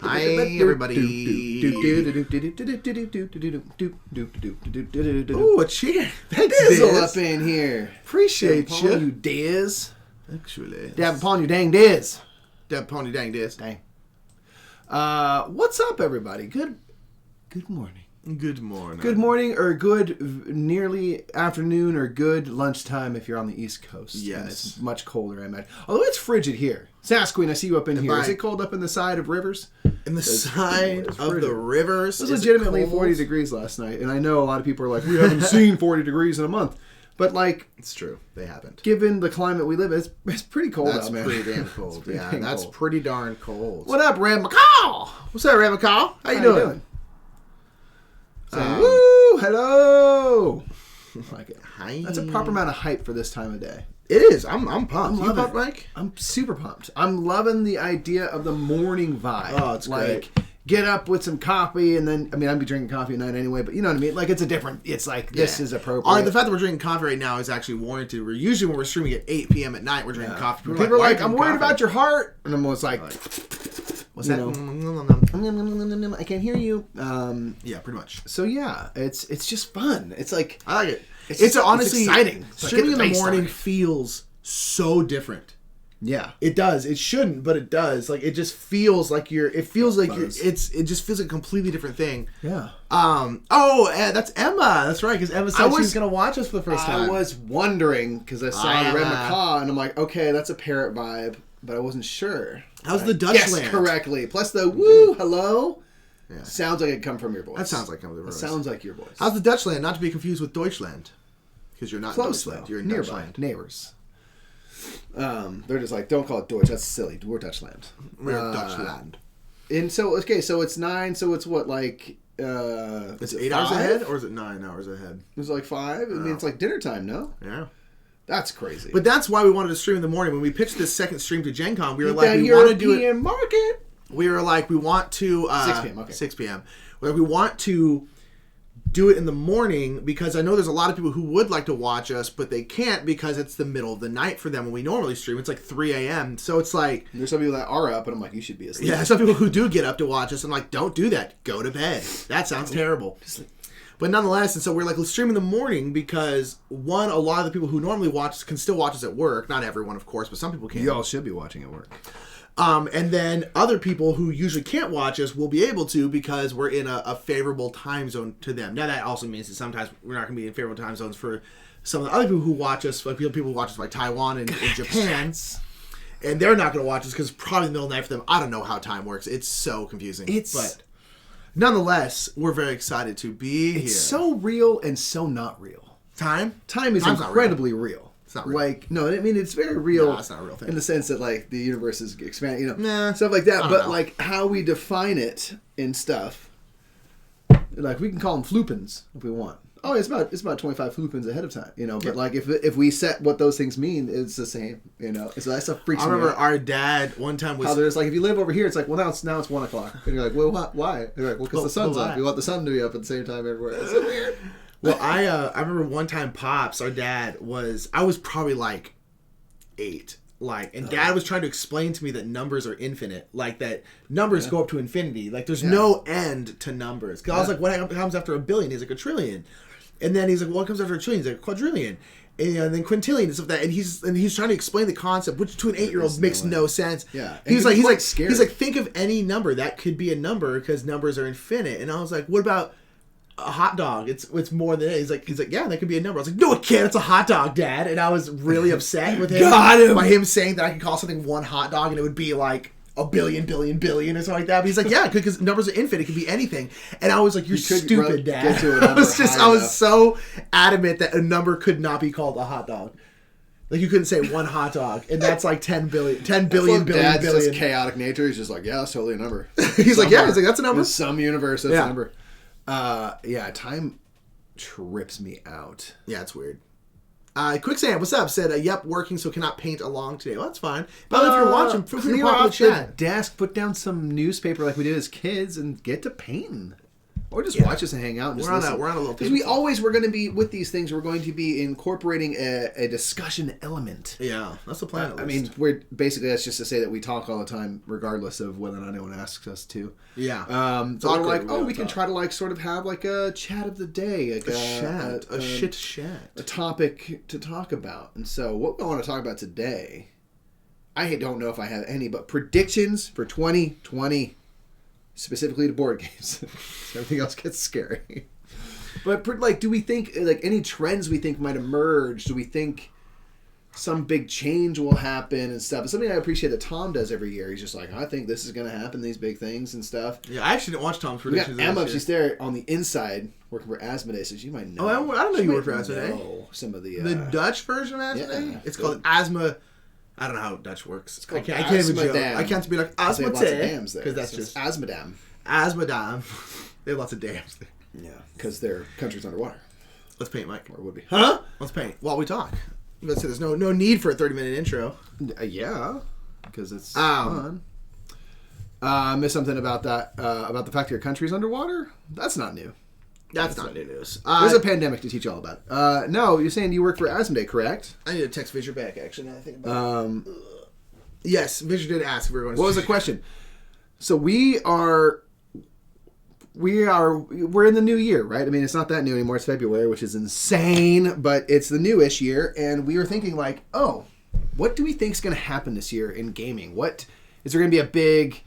Hi, everybody. Ooh, a cheer. Thanks, Dizzle Diz. up in here. Appreciate you. you. Diz. Actually. Dab upon you, dang Diz. Dab pony dang Diz. Dang. What's up, everybody? Good morning. Good morning. Good morning, or good nearly afternoon, or good lunchtime if you're on the East Coast. Yes. And it's much colder, I imagine. Although it's frigid here. Sasquatch, I see you up in here. Is it cold up in the side of rivers? In the side of the rivers. It was legitimately 40 degrees last night, and I know a lot of people are like, we haven't seen 40 degrees in a month. But, like... It's true. They haven't. Given the climate we live in, it's pretty cold out, man. That's pretty damn cold. Yeah, that's pretty darn cold. What up, Ram McCall? What's up, Ram McCall? How you doing? Woo! Hello! I like it. Hi. That's a proper amount of hype for this time of day. It is. I'm pumped. I'm you pumped, Mike? I'm super pumped. I'm loving the idea of the morning vibe. Oh, it's great. Get up with some coffee, and then, I mean, I'd be drinking coffee at night anyway, but you know what I mean? Like, it's like, this is appropriate. The fact that we're drinking coffee right now is actually warranted. We're usually, when we're streaming at 8 p.m. at night, we're drinking coffee. People are like, I'm worried about your heart. And I'm almost like, what's that? I can't hear you. Yeah, pretty much. So, yeah, it's just fun. It's like... I like it. It's honestly exciting. Streaming in the morning feels so different. Yeah, it does. It shouldn't, but it does. Like, it just feels like it feels like it just feels like a completely different thing. Yeah. That's Emma. That's right, because Emma said she was going to watch us for the first time. I was wondering, because I saw the red macaw, and I'm like, okay, that's a parrot vibe, but I wasn't sure. How's the Dutch land? Yes, correctly. Plus the woo, hello. Yeah. Sounds like it come from your voice. That sounds like it comes from your voice. Sounds like your voice. How's the Dutch land? Not to be confused with Deutschland. Because you're not close, in Deutschland. Though. You're in nearby. Deutschland. Neighbors. They're just like, don't call it Deutsch. That's silly. We're Dutchland. We're Dutchland. And so, okay, so it's 9. So it's what, like... it's 8 hours ahead, or is it 9 hours ahead? It's like 5. I mean, it's like dinner time, no? Yeah. That's crazy. But that's why we wanted to stream in the morning. When we pitched this second stream to Gen Con, we were like, we want to do it. Market. We were like, we want to 6 p.m. Okay. 6 p.m. We're like, we want to do it in the morning because I know there's a lot of people who would like to watch us, but they can't because it's the middle of the night for them when we normally stream. It's like 3 a.m. So it's like... There's some people that are up, and I'm like, you should be asleep. Yeah, some people who do get up to watch us. I'm like, don't do that. Go to bed. That sounds terrible. But nonetheless, and so we're like, let's stream in the morning because, one, a lot of the people who normally watch us can still watch us at work. Not everyone, of course, but some people can. You all should be watching at work. And then other people who usually can't watch us will be able to because we're in a favorable time zone to them. Now, that also means that sometimes we're not going to be in favorable time zones for some of the other people who watch us, like people who watch us like Taiwan and Japan. And they're not going to watch us because it's probably the middle of the night for them. I don't know how time works. It's so confusing. But nonetheless, we're very excited to be here. It's so real and so not real. Time is incredibly real. It's not real. Like, no, I mean, it's very real. No, it's not a real thing. In the sense that, like, the universe is expanding, stuff like that. But, like, how we define it in stuff, like, we can call them floopins if we want. Oh, it's about 25 floopins ahead of time, But, like, if we set what those things mean, it's the same, So that stuff freaks me out. I remember our dad one time was... How there's, like, if you live over here, it's like, well, now it's 1 o'clock. And you're like, well, why? You're like, well, because the sun's up. We want the sun to be up at the same time everywhere. It's so weird. Well, I remember one time Pops, our dad, I was probably like 8. And Dad was trying to explain to me that numbers are infinite. Like, that numbers go up to infinity. Like, there's no end to numbers. Because I was like, what comes after a billion? He's like, a trillion. And then he's like, what comes after a trillion? He's like, a quadrillion. And then quintillion and stuff like that. And he's trying to explain the concept, which to an 8-year-old makes no sense. Yeah. He's like, think of any number. That could be a number because numbers are infinite. And I was like, what about a hot dog? It's more than it. He's like, yeah, that could be a number. I was like, no, it can't. It's a hot dog, Dad. And I was really upset with him. By him saying that I could call something one hot dog and it would be like a billion or something like that. But he's like, yeah, because numbers are infinite. It could be anything. And I was like, you're stupid, Dad. I was so adamant that a number could not be called a hot dog. Like, you couldn't say one hot dog, and that's like 10 billion. Dad's just chaotic nature. He's just like, yeah, that's totally a number. He's like, that's a number. In some universe, that's a number. Time trips me out. Yeah, it's weird. Quicksand, what's up? Said, yep, working, so cannot paint along today. Well, that's fine. But if you're watching, feel free to pop in the chat. Desk, put down some newspaper like we did as kids, and get to painting. Or just watch us and hang out and just listen. We're on a little... Because we're going to be, with these things, we're going to be incorporating a discussion element. Yeah, that's the plan. I mean, we're basically, that's just to say that we talk all the time, regardless of whether or not anyone asks us to. Yeah. So we're like, we can try to like sort of have like a chat of the day. Like a shit chat. A topic to talk about. And so what we want to talk about today, I don't know if I have any, but predictions for 2020. Specifically to board games. Everything else gets scary. But, like, do we think, like, any trends we think might emerge? Do we think some big change will happen and stuff? It's something I appreciate that Tom does every year. He's just like, I think this is going to happen, these big things and stuff. Yeah, I actually didn't watch Tom's predictions. We got Emma, she's there on the inside working for Asmodee, so you might know. Oh, I don't know you work for Asmodee. Some of the Dutch version of Asmodee? It's called Asma... I don't know how Dutch works. I can't even joke. I can't be like Asmodee because that's just Asmodee. Asmodee. They have lots of dams there. Yeah, because their country's underwater. Let's paint, Mike. Or it would be. Huh? Let's paint while we talk. Let's say there's no need for a 30-minute intro. Yeah, because it's fun. I missed something about that. About the fact that your country's underwater. That's not new. That's not new news. There's a pandemic to teach you all about it. No, you're saying you work for Asmodee, correct? I need to text Visher back, actually, now I think about it. Yes, Visher did ask if we were going to... What was the question? So we're in the new year, right? I mean, it's not that new anymore. It's February, which is insane, but it's the newish year, and we were thinking like, oh, what do we think is going to happen this year in gaming? What is there going to be a big...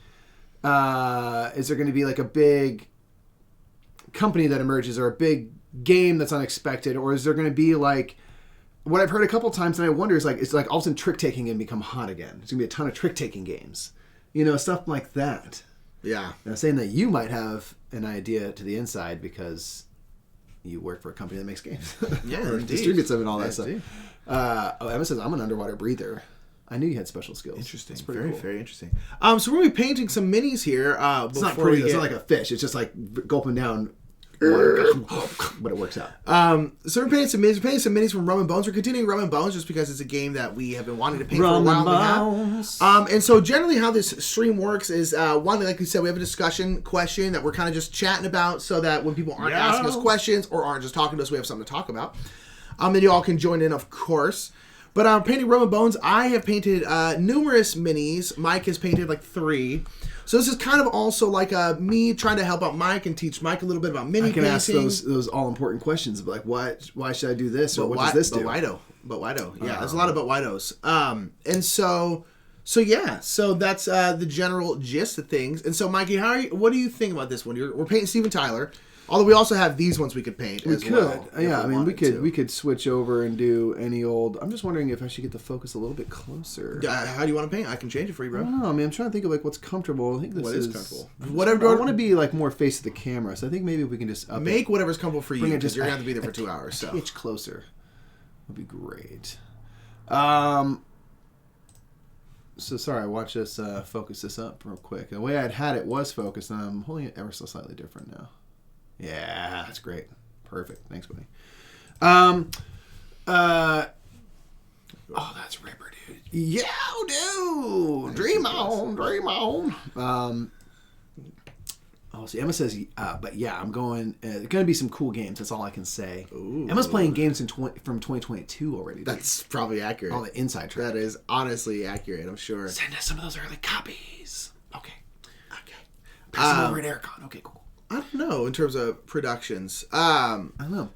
is there going to be like a big company that emerges or a big game that's unexpected, or is there going to be like what I've heard a couple times and I wonder is like it's like all of a sudden trick taking and become hot again. There's going to be a ton of trick taking games, stuff like that. Yeah. And I'm saying that you might have an idea to the inside because you work for a company that makes games. Yeah, or distributes them and all that stuff. Emma says I'm an underwater breather. I knew you had special skills. Interesting. That's pretty very, cool. Very interesting. So we're going to be painting some minis here. It's not pretty. It's not like a fish. It's just like gulping down water, but it works out. So we're painting some minis. We're painting some minis from Rum Bones. We're continuing Rum Bones just because it's a game that we have been wanting to paint for a while. And so generally how this stream works is, one, like we said, we have a discussion question that we're kind of just chatting about so that when people aren't asking us questions or aren't just talking to us, we have something to talk about. And you all can join in, of course. But painting Rum Bones, I have painted numerous minis. Mike has painted like 3. So this is kind of also like me trying to help out Mike and teach Mike a little bit about mini painting. I can ask those all important questions, but like why should I do this or what does this do? But why do? Yeah, there's a lot about why do's. And so yeah, so that's the general gist of things. And so Mikey, what do you think about this one? We're painting Steven Tyler. Although we also have these ones we could paint as well. Yeah, I mean, we could switch over and do any old... I'm just wondering if I should get the focus a little bit closer. How do you want to paint? I can change it for you, bro. I don't know. I mean, I'm trying to think of like what's comfortable. I think what is comfortable. Whatever. I want to be like more face to the camera, so I think maybe if we can just make whatever's comfortable for you, because you're going to have to be there for 2 hours. So itch closer would be great. So sorry, watch us focus this up real quick. The way I'd had it was focused, and I'm holding it ever so slightly different now. Yeah, that's great. Perfect. Thanks, buddy. Oh, that's Ripper, dude. Yeah, dude. Dream on. See, Emma says, but yeah, I'm going. There's going to be some cool games. That's all I can say. Ooh. Emma's playing games from 2022 already. Dude. That's probably accurate. All the inside track. That is honestly accurate, I'm sure. Send us some of those early copies. Okay. Pass them over at Aircon. Okay, cool. I don't know in terms of productions. I don't know.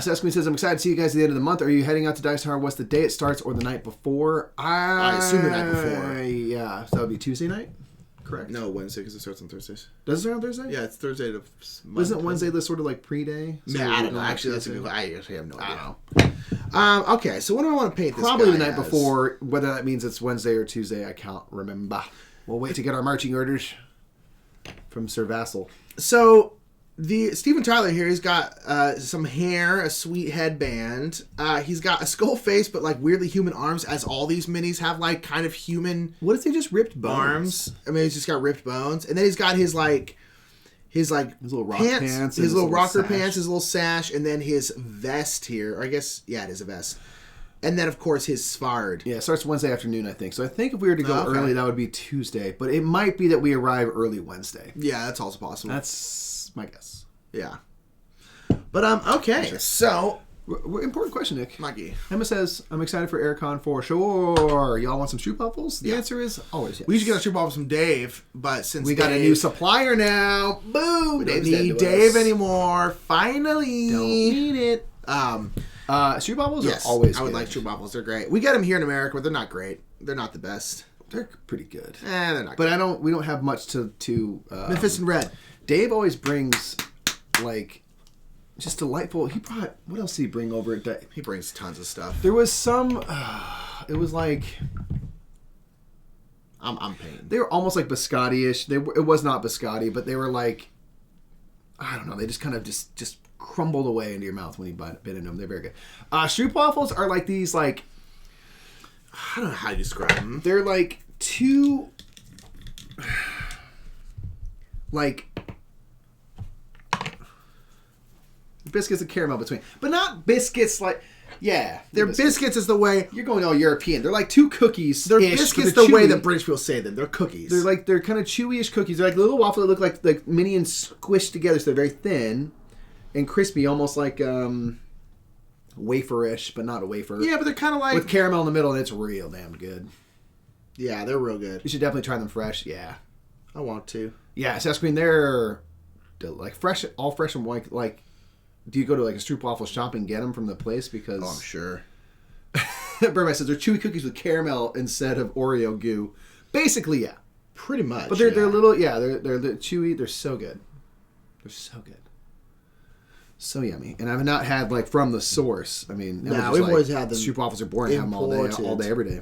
Sesame says, I'm excited to see you guys at the end of the month. Are you heading out to Dice Tower? What's the day it starts or the night before? I assume the night before. Yeah. So that would be Tuesday night? Correct. No, Wednesday, because it starts on Thursdays. Does it start on Thursday? Yeah, it's Thursday to Monday. Isn't Wednesday the sort of like pre-day? So I don't know. Actually, that's a good. I actually have no idea. Okay, so what do I want to paint this Probably guy the night as? Before. Whether that means it's Wednesday or Tuesday, I can't remember. We'll wait to get our marching orders from Sir Vassal. So... the Steven Tyler here, he's got some hair, a sweet headband. He's got a skull face, but like weirdly human arms, as all these minis have like kind of human. What if they just ripped bones? Arms? I mean, he's just got ripped bones, and then he's got his little rock pants, his little rocker pants, his little sash, and then his vest here. Or I guess it is a vest. And then, of course, his Svard. Yeah, it starts Wednesday afternoon, I think. So I think if we were to go early, that would be Tuesday. But it might be that we arrive early Wednesday. Yeah, that's also possible. That's my guess. Yeah. But okay. So important question, Nick. Mikey. Emma says, I'm excited for AirCon for sure. Y'all want some Stroopwafels? The answer is always yes. We should get our Stroopwafels from Dave, but since we got a new supplier now. Boom! We don't need Dave anymore. Finally. Don't need it. Stroopwafels are always good. I would like Stroopwafels. They're great. We get them here in America, but they're not great. They're not the best. They're pretty good. They're not but good. We don't have much to Memphis and Red. Dave always brings, like, just delightful. He brought, what else did he bring over? He brings tons of stuff. There was some, it was like, I'm paying. They were almost like biscotti-ish. It was not biscotti, but they were like, I don't know. They just kind of just crumbled away into your mouth when you bit into them. They're very good. Stroopwafels are like these, like, I don't know how to describe them. They're like two, like, biscuits and caramel between. But not biscuits like, yeah. They're biscuits is the way. You're going all European. They're like two cookies. They're biscuits the way that British people say them. They're cookies. They're kind of chewy-ish cookies. They're like little waffles that look like mini and squished together. So they're very thin and crispy, almost like wafer-ish, but not a wafer. Yeah, but they're kind of like... with caramel in the middle, and it's real damn good. Yeah, they're real good. You should definitely try them fresh. Yeah. I want to. Yeah, South Screen, they're like fresh, all fresh and like... Do you go to like a Stroopwafel shop and get them from the place? Because... Oh, I'm sure. Birdman says they're chewy cookies with caramel instead of Oreo goo. Basically, yeah. Pretty much. But they're little... Yeah, they're chewy. They're so good. They're so good. So yummy. And I've not had, like, from the source. I mean... No, we've always had them. Stroopwafels are boring. I have them all day, every day.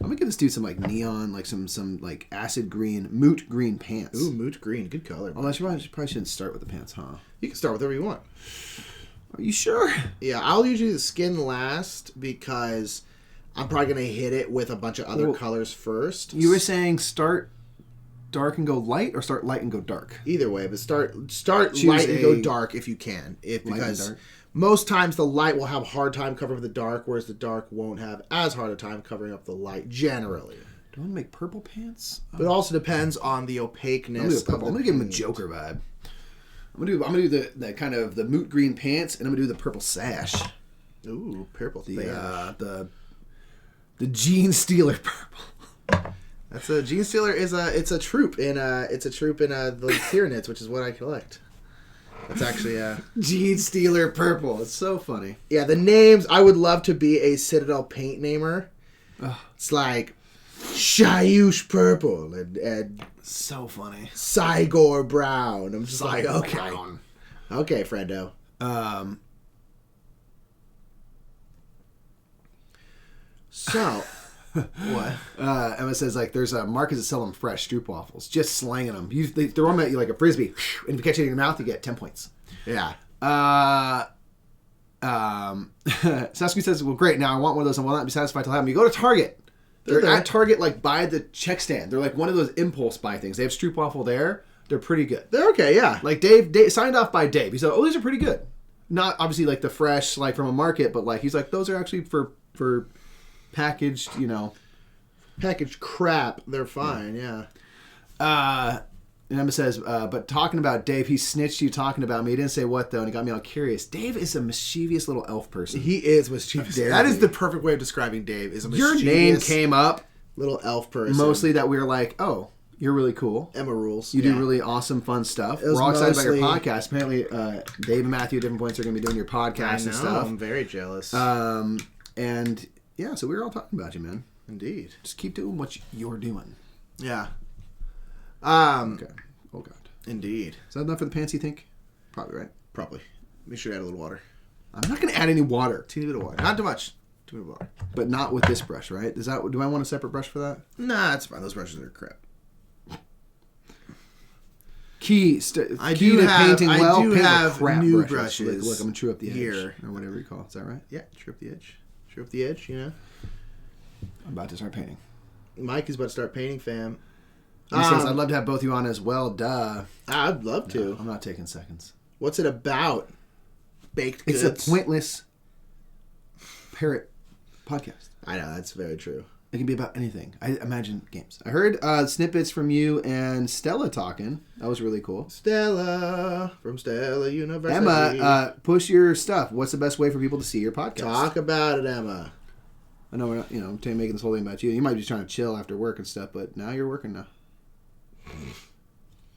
I'm going to give this dude some, like, neon, like, some like, acid green, moot green pants. Ooh, moot green. Good color. Unless you probably shouldn't start with the pants, huh? You can start with whatever you want. Are you sure? Yeah, I'll usually do the skin last because I'm probably going to hit it with a bunch of other colors first. You were saying start dark and go light, or start light and go dark? Either way, but start light and go dark if you can. Because most times the light will have a hard time covering up the dark, whereas the dark won't have as hard a time covering up the light, generally. Do I want to make purple pants? But it also depends on the opaqueness. I'm going to give him a Joker vibe. I'm gonna do the kind of the moot green pants, and I'm gonna do the purple sash. Ooh, purple sash. The Gene Stealer purple. That's a Gene Stealer is a troop in the Tyranids, which is what I collect. That's actually Gene Stealer purple. It's so funny. Yeah, the names. I would love to be a Citadel paint namer. It's like Shayush purple and so funny. Cygor brown. I'm just like, okay, okay, friendo. So, what? Emma says, like, there's a markets that sell them fresh, Stroopwafels. Just slanging them. They throw them at you like a frisbee. And if you catch it in your mouth, you get 10 points. Yeah. Sasuke says, well, great. Now I want one of those and will not be satisfied till I have them. You go to Target. They're at Target, like, by the check stand. They're like one of those impulse buy things. They have Stroopwafel there. They're pretty good. They're okay, yeah. Like, Dave signed off by Dave. He said, oh, these are pretty good. Not, obviously, like, the fresh, like, from a market, but, like, he's like, those are actually for packaged, packaged crap. They're fine, yeah. And Emma says, but talking about Dave, he snitched you talking about me. He didn't say what, though, and it got me all curious. Dave is a mischievous little elf person. He is mischievous. That is the perfect way of describing Dave. Is a mischievous your name came up. Little elf person. Mostly that we were like, oh, you're really cool. Emma rules. You do really awesome, fun stuff. We're all excited about your podcast. Apparently, Dave and Matthew at different points are going to be doing your podcast and stuff. I'm very jealous. And, yeah, so we were all talking about you, man. Indeed. Just keep doing what you're doing. Yeah. Okay. Oh, God. Indeed. Is that enough for the pants, you think? Probably, right? Probably. Make sure to add a little water. I'm not going to add any water. Teeny bit of water. Not too much. Too much water. But not with this brush, right? Do I want a separate brush for that? Nah, it's fine. Those brushes are crap. Key to painting well. I do have new brushes. Look, I'm going to chew up the edge. Here. Or whatever you call it. Is that right? Yeah, chew up the edge. Chew up the edge, I'm about to start painting. Mike is about to start painting, fam. He says, I'd love to have both of you on as well. Duh. I'd love to. No, I'm not taking seconds. What's it about? Baked goods. It's a pointless parrot podcast. I know, that's very true. It can be about anything. I imagine games. I heard snippets from you and Stella talking. That was really cool. Stella from Stella University. Emma, push your stuff. What's the best way for people to see your podcast? Talk about it, Emma. I know we're not, I'm making this whole thing about you. You might be just trying to chill after work and stuff, but now you're working now.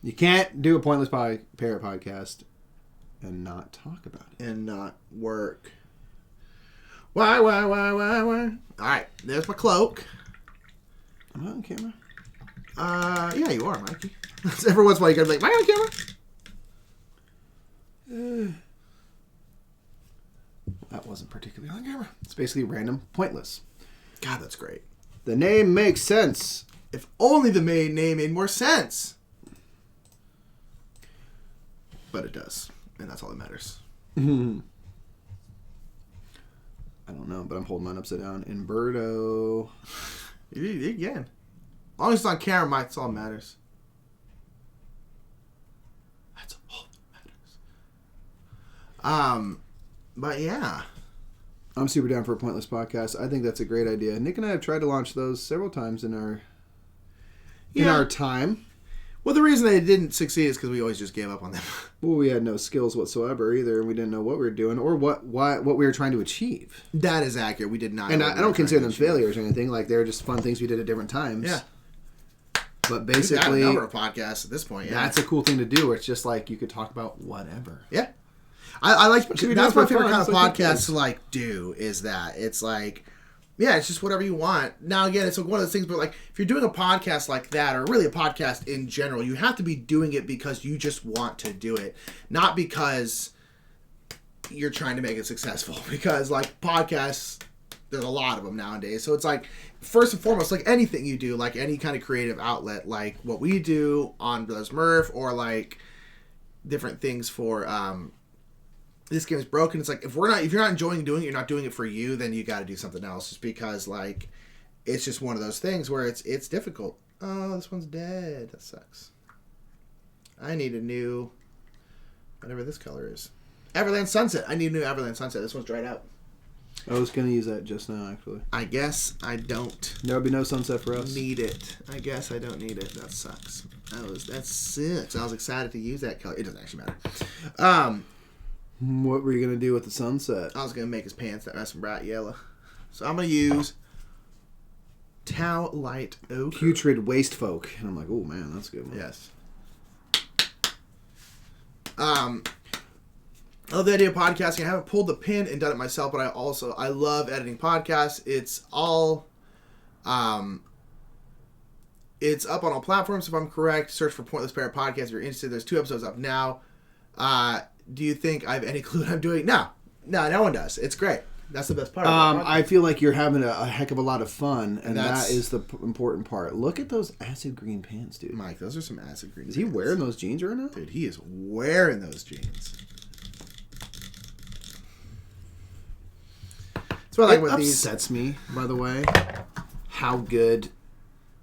You can't do a Pointless Parrot podcast and not talk about it. And not work. Why? All right, there's my cloak. Am I on camera? Yeah, you are, Mikey. Every once in a while you gotta be like, am I on camera? That wasn't particularly on camera. It's basically random, pointless. God, that's great. The name makes sense. If only the main name made more sense. But it does, and that's all that matters. I don't know, but I'm holding mine upside down. Umberto. You can. As long as it's on camera, Mike, that's all that matters. That's all that matters. But yeah. I'm super down for a Pointless podcast. I think that's a great idea. Nick and I have tried to launch those several times in our time. Well, the reason they didn't succeed is because we always just gave up on them. Well, we had no skills whatsoever either, and we didn't know what we were doing or what we were trying to achieve. That is accurate. We did not. And I don't consider them failures or anything. Like, they're just fun things we did at different times. Yeah. But basically, we've had a number of podcasts at this point. Yeah. That's a cool thing to do. Where it's just like you could talk about whatever. Yeah. I like. That's my favorite kind of like podcast to like do. Is that it's like. Yeah, it's just whatever you want. Now, again, it's like one of those things, but like if you're doing a podcast like that, or really a podcast in general, you have to be doing it because you just want to do it, not because you're trying to make it successful. Because like podcasts, there's a lot of them nowadays. So it's like, first and foremost, like anything you do, like any kind of creative outlet, like what we do on Brothers Murph, or like different things for this game is broken. It's like if you're not enjoying doing it, you're not doing it for you, then you got to do something else. Just because like it's just one of those things where it's difficult. Oh, this one's dead. That sucks. I need a new whatever this color is. Everland Sunset. I need a new Everland Sunset. This one's dried out. I was gonna use that just now, actually. I guess I don't. There will be no sunset for us. Need it. I guess I don't need it. That sucks. That sucks. I was excited to use that color. It doesn't actually matter. What were you going to do with the sunset? I was going to make his pants that nice and bright yellow. So I'm going to use Tau Light Ochre. Putrid Waste Folk. And I'm like, oh man, that's a good one. Yes. I love the idea of podcasting. I haven't pulled the pin and done it myself, but I love editing podcasts. It's all... it's up on all platforms, if I'm correct. Search for Pointless Parrot Podcast if you're interested. There's 2 episodes up now. Do you think I have any clue what I'm doing? No, no one does. It's great. That's the best part. I feel like you're having a heck of a lot of fun, and that is the important part. Look at those acid green pants, dude. Mike, those are some acid green. Is he wearing those jeans right now? Dude, he is wearing those jeans. That's what I like with these. It upsets me, by the way, how good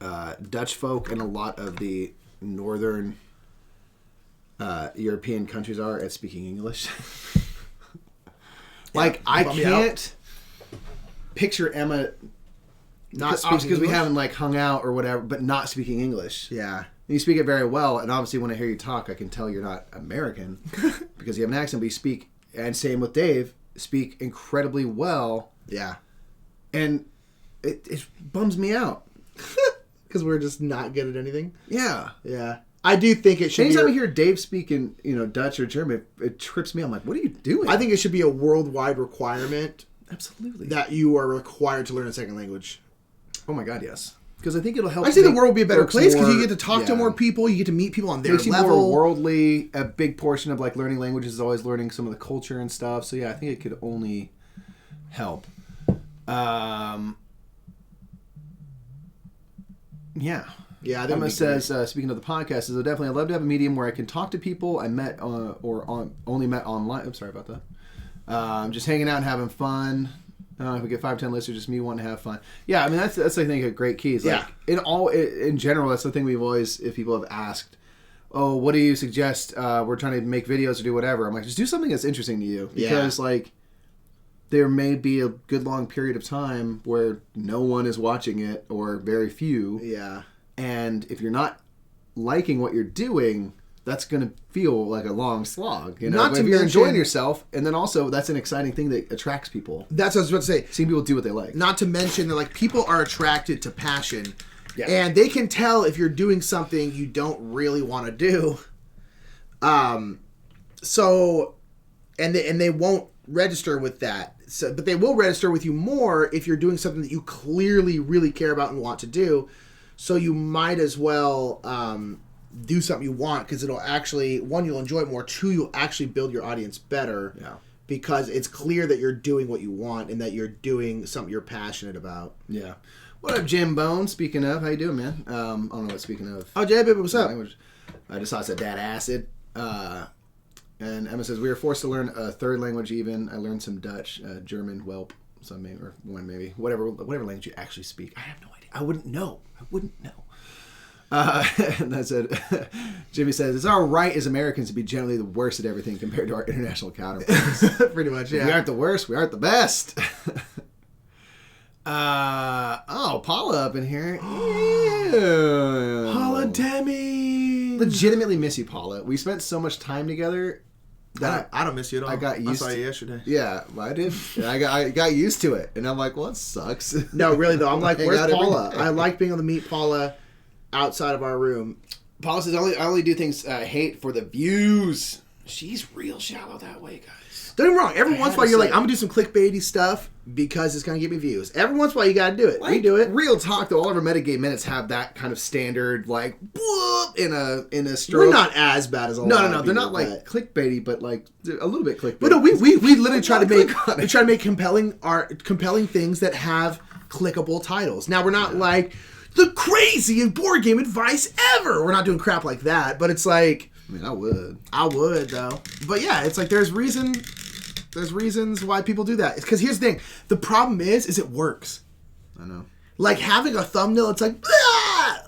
Dutch folk and a lot of the northern European countries are at speaking English. Like, I can't picture Emma not speaking because we haven't like hung out or whatever, but not speaking English. Yeah. You speak it very well, and obviously when I hear you talk, I can tell you're not American because you have an accent, but you speak, and same with Dave, speak incredibly well. Yeah. And it bums me out. Because we're just not good at anything? Yeah. Yeah. I do think it should Anytime I hear Dave speaking, Dutch or German, it trips me. I'm like, what are you doing? I think it should be a worldwide requirement. Absolutely. That you are required to learn a second language. Oh my God, yes. Because I think it'll help. I think the world will be a better place because you get to talk to more people, you get to meet people on their level. More worldly. A big portion of like learning languages is always learning some of the culture and stuff. So yeah, I think it could only help. Yeah. Yeah, Emma says, speaking of the podcast, I'd love to have a medium where I can talk to people I met only met online. I'm sorry about that. Just hanging out and having fun. If we get 5-10 listeners, just me wanting to have fun. Yeah, I mean that's I think a great key. Is like, in general, that's the thing we've always, if people have asked, oh, what do you suggest? We're trying to make videos or do whatever. I'm like, just do something that's interesting to you because like there may be a good long period of time where no one is watching it or very few. Yeah. And if you're not liking what you're doing, that's going to feel like a long slog. You know, Not to if you're mention, enjoying yourself, and then also that's an exciting thing that attracts people. That's what I was about to say. Seeing people do what they like. Not to mention that like people are attracted to passion, Yeah. and they can tell if you're doing something you don't really want to do. So, and they won't register with that. So, but they will register with you more if you're doing something that you clearly really care about and want to do. So you might as well do something you want, because it'll actually, one, you'll enjoy it more. Two, you'll actually build your audience better. Yeah. Because it's clear that you're doing what you want and that you're doing something you're passionate about. Yeah. What up, Jim Bone? Speaking of, how you doing, man? I don't know what speaking of. Oh, Jay, baby, what's up? Language. I just saw it said dad acid. And Emma says, we were forced to learn a third language even. I learned some Dutch, German, Whelp, some maybe, or one maybe. Whatever language you actually speak. I have no idea. I wouldn't know. And I said, Jimmy says, it's our right as Americans to be generally the worst at everything compared to our international counterparts. Pretty much, yeah. We aren't the worst. We aren't the best. Paula up in here. Yeah. Paula Demi. Legitimately miss you, Paula. We spent so much time together that I don't miss you at all. I got used I saw to you yesterday. Yeah, I did. And I got used to it. And I'm like, well, it sucks. No, really, though. I'm like, Hang where's out every Paula? day. I like being able to meet Paula outside of our room. Paula says, I only do things I hate for the views. She's real shallow that way, guys. Don't get me wrong. Every I once in a had while, to you're like, say- I'm going to do some clickbaity stuff because it's going to get me views. Every once in a while, you got to do it. We do it. Real talk, though. All of our metagame minutes have that kind of standard, like, whoop, in a stroke. We're not as bad as a lot No. of They're people, not like but- clickbaity, but like a little bit clickbaity. But no, we literally try to make Click on it. we try to make compelling things that have clickable titles. Now we're not like the crazy board game advice ever. We're not doing crap like that. But it's like I mean, I would though. But yeah, it's like there's reasons why people do that. Because here's the thing: the problem is it works. I know. Like having a thumbnail, it's like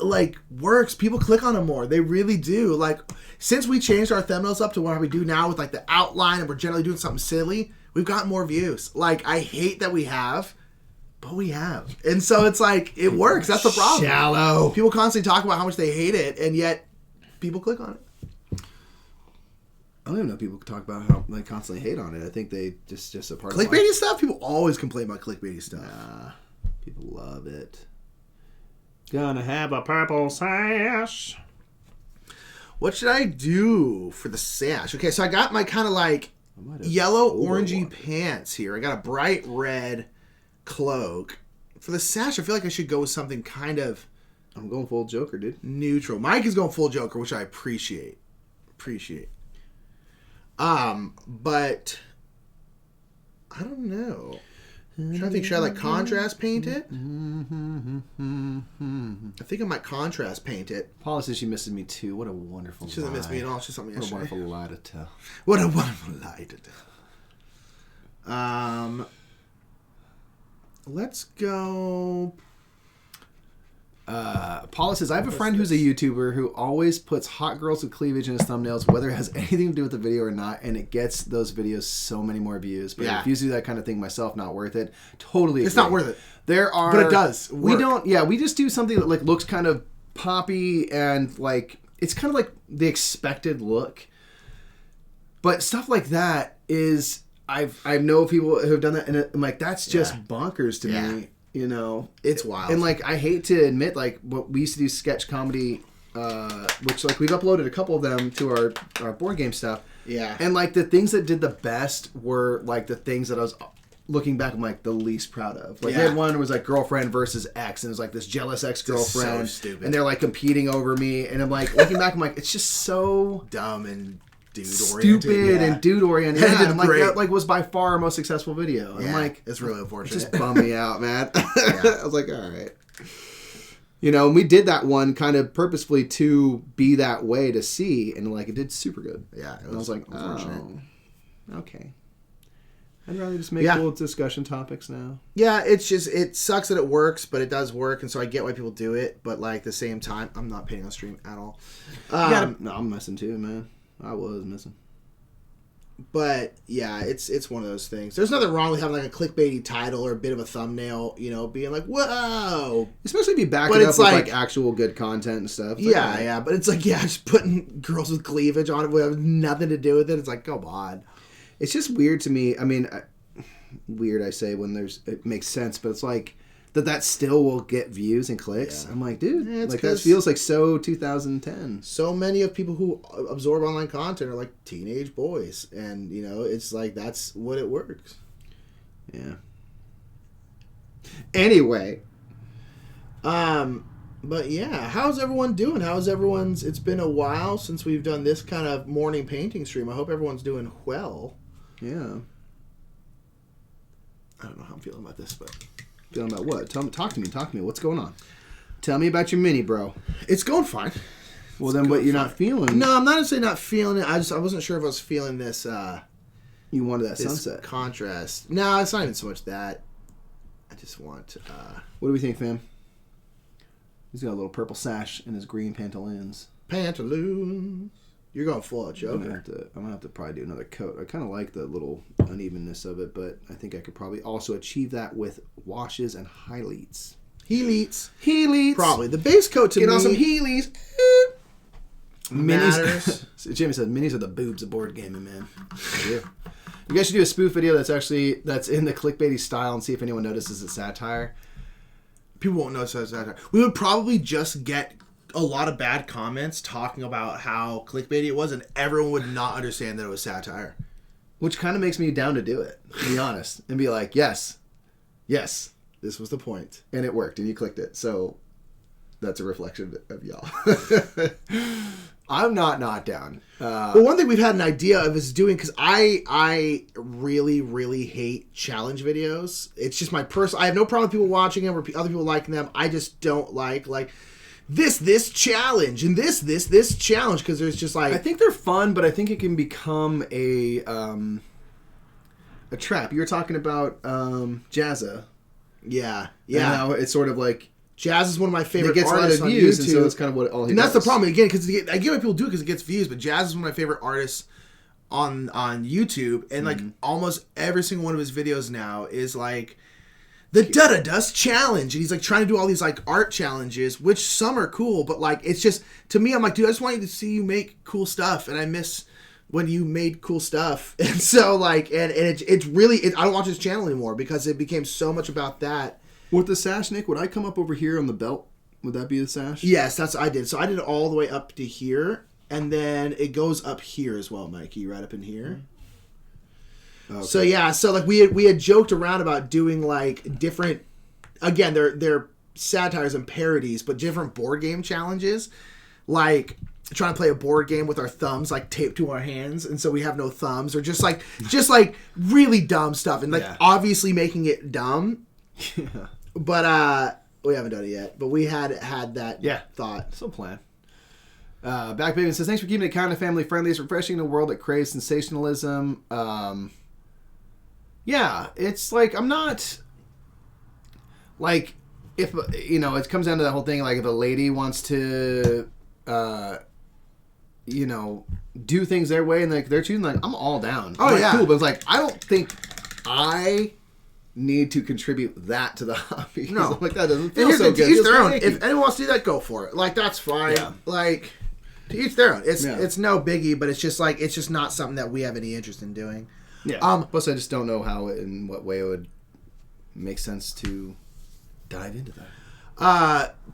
like works. People click on them more. They really do. Like since we changed our thumbnails up to what we do now with like the outline, and we're generally doing something silly, we've gotten more views. Like I hate that we have, but we have, and so it's like it works. That's the problem. Shallow. People constantly talk about how much they hate it, and yet people click on it. I don't even know if people talk about how they constantly hate on it. I think they just a part of life. Clickbaity stuff. People always complain about clickbaity stuff. Nah, people love it. Gonna have a purple sash. What should I do for the sash? Okay, so I got my kind of like yellow orangey pants here. I got a bright red cloak. For the sash, I feel like I should go with something kind of I'm going full Joker, dude. neutral. Mike is going full Joker, which I appreciate. But I don't know. I'm trying to think, should I like contrast paint it? I think I might contrast paint it. Paula says she misses me too. What a wonderful She doesn't miss me at lie. all. She saw me What a yesterday. wonderful lie to tell. What a wonderful lie to tell. Let's go. Paula says, I have a friend who's a YouTuber who always puts hot girls with cleavage in his thumbnails, whether it has anything to do with the video or not, and it gets those videos so many more views. But Yeah. if you do that kind of thing myself, not worth it. Totally It's agree. not worth it. There are... But it does We work. don't... Yeah, we just do something that like looks kind of poppy and like... It's kind of like the expected look. But stuff like that is... I know people who have done that, and I'm like, that's just bonkers to me. You know, It's wild. And like, I hate to admit, like, what we used to do sketch comedy, which like we've uploaded a couple of them to our board game stuff. Yeah. And like the things that did the best were like the things that I was looking back, I'm like the least proud of. Like, they had one was like girlfriend versus ex, and it was like this jealous ex-girlfriend, so stupid. and they're like competing over me, and I'm like looking back, I'm like, it's just so Dumb and stupid dude-oriented. and dude-oriented. And it Yeah, did I'm like, great. that like was by far our most successful video. Yeah, I'm like, it's really it unfortunate. just bummed me out, man. I was like, all right. You know, and we did that one kind of purposefully to be that way to see, and like it did super good. Yeah, it And I was like, unfortunate. oh, okay. I'd rather just make Yeah. cool discussion topics now. Yeah, it's just, it sucks that it works, but it does work, and so I get why people do it, but like at the same time, I'm not painting on stream at all. No, I'm missing too, man. I was missing. But yeah, it's one of those things. There's nothing wrong with having like a clickbaity title or a bit of a thumbnail, being like, whoa. Especially if you back it up with like actual good content and stuff. Yeah. But it's like, just putting girls with cleavage on it would have nothing to do with it. It's like, come on. It's just weird to me. I mean, weird I say when it makes sense, but it's like that still will get views and clicks. Yeah. I'm like, dude, like that feels like so 2010. So many of people who absorb online content are like teenage boys, and it's like that's what it works. Yeah. Anyway, but yeah, how's everyone doing? It's been a while since we've done this kind of morning painting stream. I hope everyone's doing well. Yeah. I don't know how I'm feeling about this, but... Feeling about what? Talk to me. What's going on? Tell me about your mini, bro. It's going fine. Well, then what you're not feeling... No, I'm not necessarily not feeling it. I wasn't sure if I was feeling this... you wanted that this sunset. Contrast. No, it's not even so much that. I just want... What do we think, fam? He's got a little purple sash and his green pantaloons. Pantaloons. You're going full out, Joker. I'm gonna have to probably do another coat. I kind of like the little unevenness of it, but I think I could probably also achieve that with washes and highlights. Heelys. Probably the base coat to get me. on some Heelys. Matters. Jimmy said minis are the boobs of board gaming, man. Yeah. You guys should do a spoof video that's in the clickbaity style and see if anyone notices it's satire. People won't notice it's satire. We would probably just get a lot of bad comments talking about how clickbaity it was, and everyone would not understand that it was satire. Which kind of makes me down to do it, to be honest, and be like, yes, this was the point, and it worked, and you clicked it. So that's a reflection of y'all. I'm not down. Well, one thing we've had an idea of is doing, because I really, really hate challenge videos. It's just my personal... I have no problem with people watching them or other people liking them. I just don't like this challenge and this challenge, because there's just like... I think they're fun, but I think it can become a trap. You were talking about Jazza. Yeah. And how it's sort of like... Jazz is one of my favorite artists. It gets a lot of views, and so that's kind of what all he does. And that's the problem, again, because I get why people do it because it gets views, but Jazz is one of my favorite artists on YouTube, and like almost every single one of his videos now is like the Dada Dust Challenge, and he's like trying to do all these like art challenges, which some are cool, but like it's just, to me, I'm like, dude, I just want you to see you make cool stuff, and I miss when you made cool stuff. And so like, and it's really, I don't watch his channel anymore because it became so much about that. With the sash, Nick, would I come up over here on the belt? Would that be the sash? Yes, that's what I did. So I did it all the way up to here, and then it goes up here as well, Mikey, right up in here. Okay. So yeah, so like we had joked around about doing like different, again, they're satires and parodies, but different board game challenges, like trying to play a board game with our thumbs like taped to our hands, and so we have no thumbs, or just like really dumb stuff, and like obviously making it dumb. Yeah. But we haven't done it yet. But we had that thought. Still plan. Back Baby says, thanks for keeping it kind of family friendly. It's refreshing in a world that craves sensationalism. Yeah, it's like, I'm not like, if it comes down to that whole thing, like if a lady wants to do things their way and like they're choosing, like I'm all down. Oh, yeah. Cool, but it's like I don't think I need to contribute that to the hobby. No, like that doesn't feel so good. To each their own. If anyone wants to do that, go for it. Like that's fine. Yeah. Like to each their own. It's no biggie, but it's just not something that we have any interest in doing. Yeah. Plus, I just don't know how in what way it would make sense to dive into that.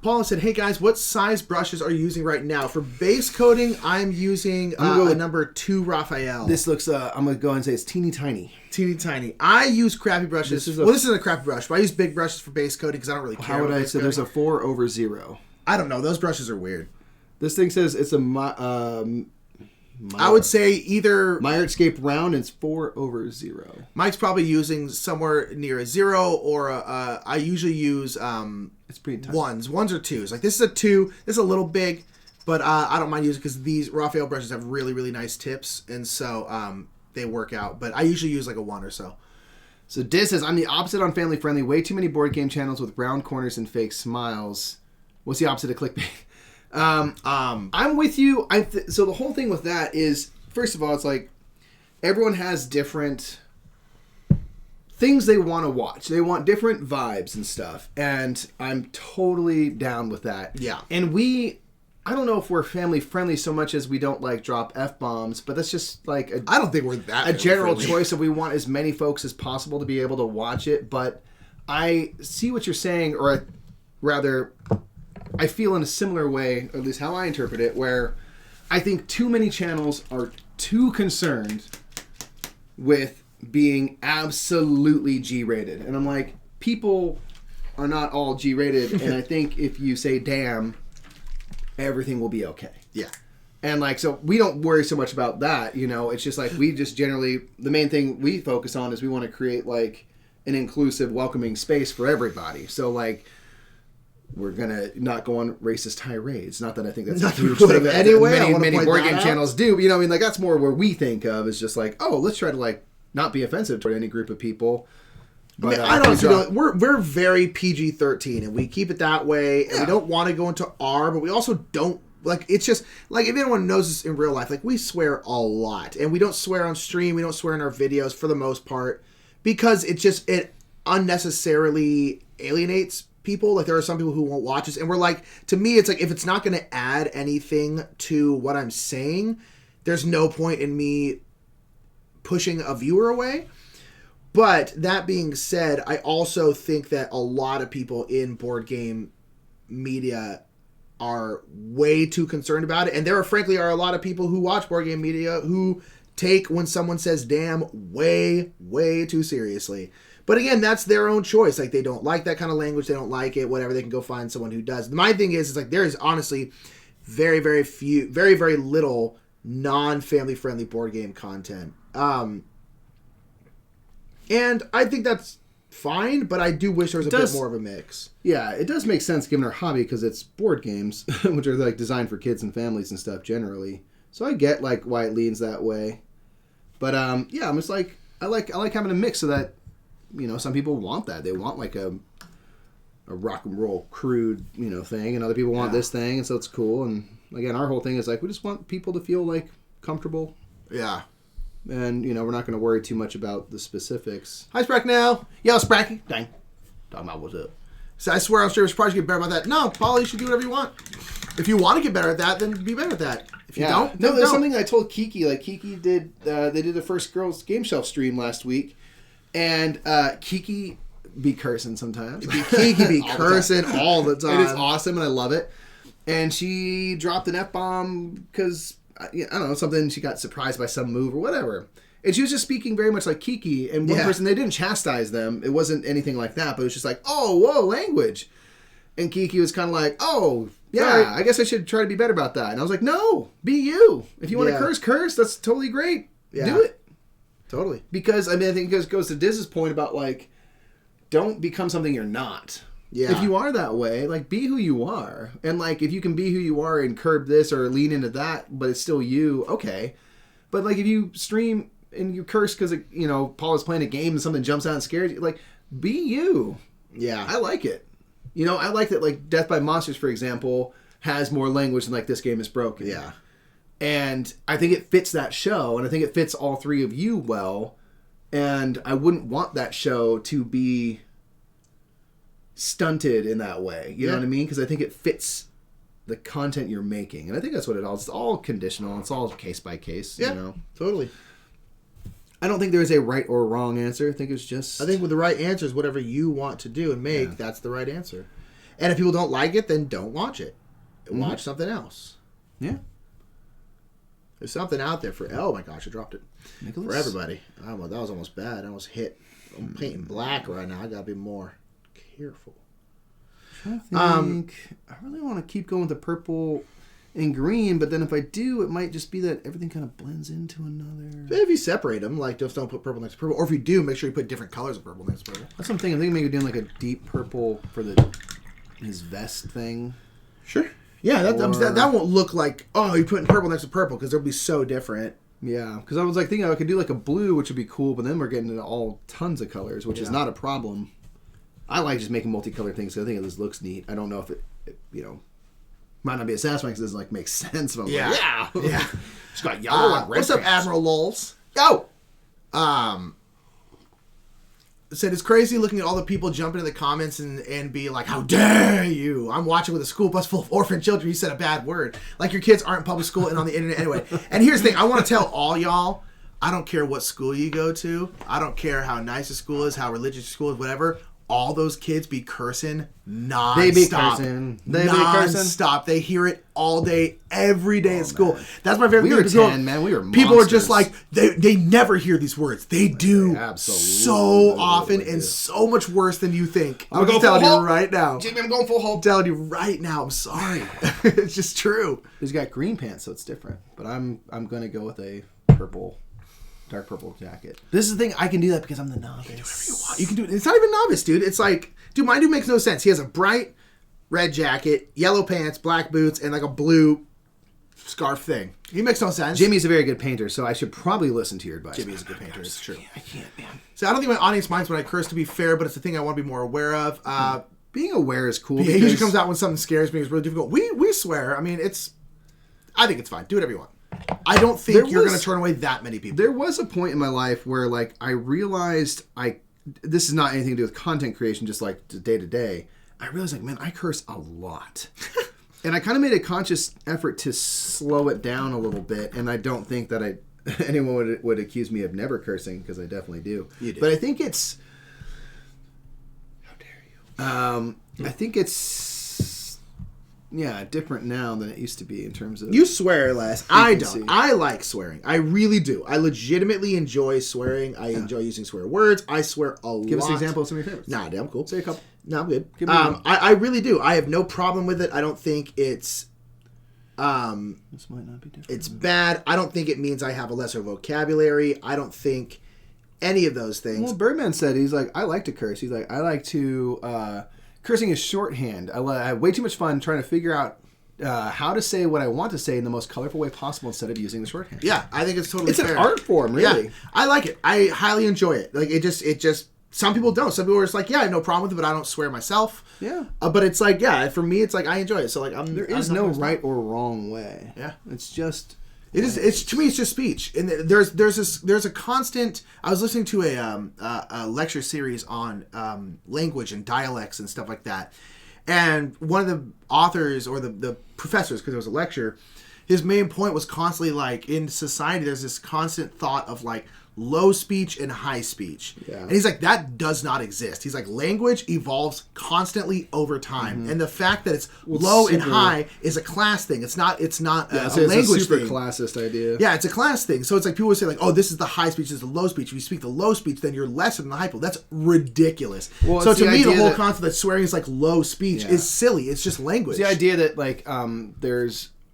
Paula said, "Hey guys, what size brushes are you using right now for base coating? I'm using a number 2 Raphael. This looks. I'm gonna go ahead and say it's teeny tiny. Teeny tiny. I use crappy brushes. This isn't a crappy brush, but I use big brushes for base coating because I don't really care. How would I say? There's a 4/0. I don't know. Those brushes are weird. This thing says it's a. I would say either My Artscape round is 4/0. Mike's probably using somewhere near a 0 or I usually use it's pretty tiny. ones or twos. Like this is a 2. This is a little big, but I don't mind using because these Raphael brushes have really, really nice tips, and so they work out. But I usually use like a 1 or so. So Diz says, I'm the opposite on family friendly. Way too many board game channels with round corners and fake smiles. What's the opposite of clickbait? I'm with you. So the whole thing with that is, first of all, it's like everyone has different things they want to watch. They want different vibes and stuff. And I'm totally down with that. Yeah. And I don't know if we're family friendly so much as we don't like drop F-bombs, but that's just like I don't think we're that a general friendly. choice that we want as many folks as possible to be able to watch it. But I see what you're saying, or rather, I feel in a similar way, or at least how I interpret it, where I think too many channels are too concerned with being absolutely G-rated. And I'm like, people are not all G-rated, and I think if you say damn, everything will be okay. Yeah. And like, so we don't worry so much about that, you know, it's just like we just generally, the main thing we focus on is we want to create like an inclusive, welcoming space for everybody. So like, we're gonna not go on racist tirades. Not that I think that's a huge thing that many board game channels do. But, you know, I mean, like that's more where we think of is just like, oh, let's try to like not be offensive toward any group of people. But I don't know. We're very PG-13, and we keep it that way. And we don't want to go into R, but we also don't like. It's just like if anyone knows this in real life, like we swear a lot, and we don't swear on stream. We don't swear in our videos for the most part because it unnecessarily alienates people. Like there are some people who won't watch us, and we're like, to me, it's like if it's not going to add anything to what I'm saying, there's no point in me pushing a viewer away. But that being said, I also think that a lot of people in board game media are way too concerned about it. And there are, frankly, a lot of people who watch board game media who take when someone says damn way, way too seriously. But again, that's their own choice. Like, they don't like that kind of language. They don't like it, whatever. They can go find someone who does. My thing is like, there is honestly very, very few, very, very little non-family friendly board game content. And I think that's fine, but I do wish there was a bit more of a mix. Yeah, it does make sense given our hobby because it's board games, which are like designed for kids and families and stuff generally. So I get like why it leans that way. But yeah, I'm just like I like having a mix so that, you know, some people want that. They want like a rock and roll crude, you know, thing, and other people want this thing, and so it's cool. And again, our whole thing is like we just want people to feel like comfortable. Yeah. And, you know, we're not going to worry too much about the specifics. Hi, Sprack now. Yo, Spracky. Dang. Talking about what's up. So I swear on stream, we probably should get better about that. No, Paul, you should do whatever you want. If you want to get better at that, then be better at that. If you don't, no, there's something I told Kiki. Like, Kiki did, they did the first Girls Game Shelf stream last week. And Kiki be cursing sometimes. Kiki be cursing all the time. It is awesome, and I love it. And she dropped an F-bomb because, I don't know, something, she got surprised by some move or whatever. And she was just speaking very much like Kiki. And one person, they didn't chastise them. It wasn't anything like that, but it was just like, oh, whoa, language. And Kiki was kind of like, oh, yeah, I guess I should try to be better about that. And I was like, no, be you. If you want to curse, that's totally great. Yeah. Do it. Totally. Because, I mean, I think it goes to Diz's point about, like, don't become something you're not. Yeah. If you are that way, like, be who you are. And, like, if you can be who you are and curb this or lean into that, but it's still you, okay. But, like, if you stream and you curse because, you know, Paul is playing a game and something jumps out and scares you, like, be you. Yeah. I like it. You know, I like that, like, Death by Monsters, for example, has more language than, like, this game is broken. Yeah. And I think it fits that show, and I think it fits all three of you well. And I wouldn't want that show to be stunted in that way. You know what I mean? Because I think it fits the content you're making. And I think that's what it all is. It's all conditional. It's all case by case. Yeah, you know? Totally. I don't think there's a right or wrong answer. I think it's just... I think with the right answer is whatever you want to do and make, that's the right answer. And if people don't like it, then don't watch it. Watch something else. Yeah. There's something out there for... Oh my gosh, I dropped it. Nicholas? For everybody. That was almost bad. I almost hit... I'm painting black right now. I gotta be more careful. I really want to keep going with the purple and green, but then if I do, it might just be that everything kind of blends into another... If you separate them, like, just don't put purple next to purple. Or if you do, make sure you put different colors of purple next to purple. That's something. I'm thinking maybe doing like a deep purple for his vest thing. Sure. Yeah, that won't look like, oh, you're putting purple next to purple, because they'll be so different. Yeah, because I was like thinking I could do like a blue, which would be cool, but then we're getting into all tons of colors, which is not a problem. I like just making multicolored things, so I think this looks neat. I don't know if it you know, might not be as satisfying because it doesn't like make sense. But Yeah. Like, yeah. It's got yellow and red. What's up, pants. Admiral Lulz? Go! Said it's crazy looking at all the people jump into the comments and be like, how dare you? I'm watching with a school bus full of orphan children. You said a bad word. Like your kids aren't in public school and on the internet anyway. And here's the thing. I want to tell all y'all, I don't care what school you go to. I don't care how nice the school is, how religious the school is, whatever. All those kids be cursing non-stop. They be cursing. Non-stop. They hear it all day, every day at school. Man. That's my favorite thing. We were 10, man. We were monsters. People are just like, they never hear these words. They do absolutely so often and so much worse than you think. I'm just telling you right now. Jimmy, I'm going full hold. I'm telling you right now. I'm sorry. It's just true. He's got green pants, so it's different. But I'm going to go with a dark purple jacket. This is the thing. I can do that because I'm the novice. You can do whatever you want. You can do it. It's not even novice, dude. It's like, dude, my dude makes no sense. He has a bright red jacket, yellow pants, black boots, and like a blue scarf thing. He makes no sense. Jimmy's a very good painter, so I should probably listen to your advice. Jimmy's a good painter. It's true. I can't, man. So I don't think my audience minds when I curse, to be fair, but it's the thing I want to be more aware of. Being aware is cool. Yeah, he usually comes out when something scares me. It's really difficult. We swear. I mean, I think it's fine. Do whatever you want. I don't think you're going to turn away that many people. There was a point in my life where, like, I realized this is not anything to do with content creation, just like day to day. I realized, like, man, I curse a lot. And I kind of made a conscious effort to slow it down a little bit. And I don't think that anyone would accuse me of never cursing, because I definitely do. You do. But I think it's... How dare you? I think it's... Yeah, different now than it used to be in terms of... You swear less. I don't. I like swearing. I really do. I legitimately enjoy swearing. I enjoy using swear words. I swear a lot. Give us an example of some of your favorites. Nah, damn cool. Say a couple. No, I'm good. Give me one. I really do. I have no problem with it. I don't think it's... This might not be different. It's bad. I don't think it means I have a lesser vocabulary. I don't think any of those things. Well, Birdman said, he's like, I like to curse. He's like, I like to... Cursing is shorthand. I have way too much fun trying to figure out how to say what I want to say in the most colorful way possible instead of using the shorthand. Yeah, I think it's totally fair. It's an art form, really. Yeah, I like it. I highly enjoy it. Like it just. Some people don't. Some people are just like, yeah, I have no problem with it, but I don't swear myself. Yeah. But it's like, yeah, for me, it's like I enjoy it. So like, there is no right or wrong way. Yeah. It's just. It is. It's to me. It's just speech, and there's a constant. I was listening to a lecture series on language and dialects and stuff like that, and one of the authors or the professors, because it was a lecture, his main point was constantly like in society there's this constant thought of like low speech and high speech. Yeah. And he's like, that does not exist. He's like, language evolves constantly over time. Mm-hmm. And the fact that it's low and high is a class thing. It's not a language thing. It's a super classist idea. Yeah, it's a class thing. So it's like people would say like, oh, this is the high speech, this is the low speech. If you speak the low speech, then you're lesser than the high speech. That's ridiculous. Well, so to me, the whole concept that swearing is like low speech is silly. It's just language. It's the idea that like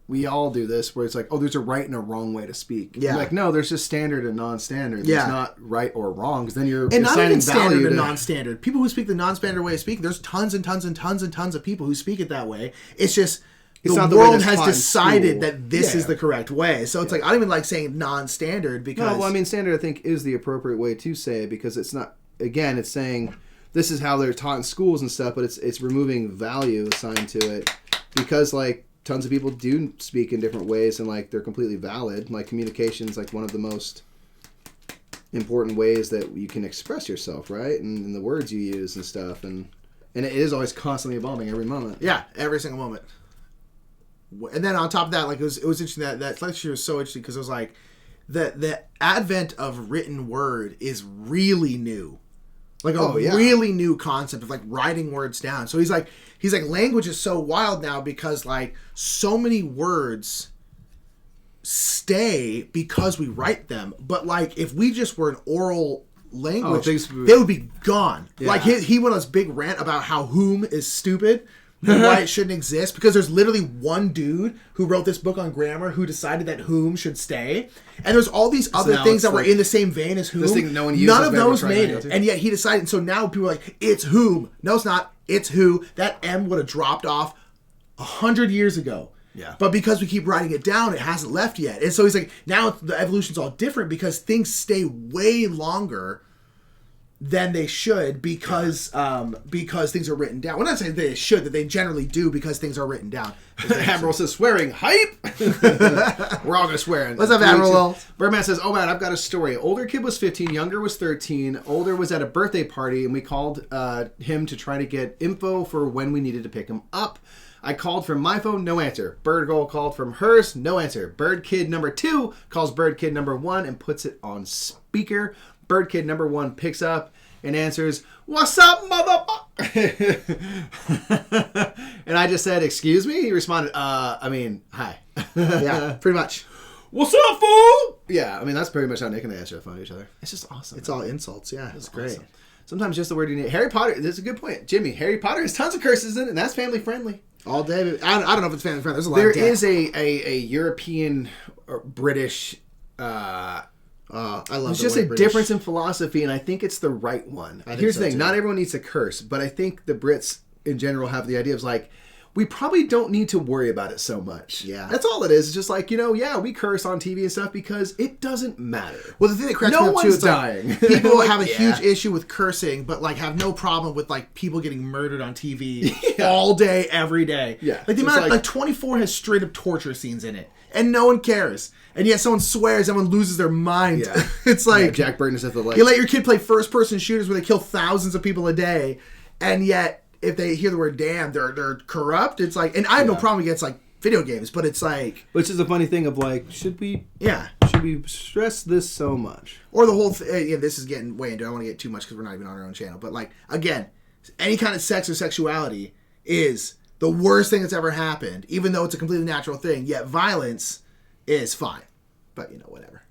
we all do this, where it's like, oh, there's a right and a wrong way to speak. Yeah. I'm like, no, there's just standard and non-standard. There's not right or wrong, because then you're not even standard and non-standard. People who speak the non-standard way of speaking, there's tons and tons and tons and tons of people who speak it that way. It's just the world has decided that this is the correct way. So it's like, I don't even like saying non-standard because... No, well, I mean, standard, I think, is the appropriate way to say it, because it's not... Again, it's saying this is how they're taught in schools and stuff, but it's removing value assigned to it, because, like, tons of people do speak in different ways, and like they're completely valid. Like communication is like one of the most important ways that you can express yourself, right? And the words you use and stuff, and it is always constantly evolving every moment. Yeah, every single moment. And then on top of that, like it was interesting that lecture was so interesting because it was like the advent of written word is really new. Like a really new concept of like writing words down. So he's like language is so wild now because like so many words stay because we write them. But like if we just were an oral language, they would be gone. Yeah. Like he went on this big rant about how whom is stupid and why it shouldn't exist, because there's literally one dude who wrote this book on grammar who decided that whom should stay, and there's all these other things that were in the same vein as whom. This thing no one uses, none of those made it, and yet he decided. And so now people are like, it's whom. No, it's not. It's who. That M would have dropped off 100 years ago. Yeah. But because we keep writing it down, it hasn't left yet. And so he's like, now the evolution's all different because things stay way longer than they should because things are written down. We're not saying they should, that they generally do because things are written down. Admiral says swearing hype. We're all going to swear. What's up, Admiral? Birdman says, oh, man, I've got a story. Older kid was 15, younger was 13. Older was at a birthday party, and we called him to try to get info for when we needed to pick him up. I called from my phone, no answer. Bird girl called from hers, no answer. Bird kid number 2 calls bird kid number 1 and puts it on speaker. Bird kid number 1 picks up and answers, "What's up, motherfucker?" And I just said, "Excuse me?" He responded, hi. Yeah, pretty much. "What's up, fool?" Yeah, I mean, that's pretty much how Nick and I answer the phone to each other. It's just awesome. It's all insults, yeah. It's great. Awesome. Sometimes just the word you need. Harry Potter, that's a good point. Jimmy, Harry Potter has tons of curses in it, and that's family friendly. All day. I don't know if it's family friendly. There's a lot There of death. is a European or British... I love There's the just word a British. difference in philosophy, and I think it's the right one. Here's the thing. too. Not everyone needs to curse, but I think the Brits in general have the idea of like, we probably don't need to worry about it so much. Yeah. That's all it is. It's just like, we curse on TV and stuff because it doesn't matter. Well, the thing that cracks me No up too one's is like, dying. people Like, have a yeah. huge issue with cursing, but like have no problem with like people getting murdered on TV all day, every day. Yeah. Like the It's amount, like 24 has straight up torture scenes in it, and no one cares. And yet someone swears, everyone loses their mind. Yeah. It's like Jack Burton is at the like. you let your kid play first person shooters where they kill thousands of people a day, and yet if they hear the word damn, they're corrupt. It's like, and I have no problem against like video games, but it's like, Which is a funny thing of like, should we stress this so much? or the whole this is getting way into, I don't want to get too much because we're not even on our own channel, but like, again, any kind of sex or sexuality is the worst thing that's ever happened, even though it's a completely natural thing, yet violence is fine. But whatever.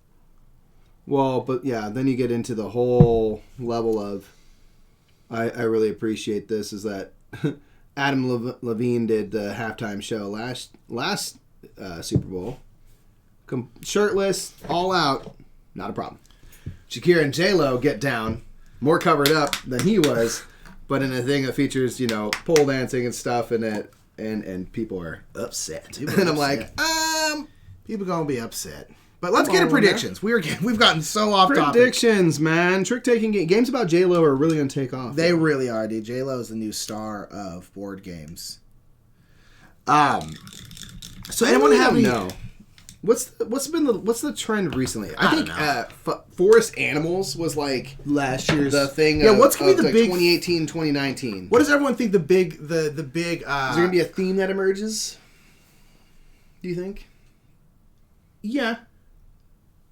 Well, but yeah, then you get into the whole level of, I really appreciate this, is that Adam Levine did the halftime show last Super Bowl. Shirtless, all out, not a problem. Shakira and J-Lo get down, more covered up than he was, but in a thing that features, pole dancing and stuff in it, and people are upset. And I'm like, people gonna be upset. But let's get to predictions. We've gotten so off topic. Predictions, man. Trick-taking games about J-Lo are really going to take off. They really are, dude. J-Lo is the new star of board games. So anyone have any... No. What's the trend recently? I think don't know. Forest Animals was like last year's the thing. Yeah, of, what's gonna be the like big 2018, 2019? What does everyone think the big? Is there gonna be a theme that emerges? Do you think? Yeah.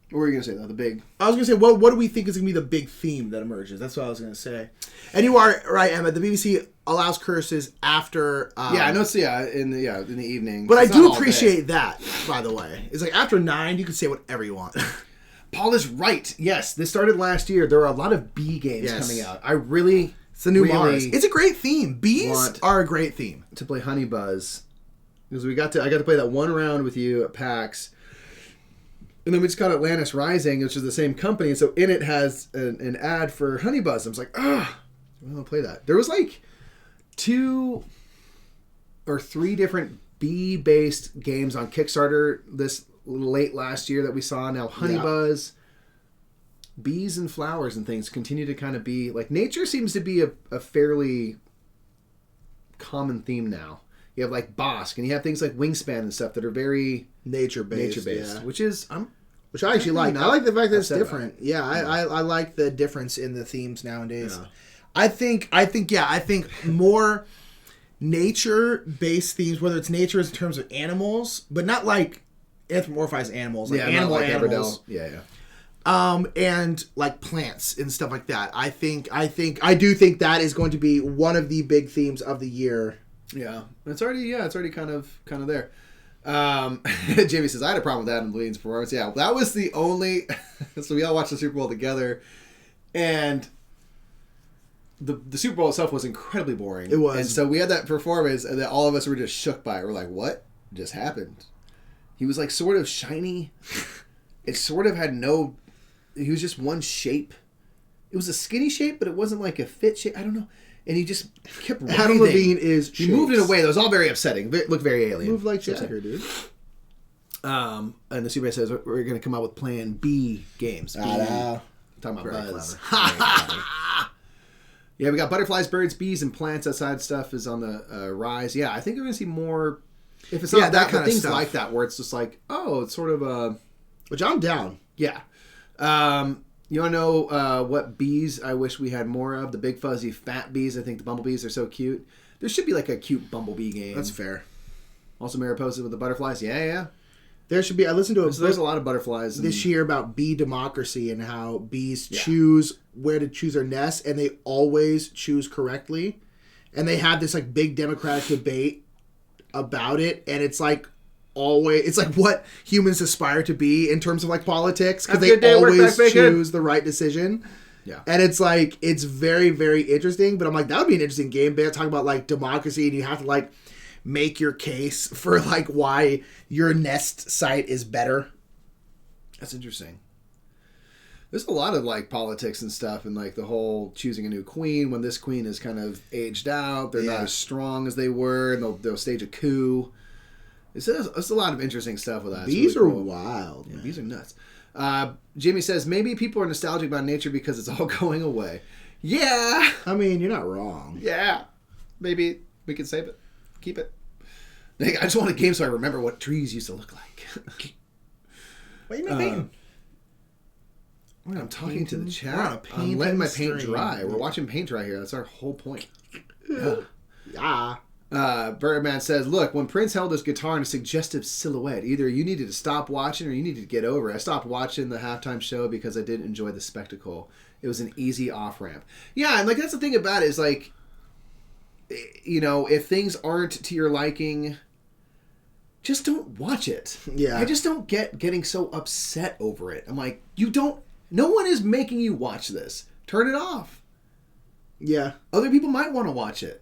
What were you gonna say though? The big. I was gonna say, what do we think is gonna be the big theme that emerges? That's what I was gonna say. And you are right, Emma. The BBC allows curses after. I know. It's in the evening. But It's I do not all appreciate day. that. By the way, it's like after 9, you can say whatever you want. Paul is right. Yes, this started last year. There are a lot of bee games coming out. I really. It's the new really Mars. It's a great theme. Bees want are a great theme. to play Honey Buzz because I got to play that one round with you at PAX. And then we just got Atlantis Rising, which is the same company. And so in it has an ad for Honey Buzz. I was like, I want to play that. There was like 2 or 3 different bee-based games on Kickstarter this late last year that we saw. Now Honey Buzz, bees and flowers and things continue to kind of be... Like, nature seems to be a fairly common theme now. You have like Bosk, and you have things like Wingspan and stuff that are very... Nature-based, yeah. which I actually like. not I like the fact that it's upset about different. Yeah, I like the difference in the themes nowadays. Yeah. I think more nature-based themes, whether it's nature in terms of animals, but not like anthropomorphized animals, like animals. Yeah. And like plants and stuff like that. I do think that is going to be one of the big themes of the year. Yeah. It's already kind of there. Jamie says, I had a problem with Adam Levine's performance. Yeah, that was the only... So we all watched the Super Bowl together, and the Super Bowl itself was incredibly boring. It was. And so we had that performance, and then all of us were just shook by it. We're like, what just happened? He was like sort of shiny. It sort of had no... He was just one shape. It was a skinny shape, but it wasn't like a fit shape. I don't know. And he just kept writhing. Adam Levine is... He moved in a way that was all very upsetting. Looked very alien. Move like Shakespeare, dude. And the Superman says, we're going to come out with Plan B games. Talking Talking about about Buzz. Yeah, we got butterflies, birds, bees, and plants. That side stuff is on the rise. Yeah, I think we're going to see more... If it's not that that, kind of things stuff. like that where it's just like, oh, it's sort of a... Which I'm down. Yeah. You want to know what bees I wish we had more of? The big fuzzy fat bees. I think the bumblebees are so cute. There should be like a cute bumblebee game. That's fair. Also Mariposas with the butterflies. Yeah. There should be. I listened to There's a lot of butterflies this year about bee democracy and how bees choose where to choose their nest, and they always choose correctly. And they had this like big democratic debate about it, and it's like always, it's like what humans aspire to be in terms of like politics, because they always choose the right decision. Yeah. And it's like, it's very, very interesting, but I'm like, that would be an interesting game, but talking about like democracy, and you have to like make your case for like why your nest site is better. That's interesting. There's a lot of like politics and stuff, and like the whole choosing a new queen when this queen is kind of aged out. They're not as strong as they were, and they'll stage a coup. It's a lot of interesting stuff with that. Bees are wild. Yeah, bees are nuts. Jimmy says maybe people are nostalgic about nature because it's all going away. Yeah. I mean, you're not wrong. Yeah. Maybe we can save it. Keep it. I just want a game so I remember what trees used to look like. What are you painting? I'm talking to the chat. I'm letting my paint dry. We're watching paint dry here. That's our whole point. Yeah. Birdman says, look, when Prince held his guitar in a suggestive silhouette, either you needed to stop watching or you needed to get over it. I stopped watching the halftime show because I didn't enjoy the spectacle. It was an easy off-ramp. Yeah, and like that's the thing about it is like, you know, if things aren't to your liking, just don't watch it. Yeah. I just don't get getting so upset over it. I'm like, no one is making you watch this. Turn it off. Yeah. Other people might want to watch it.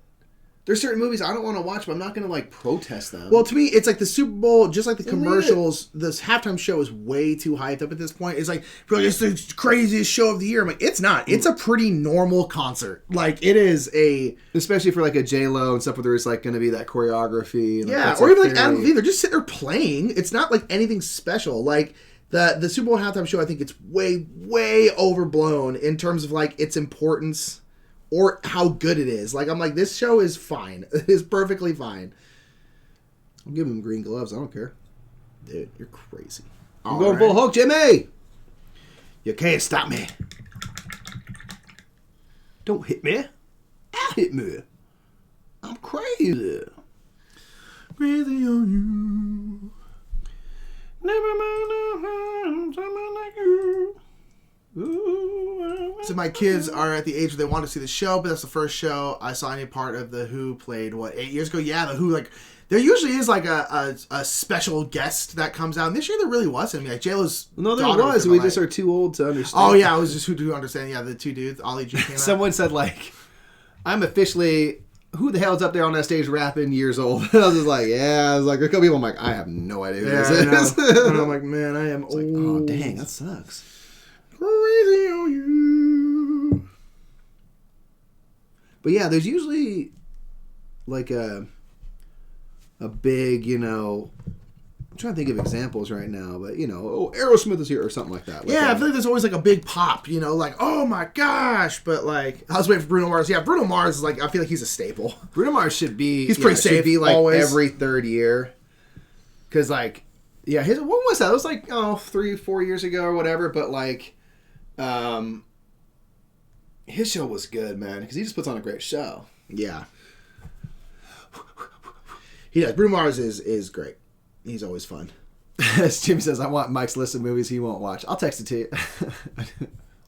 There's certain movies I don't want to watch, but I'm not going to like protest them. Well, to me, it's like the Super Bowl, just like the commercials. This halftime show is way too hyped up at this point. It's like, it's the craziest show of the year. I'm like, it's not. It's a pretty normal concert. Like, it is a... Especially for like a J-Lo and stuff where there's like going to be that choreography. And yeah, or even like Adam Levine. They're just sitting there playing. It's not like anything special. Like, the Super Bowl halftime show, I think it's way, way overblown in terms of like its importance or how good it is. Like, I'm like, this show is fine. It is perfectly fine. I'll give him green gloves. I don't care. Dude, you're crazy. I'm going full Hulk, Jimmy! You can't stop me. Don't hit me. I'll hit me. I'm crazy. Crazy on you. Never mind, someone like you. Ooh, So my kids are at the age where they want to see the show, but that's the first show I saw any part of The Who played, 8 years ago? Yeah, The Who, like, there usually is like a special guest that comes out. And this year there really wasn't. I mean, like, J-Lo's No, there daughter was. We just are too old to understand. Oh, yeah, I was just who do understand. Yeah, the two dudes, Ollie G came out. Someone said, like, I'm officially... Who the hell's up there on that stage rapping years old? I was just like, yeah. I was like, a couple people, I'm like, I have no idea who this is. And I'm like, man, I am old. Like, oh, dang, that sucks. Crazy on you. But yeah, there's usually like a big, you know, I'm trying to think of examples right now, but you know, Aerosmith is here or something like that. Like I feel like there's always like a big pop, you know, like, oh my gosh. But like, I was waiting for Bruno Mars. Yeah, Bruno Mars is like, I feel like he's a staple. Bruno Mars should be, he's pretty safe. Should be like always. Every third year. Because like, yeah, when was that? It was like, 3-4 years ago or whatever, but like, his show was good, man, because he just puts on a great show. Yeah. He does. Bruno Mars is great. He's always fun. As Jimmy says, I want Mike's list of movies he won't watch. I'll text it to you.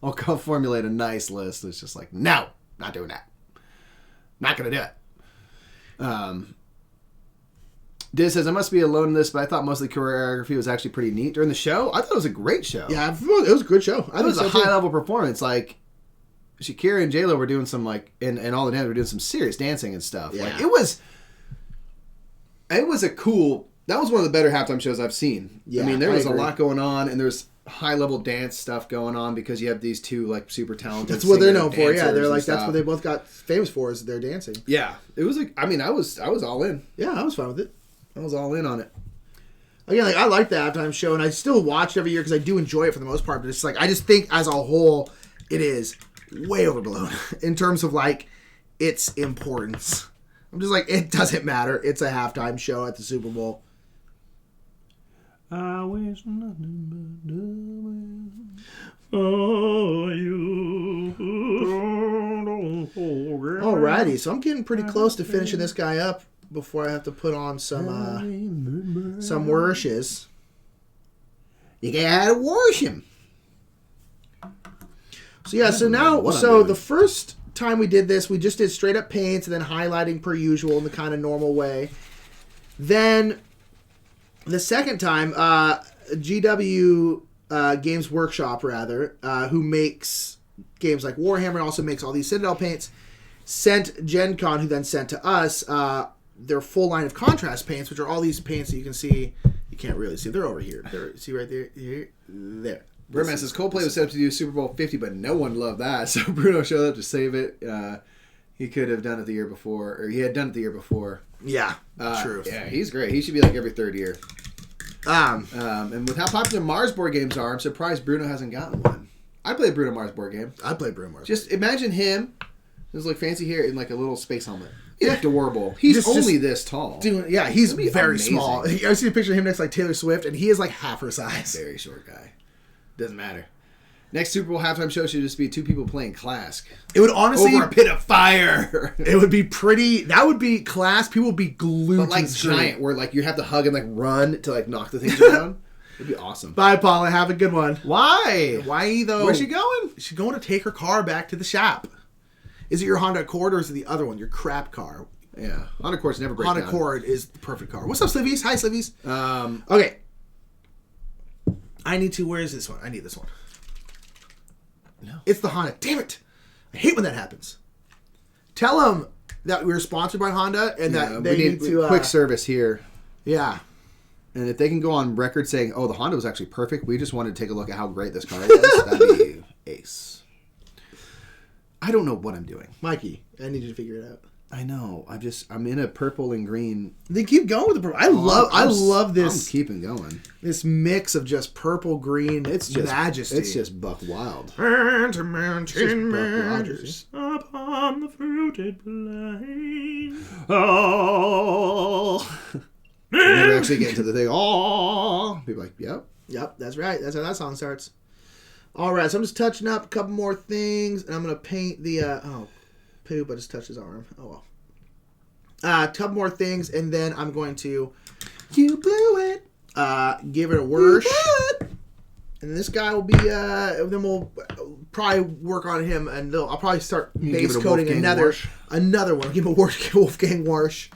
I'll formulate a nice list. It's just like, no, not doing that. Not going to do it. Diz says, I must be alone in this, but I thought most of the choreography was actually pretty neat during the show. I thought it was a great show. Yeah, it was a good show. I thought it was a high-level performance. Like, Shakira and J-Lo were doing some, like, and all the dancers were doing some serious dancing and stuff. Yeah. Like, it was a cool... That was one of the better halftime shows I've seen. Yeah, I mean, there was a lot going on, and there's high-level dance stuff going on because you have these two, like, super talented That's what they're known for, yeah. They're like, stuff. that's what they both got famous for is their dancing. Yeah. It was, I mean, I was all in. Yeah, I was fine with it. I was all in on it. Again, like, I like the halftime show, and I still watch it every year because I do enjoy it for the most part, but it's like, I just think as a whole, it is way overblown in terms of, like, its importance. I'm just like, it doesn't matter. It's a halftime show at the Super Bowl. I wish nothing but for you. Alrighty, so I'm getting pretty close to finishing this guy up before I have to put on some worshes. You gotta wash him. So yeah, so now, the first time we did this, we just did straight up paints and then highlighting per usual in the kind of normal way. Then the second time, GW Games Workshop, who makes games like Warhammer and also makes all these Citadel paints, sent GenCon, who then sent to us their full line of contrast paints, which are all these paints that you can see. You can't really see. They're over here. See right there? There. Birdman says Coldplay was set up to do Super Bowl 50, but no one loved that. So Bruno showed up to save it. He could have done it the year before, or he had done it the year before. Yeah, true. Yeah, he's great. He should be like every third year. And with how popular Mars board games are, I'm surprised Bruno hasn't gotten one. I played Bruno Mars board game. I played Bruno Mars. Just imagine him, there's like fancy hair in like a little space helmet. Yeah. Adorable. He's only this tall. Dude, yeah, he's very small. I see a picture of him next to like Taylor Swift, and he is like half her size. Very short guy. Doesn't matter. Next Super Bowl halftime show should just be two people playing Clask. It would honestly... Over a pit of fire. It would be pretty... That would be class. People would be glued but like to the screen. Giant, where like you have to hug and like run to like knock the things around. It'd be awesome. Bye, Paula. Have a good one. Why? Why though? Where's she going? She's going to take her car back to the shop. Is it your Honda Accord or is it the other one? Your crap car? Yeah. Honda Accords never break down. Honda Accord is the perfect car. What's up, Slivies? Hi, Slivies. Okay. I need to... Where is this one? I need this one. No. It's the Honda. Damn it. I hate when that happens. Tell them that we were sponsored by Honda and that they need to... quick service here. Yeah. And if they can go on record saying, oh, the Honda was actually perfect, we just wanted to take a look at how great this car was, that'd be ace. I don't know what I'm doing. Mikey, I need you to figure it out. I know. I'm in a purple and green. Then keep going with the purple. I love this. I'm keeping going. This mix of just purple, green, it's just majesty. It's just buck wild. Mountain Rogers upon the fruited plain. Oh. You never actually get into the thing. Oh. People are like, yep. Yep, that's right. That's how that song starts. All right, so I'm just touching up a couple more things, and I'm going to paint the... Poop, I just touched his arm. Oh, well. A couple more things, and then I'm going to... You blew it! Give it a whoosh. And this guy will be... then we'll probably work on him, and I'll probably start base coating another one. Give him a Wolfgang Warsh.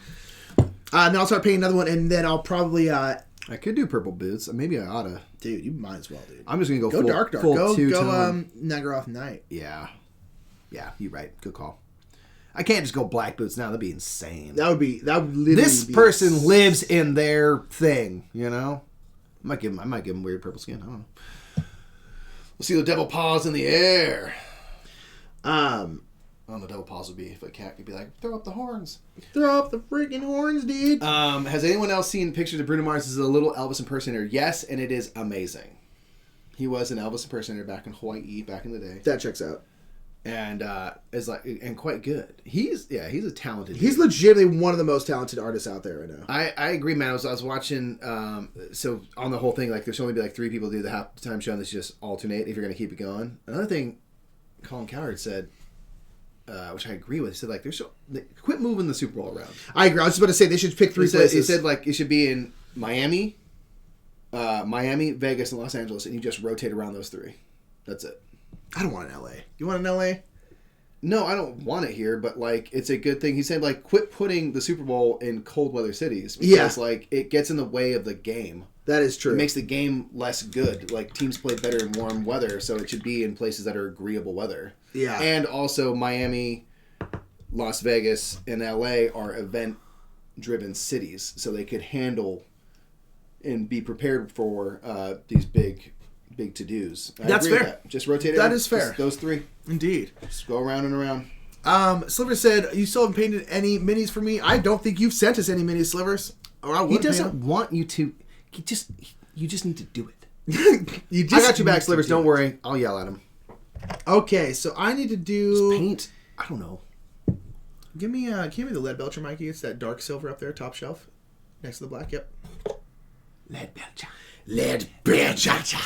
And then I'll start painting another one, and then I'll probably... I could do purple boots. Maybe I oughta. Dude, you might as well, dude. I'm just going to go full, dark. Full go two-tone. Nagaroth Night. Yeah. Yeah, you're right. Good call. I can't just go black boots now. That'd be insane. That would literally this person lives in their thing, you know? I might give him weird purple skin. I don't know. We'll see the devil paws in the air. The devil paws would be if a cat could be like, throw up the horns. Throw up the freaking horns, dude. Has anyone else seen pictures of Bruno Mars as a little Elvis impersonator? Yes, and it is amazing. He was an Elvis impersonator back in Hawaii back in the day. That checks out. And is like and quite good. He's a talented. He's legitimately one of the most talented artists out there right now. I agree, man. I was watching. So on the whole thing, like there's only be like 3 people do the halftime show, and this just alternate if you're going to keep it going. Another thing, Colin Cowherd said, which I agree with. He said like quit moving the Super Bowl around. I agree. I was just about to say they should pick 3 places. He said like it should be in Miami, Vegas, and Los Angeles, and you just rotate around those 3. That's it. I don't want an LA. You want an LA? No, I don't want it here, but like it's a good thing. He said like quit putting the Super Bowl in cold weather cities because like it gets in the way of the game. That is true. It makes the game less good. Like teams play better in warm weather, so it should be in places that are agreeable weather. Yeah. And also Miami, Las Vegas, and LA are event driven cities, so they could handle and be prepared for these big to-dos. That's fair. Just rotate it. That is fair. Just those 3. Indeed. Just go around and around. Sliver said, you still haven't painted any minis for me? I don't think you've sent us any minis, Slivers. Or I He doesn't want you to. You just need to do it. I got you back, Slivers. Don't worry. I'll yell at him. Okay, so I need to do... Just paint. I don't know. Give me the lead belcher, Mikey. It's that dark silver up there, top shelf, next to the black. Yep. Lead belcher. Lead belcher.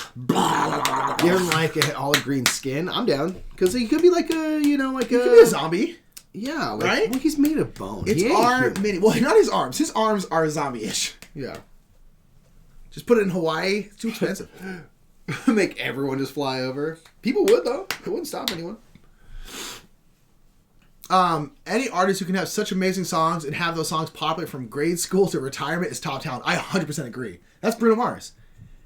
Give him like an olive green skin. I'm down because he could be like a He could be a zombie. Yeah, like, right. Well, he's made of bone. It's mini. Well, not his arms. His arms are zombie-ish. Yeah. Just put it in Hawaii. It's too expensive. Make everyone just fly over. People would though. It wouldn't stop anyone. Any artist who can have such amazing songs and have those songs popular from grade school to retirement is top talent. I 100% agree. That's Bruno Mars.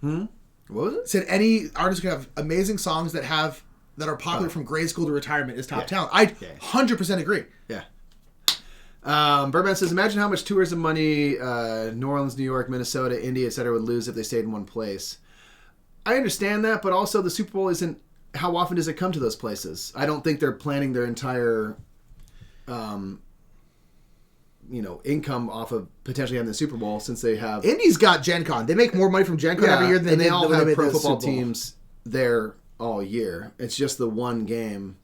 What was it? Said any artist who can have amazing songs that are popular from grade school to retirement is top talent. I 100% agree. Yeah. Birdman says, imagine how much tourism money New Orleans, New York, Minnesota, India, etc. would lose if they stayed in one place. I understand that, but also the Super Bowl isn't... How often does it come to those places? I don't think they're planning their entire... income off of potentially having the Super Bowl since they have... Indy's got GenCon. They make more money from GenCon every year than they all have pro football Super Bowl teams there all year. It's just the one game.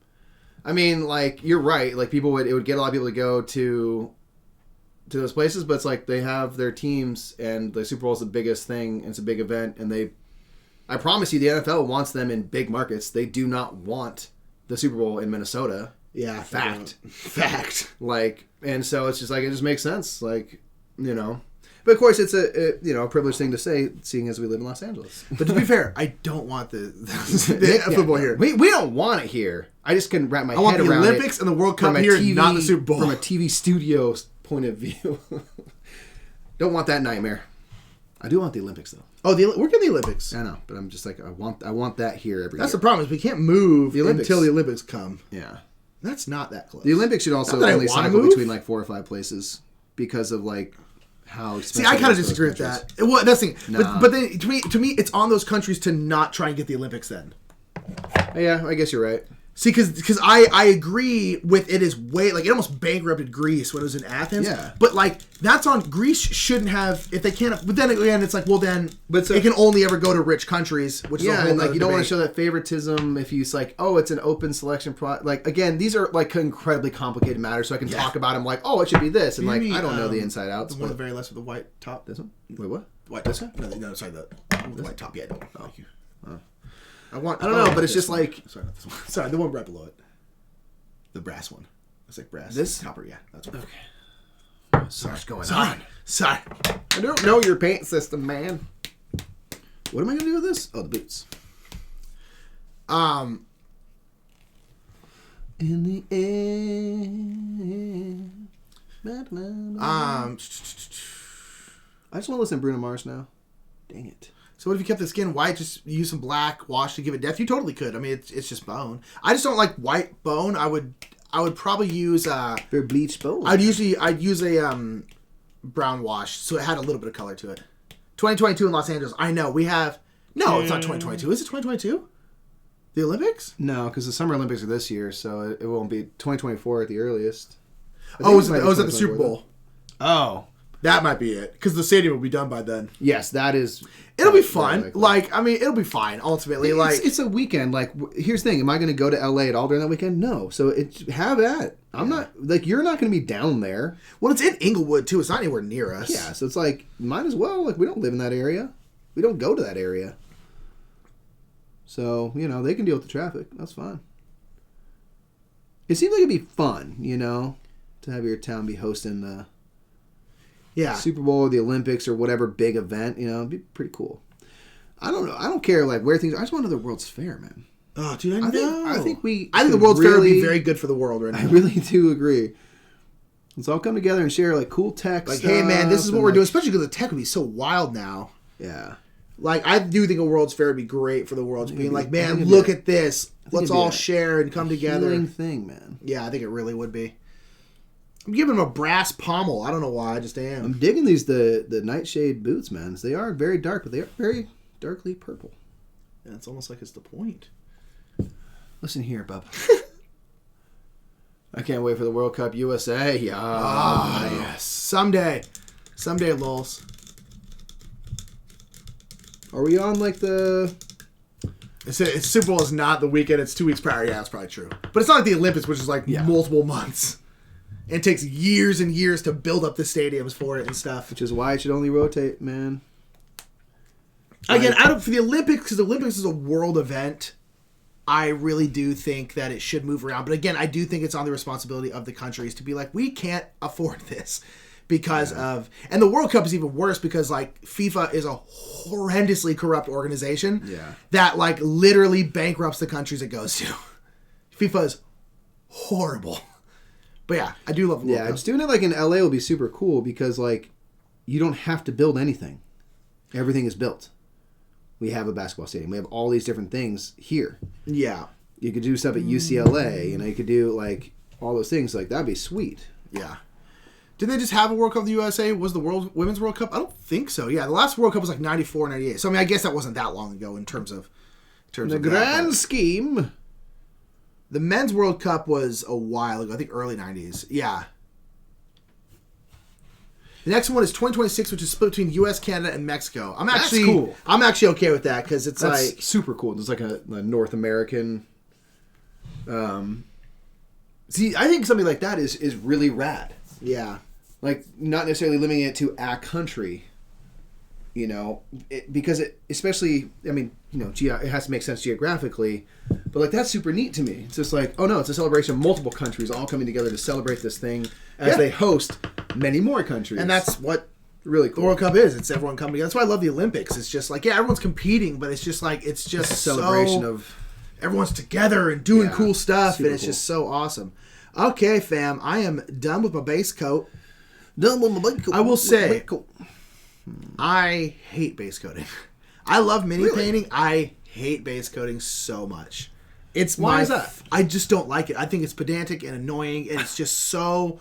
I mean, like, you're right. Like, it would get a lot of people to go to those places, but it's like they have their teams and the Super Bowl is the biggest thing. And it's a big event, and I promise you, the NFL wants them in big markets. They do not want the Super Bowl in Minnesota. Yeah, Fact. Like, and so it's just like, it just makes sense. Like, but of course it's a privileged thing to say, seeing as we live in Los Angeles. But to be fair, I don't want the football here. We don't want it here. I just couldn't wrap my head around it. I want the Olympics and the World Cup here, not the Super Bowl. From a TV studio point of view. Don't want that nightmare. I do want the Olympics though. Oh, we're getting the Olympics. I know, but I'm just like, I want that here every year. That's the problem, is we can't move the Olympics until the Olympics come. Yeah. That's not that close. The Olympics should also only cycle between like 4 or 5 places because of like how expensive. See, I kind of disagree with that. Well, that's the thing. Nah. But then to me, it's on those countries to not try and get the Olympics then. Yeah, I guess you're right. See, because I agree with it is way, like, it almost bankrupted Greece when it was in Athens. Yeah. But, like, that's on, Greece shouldn't have, if they can't, but then again, it's like, well, then, but it can only ever go to rich countries, which is a whole and like, other you don't want to debate. show that favoritism if you, like, oh, it's an open selection like, again, these are, like, incredibly complicated matters, so I can talk about them like, oh, it should be this, and, like, I don't know the inside outs. The one on the very left with the white top. This one? Wait, what? White, this one? No, sorry, the white top, yeah. Thank you. I don't know, but it's just one. like... Sorry, not this one. Sorry, the one right below it. The brass one. It's like brass. This? Copper, yeah. That's one. Okay. So much going on. Sorry. I don't know your paint system, man. What am I going to do with this? Oh, the boots. In the air. I just want to listen to Bruno Mars now. Dang it. So what if you kept the skin white, just use some black wash to give it depth? You totally could. I mean, it's just bone. I just don't like white bone. I would probably use Very bleached bone. I'd use a brown wash, so it had a little bit of color to it. 2022 in Los Angeles. I know we have. No, it's not 2022. Is it 2022? The Olympics? No, because the Summer Olympics are this year, so it won't be 2024 at the earliest. Oh, is it the Super Bowl? Oh. That might be it, because the stadium will be done by then. Yes, that is... It'll be fun. It'll be fine, ultimately. It's a weekend. Like, here's the thing. Am I going to go to LA at all during that weekend? No. So, have that. I'm not... Like, you're not going to be down there. Well, it's in Inglewood, too. It's not anywhere near us. Yeah, so it's like, might as well. Like, we don't live in that area. We don't go to that area. So, they can deal with the traffic. That's fine. It seems like it'd be fun, to have your town be hosting the... Yeah. Super Bowl or the Olympics or whatever big event, it'd be pretty cool. I don't know. I don't care where things are. I just want to know the World's Fair, man. Oh, dude, I know. I think the World's Fair would be very good for the world right now. I really do agree. Let's all come together and share cool tech stuff. Hey man, this is what we're doing, especially because the tech would be so wild now. Yeah. Like, I do think a World's Fair would be great for the world. Being like, man, look at this. Let's all share and come together. Healing thing, man. Yeah, I think it really would be. I'm giving them a brass pommel. I don't know why. I just am. I'm digging the Nightshade boots, man. They are very dark, but they are very darkly purple. Yeah, it's almost like it's the point. Listen here, bub. I can't wait for the World Cup USA. Yeah. Yes. Someday, lols. Are we on like the... It's Super Bowl is not the weekend. It's 2 weeks prior. Yeah, that's probably true. But it's not like the Olympics, which is like multiple months. And it takes years and years to build up the stadiums for it and stuff. Which is why it should only rotate, man. Again, for the Olympics, because the Olympics is a world event, I really do think that it should move around. But again, I do think it's on the responsibility of the countries to be like, we can't afford this because of... And the World Cup is even worse because, like, FIFA is a horrendously corrupt organization that, like, literally bankrupts the countries it goes to. FIFA is horrible. But yeah, I do love the World Cup. Just doing it like in LA will be super cool because like you don't have to build anything. Everything is built. We have a basketball stadium. We have all these different things here. Yeah. You could do stuff at UCLA, you know, you could do like all those things. Like that'd be sweet. Yeah. Did they just have a World Cup in the USA? Was the Women's World Cup? I don't think so. Yeah, the last World Cup was like 94, 98. So I mean, I guess that wasn't that long ago in terms of the grand scheme. The Men's World Cup was a while ago. I think early 90s. Yeah. The next one is 2026, which is split between U.S., Canada, and Mexico. That's cool. I'm actually okay with that because it's like super cool. There's like a North American. See, I think something like that is really rad. Yeah. Like not necessarily limiting it to a country. You know, because it, especially, I mean, you know, it has to make sense geographically, but like that's super neat to me. It's just like, oh no, it's a celebration of multiple countries all coming together to celebrate this thing as they host many more countries. And that's what really cool the World Cup is. It's everyone coming together. That's why I love the Olympics. It's just like, yeah, everyone's competing, but it's just like, it's just a celebration of everyone's together and doing cool stuff, and it's just so awesome. Okay, fam, I am done with my base coat. I will say, I hate base coating. I love mini painting. I hate base coating so much. Why is that? I just don't like it. I think it's pedantic and annoying, and it's just so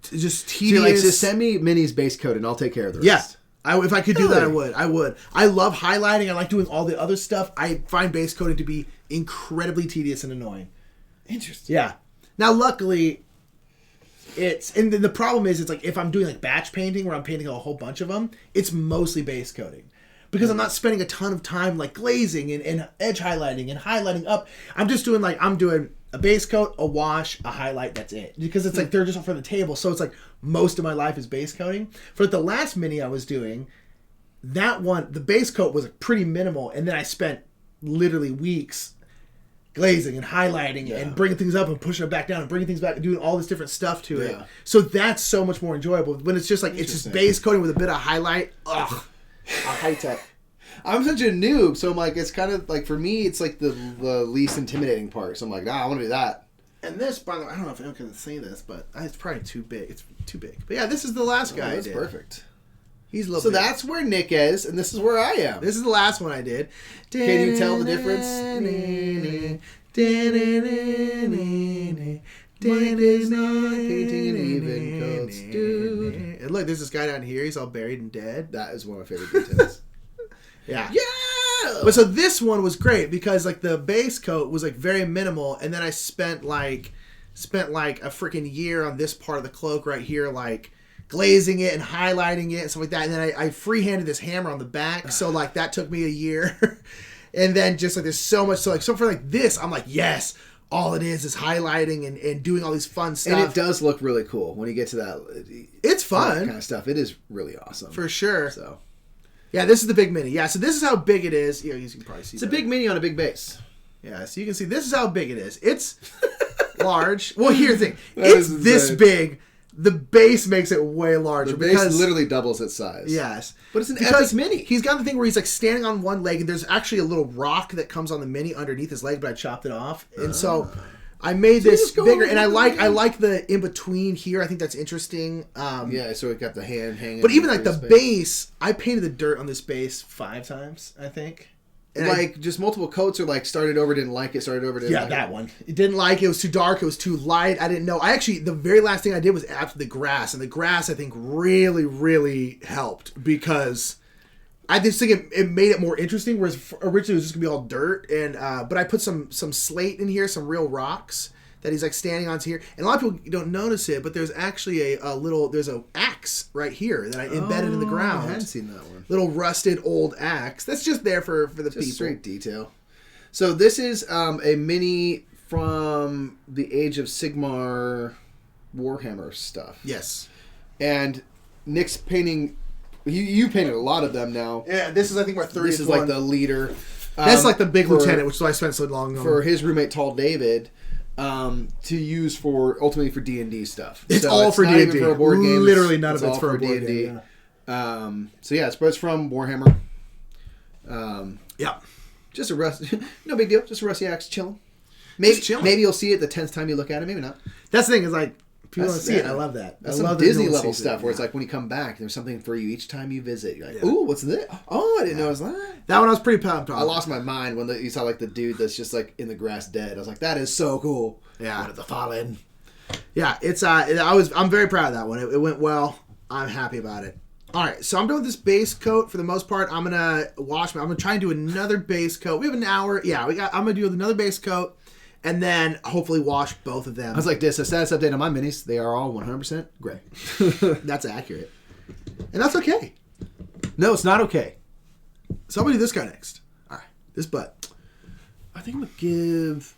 just tedious. So you're like, just send me minis base coat, and I'll take care of the rest. Yeah, if I could do that, I would. I love highlighting. I like doing all the other stuff. I find base coating to be incredibly tedious and annoying. Interesting. Yeah. Now, luckily, and the problem is, it's like if I'm doing like batch painting where I'm painting a whole bunch of them, it's mostly base coating because I'm not spending a ton of time like glazing and edge highlighting and highlighting up. I'm just doing I'm doing a base coat, a wash, a highlight. That's it, because it's like they're just for the table. So it's like most of my life is base coating. For the last mini I was doing, that one, the base coat was pretty minimal, and then I spent literally weeks glazing and highlighting and bringing things up and pushing it back down and bringing things back and doing all this different stuff to it. So that's so much more enjoyable when it's just like it's just base coating with a bit of highlight. Ugh, high tech. I'm such a noob, so I'm like, it's kind of like for me, it's like the least intimidating part. So I'm like, I want to do that. And this, by the way, I don't know if anyone can say this, but it's probably too big. It's too big. But yeah, this is the last guy. That's perfect. He's lovely. So that's where Nick is, and this is where I am. This is the last one I did. Can you tell the difference? Mine is not painting in even coats, dude. And look, there's this guy down here. He's all buried and dead. That is one of my favorite details. Yeah. But so this one was great because like the base coat was like very minimal, and then I spent like a freaking year on this part of the cloak right here, like glazing it and highlighting it and stuff like that. And then I freehanded this hammer on the back, so like that took me a year. And then just like there's so much, so for like this, I'm like, yes, all it is highlighting and doing all these fun stuff. And it does look really cool when you get to that. It's fun. That kind of stuff. It is really awesome. For sure. So, yeah, this is the big mini. Yeah, so this is how big it is. You can probably see it's a big mini on a big base. Yeah, so you can see this is how big it is. It's large. Well, here's the thing. It's this big. The base makes it way larger. The base literally doubles its size. Yes. But it's an epic mini. He's got the thing where he's like standing on one leg, and there's actually a little rock that comes on the mini underneath his leg, but I chopped it off. And so I made this bigger, and I like the in between here. I think that's interesting. Yeah, so it got the hand hanging. But even like the base, I painted the dirt on this base 5 times, I think. And like just multiple coats, or like started over, didn't like it, started over, didn't like it. Yeah, that one. It didn't like it. It was too dark. It was too light. I didn't know. The very last thing I did was after the grass, and the grass I think really, really helped because I just think it made it more interesting. Whereas originally it was just gonna be all dirt, and but I put some slate in here, some real rocks that he's like standing on here, and a lot of people don't notice it, but there's actually there's an axe right here that I embedded in the ground. I hadn't seen that one. Little rusted old axe that's just there for the just people. Straight detail. So this is a mini from the Age of Sigmar Warhammer stuff. Yes. And Nick's painting. You painted a lot of them now. Yeah, this is I think my 30th. This is like the leader. That's like the big lieutenant, which is why I spent so long on. For his roommate, Tall David, to use ultimately for D&D stuff. It's all for D&D. Not even for a board game. Literally none of it's for a board D&D. game. Yeah. So yeah, it's from Warhammer. Yeah. Just a no big deal. Just a rusty axe chilling. Maybe you'll see it the 10th time you look at it. Maybe not. That's the thing is like people want to see it. I love that. That's I love some Disney level stuff where it's like when you come back, there's something for you each time you visit. You're like, ooh, what's this? Oh, I didn't know it was that. That one I was pretty pumped on. I lost my mind when you saw like the dude that's just like in the grass dead. I was like, that is so cool. Yeah. One of the fallen. Yeah, it's I'm very proud of that one. It went well. I'm happy about it. All right, so I'm done with this base coat for the most part. I'm gonna I'm gonna try and do another base coat. We have an hour. Yeah, I'm gonna do another base coat, and then hopefully wash both of them. I was like, this a status update on my minis. They are all 100% gray. That's accurate, and that's okay. No, it's not okay. So I'm gonna do this guy next. All right, this butt. I think I'm gonna give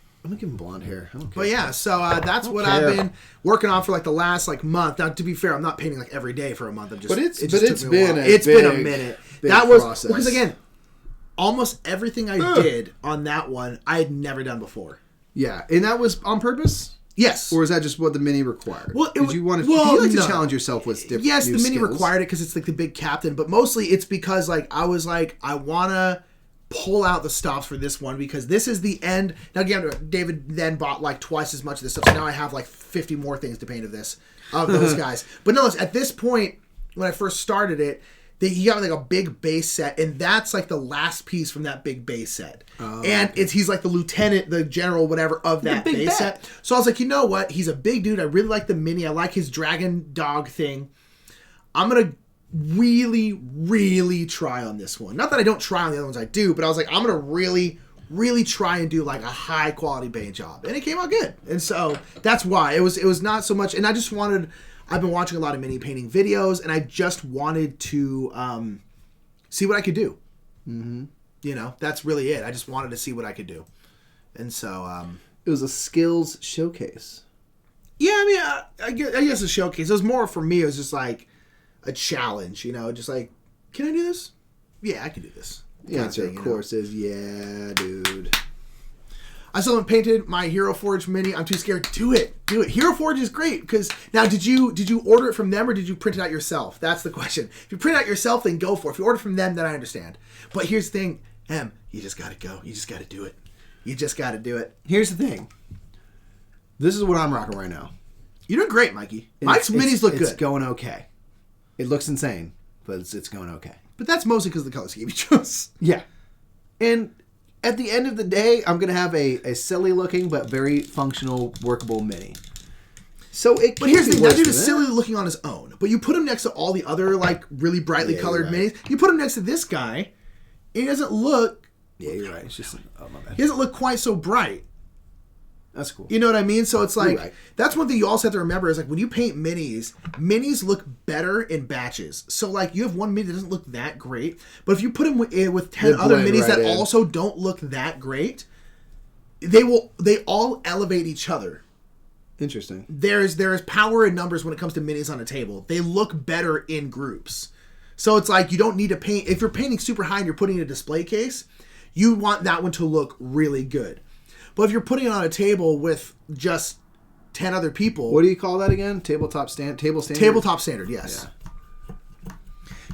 him blonde hair. I don't care. But yeah, so that's what I've been working on for like the last like month. Now, to be fair, I'm not painting like every day for a month. It's been a minute. That was process. Because again, almost everything I did on that one I had never done before. Yeah, and that was on purpose. Yes, or is that just what the mini required? Well, did you want to? You like to challenge yourself with different. Yes, the mini skills? required it because it's like the big captain, but mostly it's because like I was like I wanna pull out the stops for this one because this is the end. Now again, David then bought like twice as much of this stuff, so now I have like 50 more things to paint of those guys. But no, at this point when I first started it, he got like a big base set, and that's like the last piece from that big base set. And he's like the lieutenant, the general, whatever of that base set. So I was like, you know what? He's a big dude. I really like the mini. I like his dragon dog thing. I'm gonna really, really try on this one. Not that I don't try on the other ones I do, but I was like, I'm gonna really, really try and do like a high quality paint job, and it came out good. And so that's why it was not so much. And I just wanted. I've been watching a lot of mini painting videos, and I just wanted to see what I could do. Mm-hmm. You know, that's really it. I just wanted to see what I could do, and so it was a skills showcase. Yeah, I mean, I guess a showcase. It was more for me. It was just like a challenge, you know, just like, can I do this? Yeah, I can do this. The answer, of course, is yeah, dude. I still haven't painted my Hero Forge mini. I'm too scared. Do it. Hero Forge is great because now, did you order it from them or did you print it out yourself? That's the question. If you print it out yourself, then go for it. If you order from them, then I understand. But here's the thing, you just gotta go. You just gotta do it. You just gotta do it. Here's the thing. This is what I'm rocking right now. You're doing great, Mikey. Mike's minis look good. It's going okay. It looks insane, but it's going okay. But that's mostly because of the color scheme you chose. Yeah. And at the end of the day, I'm going to have a silly looking but very functional, workable mini. So but here's the thing, that dude is silly looking on his own. But you put him next to all the other like really brightly colored minis. You put him next to this guy, and he doesn't look. Yeah, you're right. It's just my bad. He doesn't look quite so bright. That's cool. You know what I mean? So it's like that's one thing you also have to remember is like when you paint minis look better in batches. So like you have one mini that doesn't look that great, but if you put them with 10 other minis that also don't look that great, they all elevate each other. Interesting. There's power in numbers when it comes to minis on a table. They look better in groups. So it's like you don't need to paint if you're painting super high and you're putting in a display case, you want that one to look really good. But if you're putting it on a table with just 10 other people... What do you call that again? Table standard? Tabletop standard, yes. Yeah.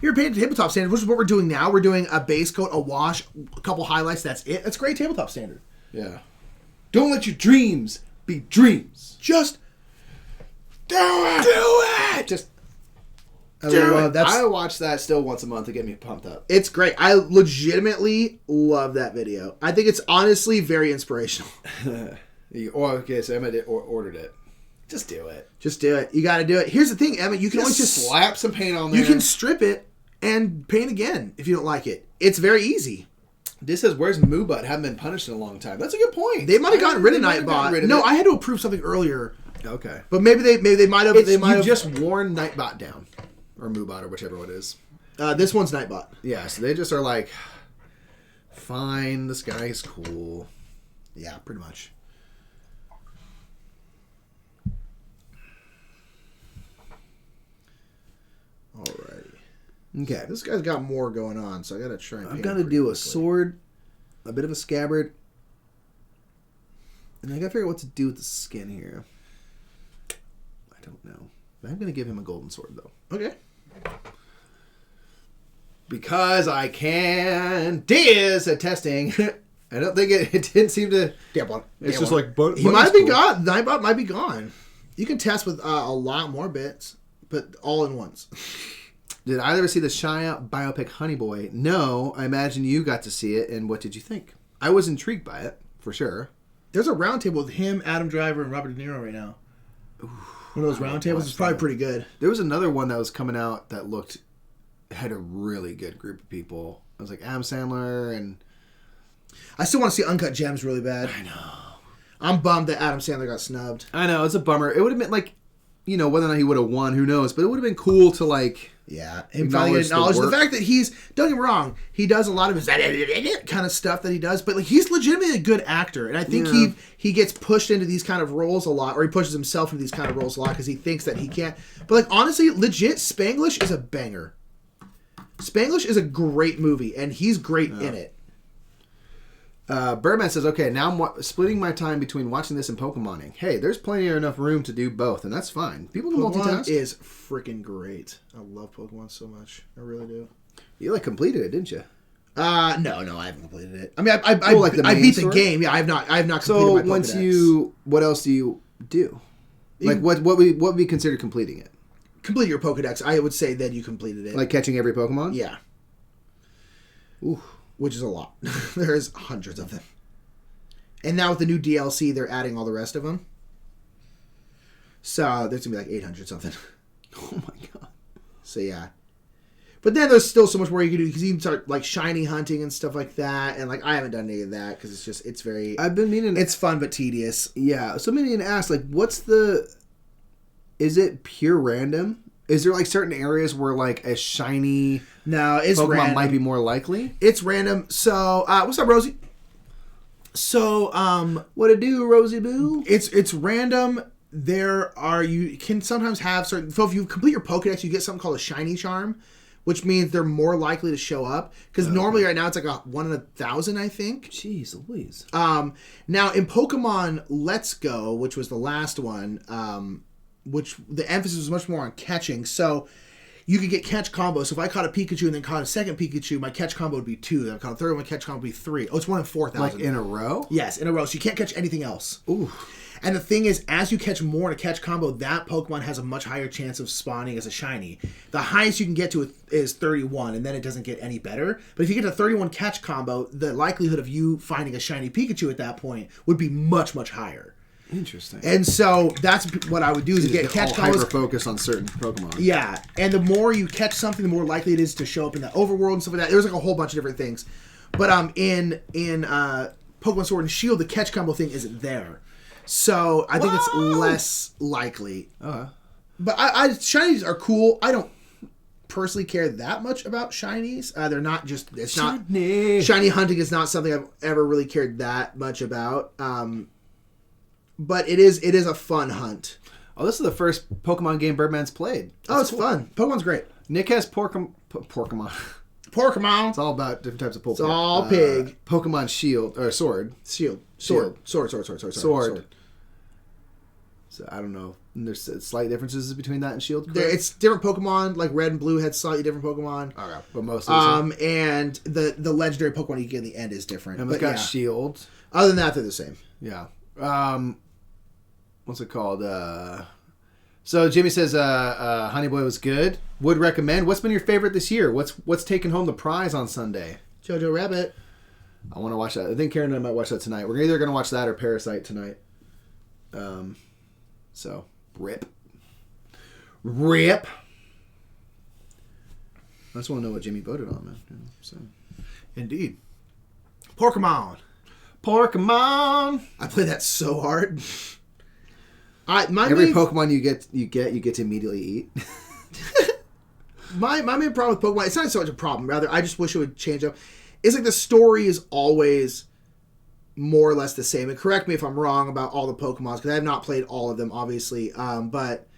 You're painting tabletop standard, which is what we're doing now. We're doing a base coat, a wash, a couple highlights, that's it. That's great tabletop standard. Yeah. Don't let your dreams be dreams. Just do it! Do it! Just I watch that still once a month to get me pumped up. It's great. I legitimately love that video. I think it's honestly very inspirational. Okay, so Emma ordered it. Just do it. Just do it. You got to do it. Here's the thing, Emma. You can always just slap some paint on there. You can strip it and paint again if you don't like it. It's very easy. This says, where's Moobut? Haven't been punished in a long time. That's a good point. They might have gotten rid of Nightbot. No, I had to approve something earlier. Okay. But maybe they might have. You just worn Nightbot down. Or Moobot, or whichever one it is. This one's Nightbot. Yeah, so they just are like, fine, this guy's cool. Yeah, pretty much. Okay. This guy's got more going on, so I gotta try and I've paint got him to pretty do a quickly. sword, a bit of a scabbard, and I got to figure out what to do with the skin here. I don't know. I'm going to give him a golden sword, though. Okay. Because I can. Diaz at testing. I don't think it didn't seem to. Yeah, but It's just like, but he might be gone. Nightbot might be gone. You can test with a lot more bits, but all in once. Did either of us see the Shia biopic Honey Boy? No, I imagine you got to see it, and what did you think? I was intrigued by it, for sure. There's a round table with him, Adam Driver, and Robert De Niro right now. One of those round tables is probably pretty good. There was another one that was coming out that had a really good group of people. It was like Adam Sandler and... I still want to see Uncut Gems really bad. I know. I'm bummed that Adam Sandler got snubbed. I know, it's a bummer. It would have been like, whether or not he would have won, who knows? But it would have been cool to like... Yeah, him finally acknowledge the fact that don't get me wrong, he does a lot of his kind of stuff that he does, but like he's legitimately a good actor, and I think he gets pushed into these kind of roles a lot, or he pushes himself into these kind of roles a lot because he thinks that he can't. But like honestly, legit, Spanglish is a banger. Spanglish is a great movie, and he's great in it. Birdman says, okay, now I'm splitting my time between watching this and Pokemoning. Hey, there's plenty of enough room to do both, and that's fine. People can Pokemon multitask. is freaking great. I love Pokemon so much. I really do. You completed it, didn't you? No, I haven't completed it. I mean, I main beat story? the game. Yeah, I have not completed So my once Pokedex. what else do you do? Like what would be considered completing it? Complete your Pokedex. I would say that you completed it. Like catching every Pokemon? Yeah. Ooh. Which is a lot. There's hundreds of them. And now with the new DLC, they're adding all the rest of them. So there's going to be like 800 something. Oh my god. So yeah. But then there's still so much more you can do because you can start like shiny hunting and stuff like that. And like I haven't done any of that because it's very... I've been meaning... It's fun but tedious. Yeah. Somebody didn't ask, like, is it pure random? Is there like certain areas where like a shiny No, it's Pokemon random. might be more likely? It's random. So, what's up, Rosie? So, what it do, Rosie Boo? it's random. You can sometimes have certain... So if you complete your Pokedex, you get something called a shiny charm, which means they're more likely to show up. Because normally right now it's like a 1 in 1,000, I think. Jeez Louise. Now in Pokemon Let's Go, which was the last one, which the emphasis was much more on catching, so you could get catch combos. So if I caught a Pikachu and then caught a second Pikachu, my catch combo would be 2. Then I caught a third one, my catch combo would be 3. Oh, it's 1 in 4,000. Like in a row? Yes, in a row. So you can't catch anything else. Ooh. And the thing is, as you catch more in a catch combo, that Pokemon has a much higher chance of spawning as a shiny. The highest you can get to is 31, and then it doesn't get any better. But if you get a 31 catch combo, the likelihood of you finding a shiny Pikachu at that point would be much, much higher. Interesting. And so that's what I would do is get catch combos. Hyper focus on certain Pokemon. Yeah, and the more you catch something, the more likely it is to show up in the overworld and stuff like that. There's like a whole bunch of different things. But in Pokemon Sword and Shield, the catch combo thing isn't there. So I think it's less likely. But shinies are cool. I don't personally care that much about shinies. They're not just... Shiny hunting is not something I've ever really cared that much about. But it is a fun hunt. Oh, this is the first Pokemon game Birdman's played. It's fun. Pokemon's great. Nick has Pokemon. Pokemon. It's all about different types of Pokemon. It's all pig. Pokemon Shield or Sword. Sword. So I don't know. And there's slight differences between that and Shield. It's different Pokemon. Like Red and Blue had slightly different Pokemon. Okay, but mostly. And the legendary Pokemon you get in the end is different. And we've got Shield. Other than that, they're the same. Yeah. What's it called? So Jimmy says Honey Boy was good. Would recommend. What's been your favorite this year? What's taking home the prize on Sunday? Jojo Rabbit. I want to watch that. I think Karen and I might watch that tonight. We're either going to watch that or Parasite tonight. So rip. I just want to know what Jimmy voted on, man. So. Indeed. Pokemon. I play that so hard. Every Pokemon you get to immediately eat. my main problem with Pokemon, it's not so much a problem, rather I just wish it would change up. It's like the story is always more or less the same. And correct me if I'm wrong about all the Pokemons, because I have not played all of them, obviously. But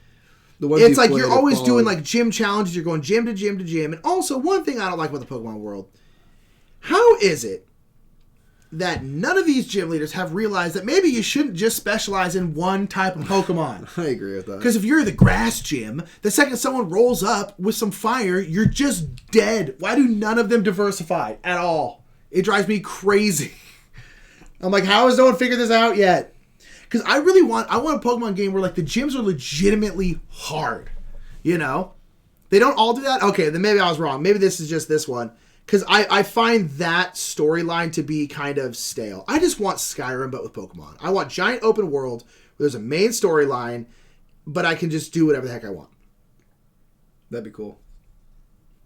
The ones It's you like played you're are always doing followed. like gym challenges. You're going gym to gym to gym. And also, one thing I don't like about the Pokemon world, how is it that none of these gym leaders have realized that maybe you shouldn't just specialize in one type of Pokemon? I agree with that. Because if you're the grass gym, the second someone rolls up with some fire, you're just dead. Why do none of them diversify at all? It drives me crazy. I'm like, how has no one figured this out yet? Because I want a Pokemon game where like the gyms are legitimately hard. You know? They don't all do that? Okay, then maybe I was wrong. Maybe this is just this one. Because I find that storyline to be kind of stale. I just want Skyrim, but with Pokemon. I want giant open world where there's a main storyline, but I can just do whatever the heck I want. That'd be cool.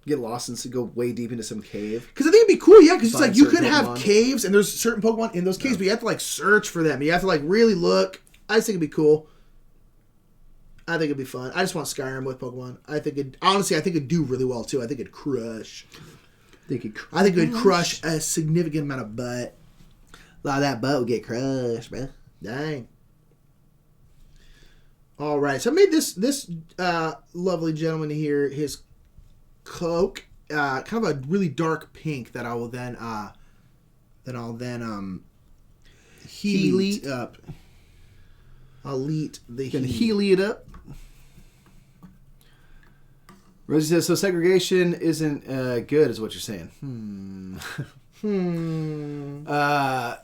Get lost and go way deep into some cave. Because I think it'd be cool, yeah. Because it's Find like you certain could have Pokemon. caves, and there's certain Pokemon in those caves, but you have to like search for them. You have to like really look. I just think it'd be cool. I think it'd be fun. I just want Skyrim with Pokemon. I think it'd do really well too. I think it'd crush. I think it would crush a significant amount of butt. A lot of that butt would get crushed, man. Dang. All right, so I made this lovely gentleman here his cloak, kind of a really dark pink that I will then heat up. I'll heat the Gonna heat. healy it up. Rosie says, so segregation isn't good, is what you're saying.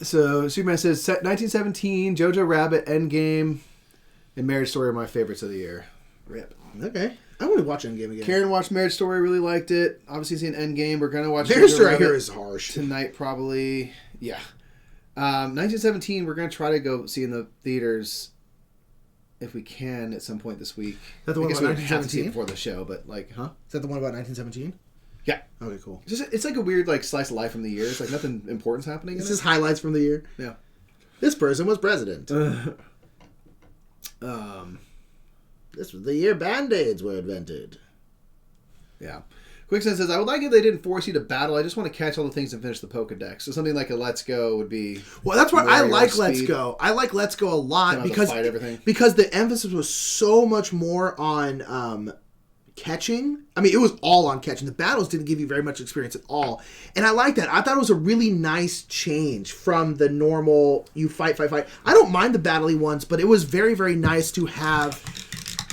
So Superman says, 1917, Jojo Rabbit, Endgame, and Marriage Story are my favorites of the year. Rip. Okay, I want to watch Endgame again. Karen watched Marriage Story, really liked it. Obviously seen Endgame. We're gonna watch Marriage Jojo Story Rabbit here is harsh. tonight, probably. Yeah. 1917, we're gonna try to go see in the theaters if we can at some point this week. Is that the one I guess about we would have to see it 1917? before the show, but like, huh? Is that the one about 1917? Yeah. Okay, cool. It's like a weird like slice of life from the year. It's like nothing important's happening. This in is highlights from the year. Yeah. This person was president. This was the year Band-Aids were invented. Yeah. Quicksand says, I would like if they didn't force you to battle. I just want to catch all the things and finish the Pokedex. So something like a Let's Go would be... Well, that's why I Warrior like speed. Let's Go. I like Let's Go a lot Don't have to because fight everything. the emphasis was so much more on catching. I mean, it was all on catching. The battles didn't give you very much experience at all. And I like that. I thought it was a really nice change from the normal you fight. I don't mind the battle-y ones, but it was very, very nice to have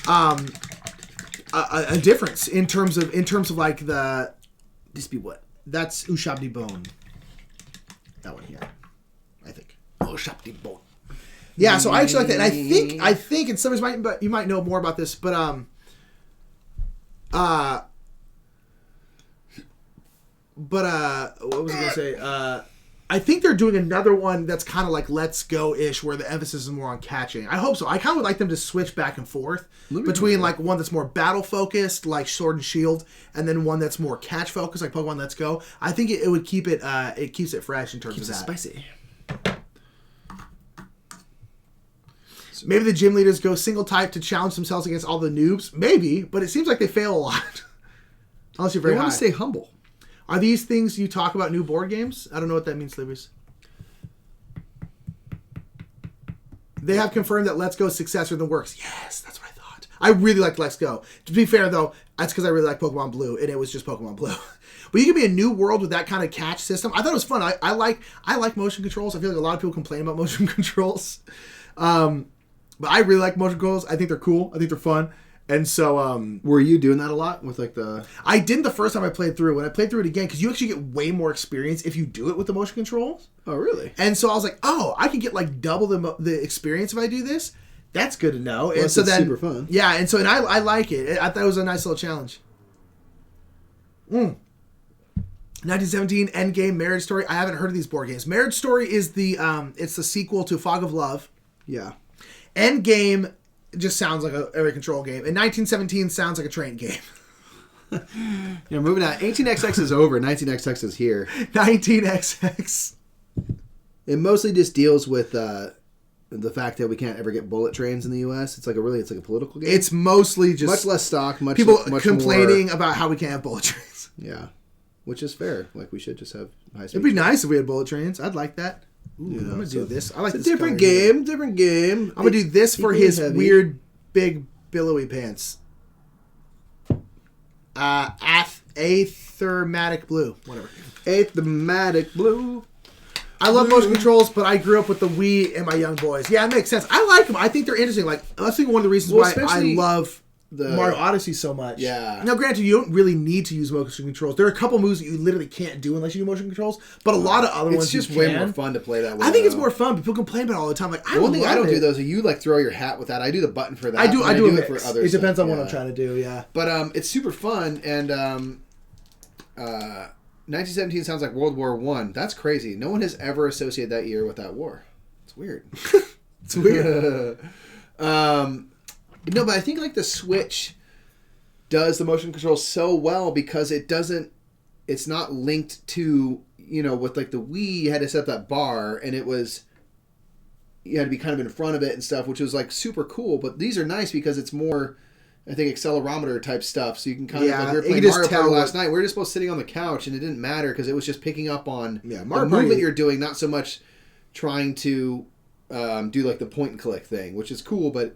a difference in terms of like the... This be what? That's Ushabti Bone. That one here, I think. Ushabti Bone. Yeah, so I actually like that, and I think, and some of you might know more about this, but what was I gonna say? I think they're doing another one that's kind of like Let's Go-ish, where the emphasis is more on catching. I hope so. I kind of would like them to switch back and forth between like one that's more battle-focused, like Sword and Shield, and then one that's more catch-focused, like Pokemon Let's Go. I think it would keep it, it keeps it fresh in terms of that. Spicy. Maybe the gym leaders go single type to challenge themselves against all the noobs. Maybe, but it seems like they fail a lot. Unless you're very They high. want to stay humble. Are these things you talk about new board games? I don't know what that means, Libby's. They have confirmed that Let's Go's successor than Works. Yes, that's what I thought. I really liked Let's Go. To be fair, though, that's because I really like Pokemon Blue, and it was just Pokemon Blue. But you can be a new world with that kind of catch system. I thought it was fun. I like motion controls. I feel like a lot of people complain about motion controls. But I really like motion controls. I think they're cool. I think they're fun. And so, Were you doing that a lot with like the... I didn't the first time I played through. When I played through it again, because you actually get way more experience if you do it with the motion controls. Oh, really? And so I was like, oh, I can get like double the experience if I do this. That's good to know. And Plus so it's then, super fun. Yeah, and so I like it. I thought it was a nice little challenge. 1917 Endgame Marriage Story. I haven't heard of these board games. Marriage Story is it's the sequel to Fog of Love. Yeah. Endgame just sounds like a area control game. And 1917 sounds like a train game. Yeah, moving on. 18XX is over. 19XX is here. 19XX. It mostly just deals with the fact that we can't ever get bullet trains in the U.S. It's like a political game. It's mostly just much less stock. Much people much complaining more, about how we can't have bullet trains. Yeah, which is fair. Like we should just have high speed. It'd be nice if we had bullet trains. I'd like that. Ooh, You know, I'm gonna do this. I like It's this a different color here. game. Different game. I'm gonna do this for Equally his heavy. weird, big, billowy pants. Aethermatic Blue. Whatever. Aethermatic Blue. I love motion controls, but I grew up with the Wii and my young boys. Yeah, it makes sense. I like them. I think they're interesting. Like, I think one of the reasons why I love the Mario Odyssey so much. Yeah. Now, granted, you don't really need to use motion controls. There are a couple moves that you literally can't do unless you do motion controls, but a lot of other ones it's just way more fun to play that way. I think it's more fun, but people complain about it all the time. Like, the one thing I don't do though is you like throw your hat with that. I do the button for that. I do it for other It depends stuff. on what I'm trying to do. Yeah. But it's super fun, and 1917 sounds like World War One. That's crazy. No one has ever associated that year with that war. It's weird. It's weird. No, but I think like the Switch does the motion control so well because it's not linked to, with like the Wii, you had to set up that bar and you had to be kind of in front of it and stuff, which was like super cool. But these are nice because it's more, I think, accelerometer type stuff. So you can kind of, like we were playing Mario Party last night. We were just both sitting on the couch and it didn't matter because it was just picking up on the movement you're doing, not so much trying to do like the point and click thing, which is cool, but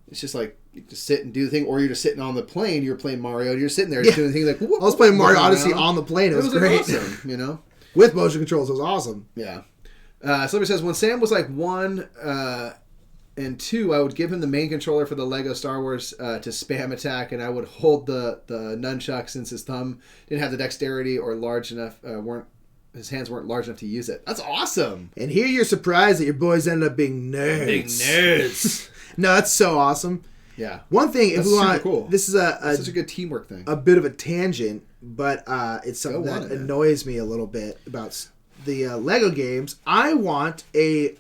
it's just like you just sit and do the thing, or you're just sitting on the plane. You're playing Mario. You're sitting there just doing the thing like. I was playing Mario Odyssey on the plane. It was great. Awesome, with motion controls. It was awesome. Yeah. Somebody says when Sam was like 1 and 2, I would give him the main controller for the Lego Star Wars to spam attack, and I would hold the nunchuck since his thumb didn't have the dexterity or large enough his hands weren't large enough to use it. That's awesome. And here you're surprised that your boys ended up being nerds. Big nerds. No, that's so awesome. Yeah. One thing, if we want, cool. This is such a good teamwork thing. A bit of a tangent, but it's something that annoys me a little bit about the Lego games. I want a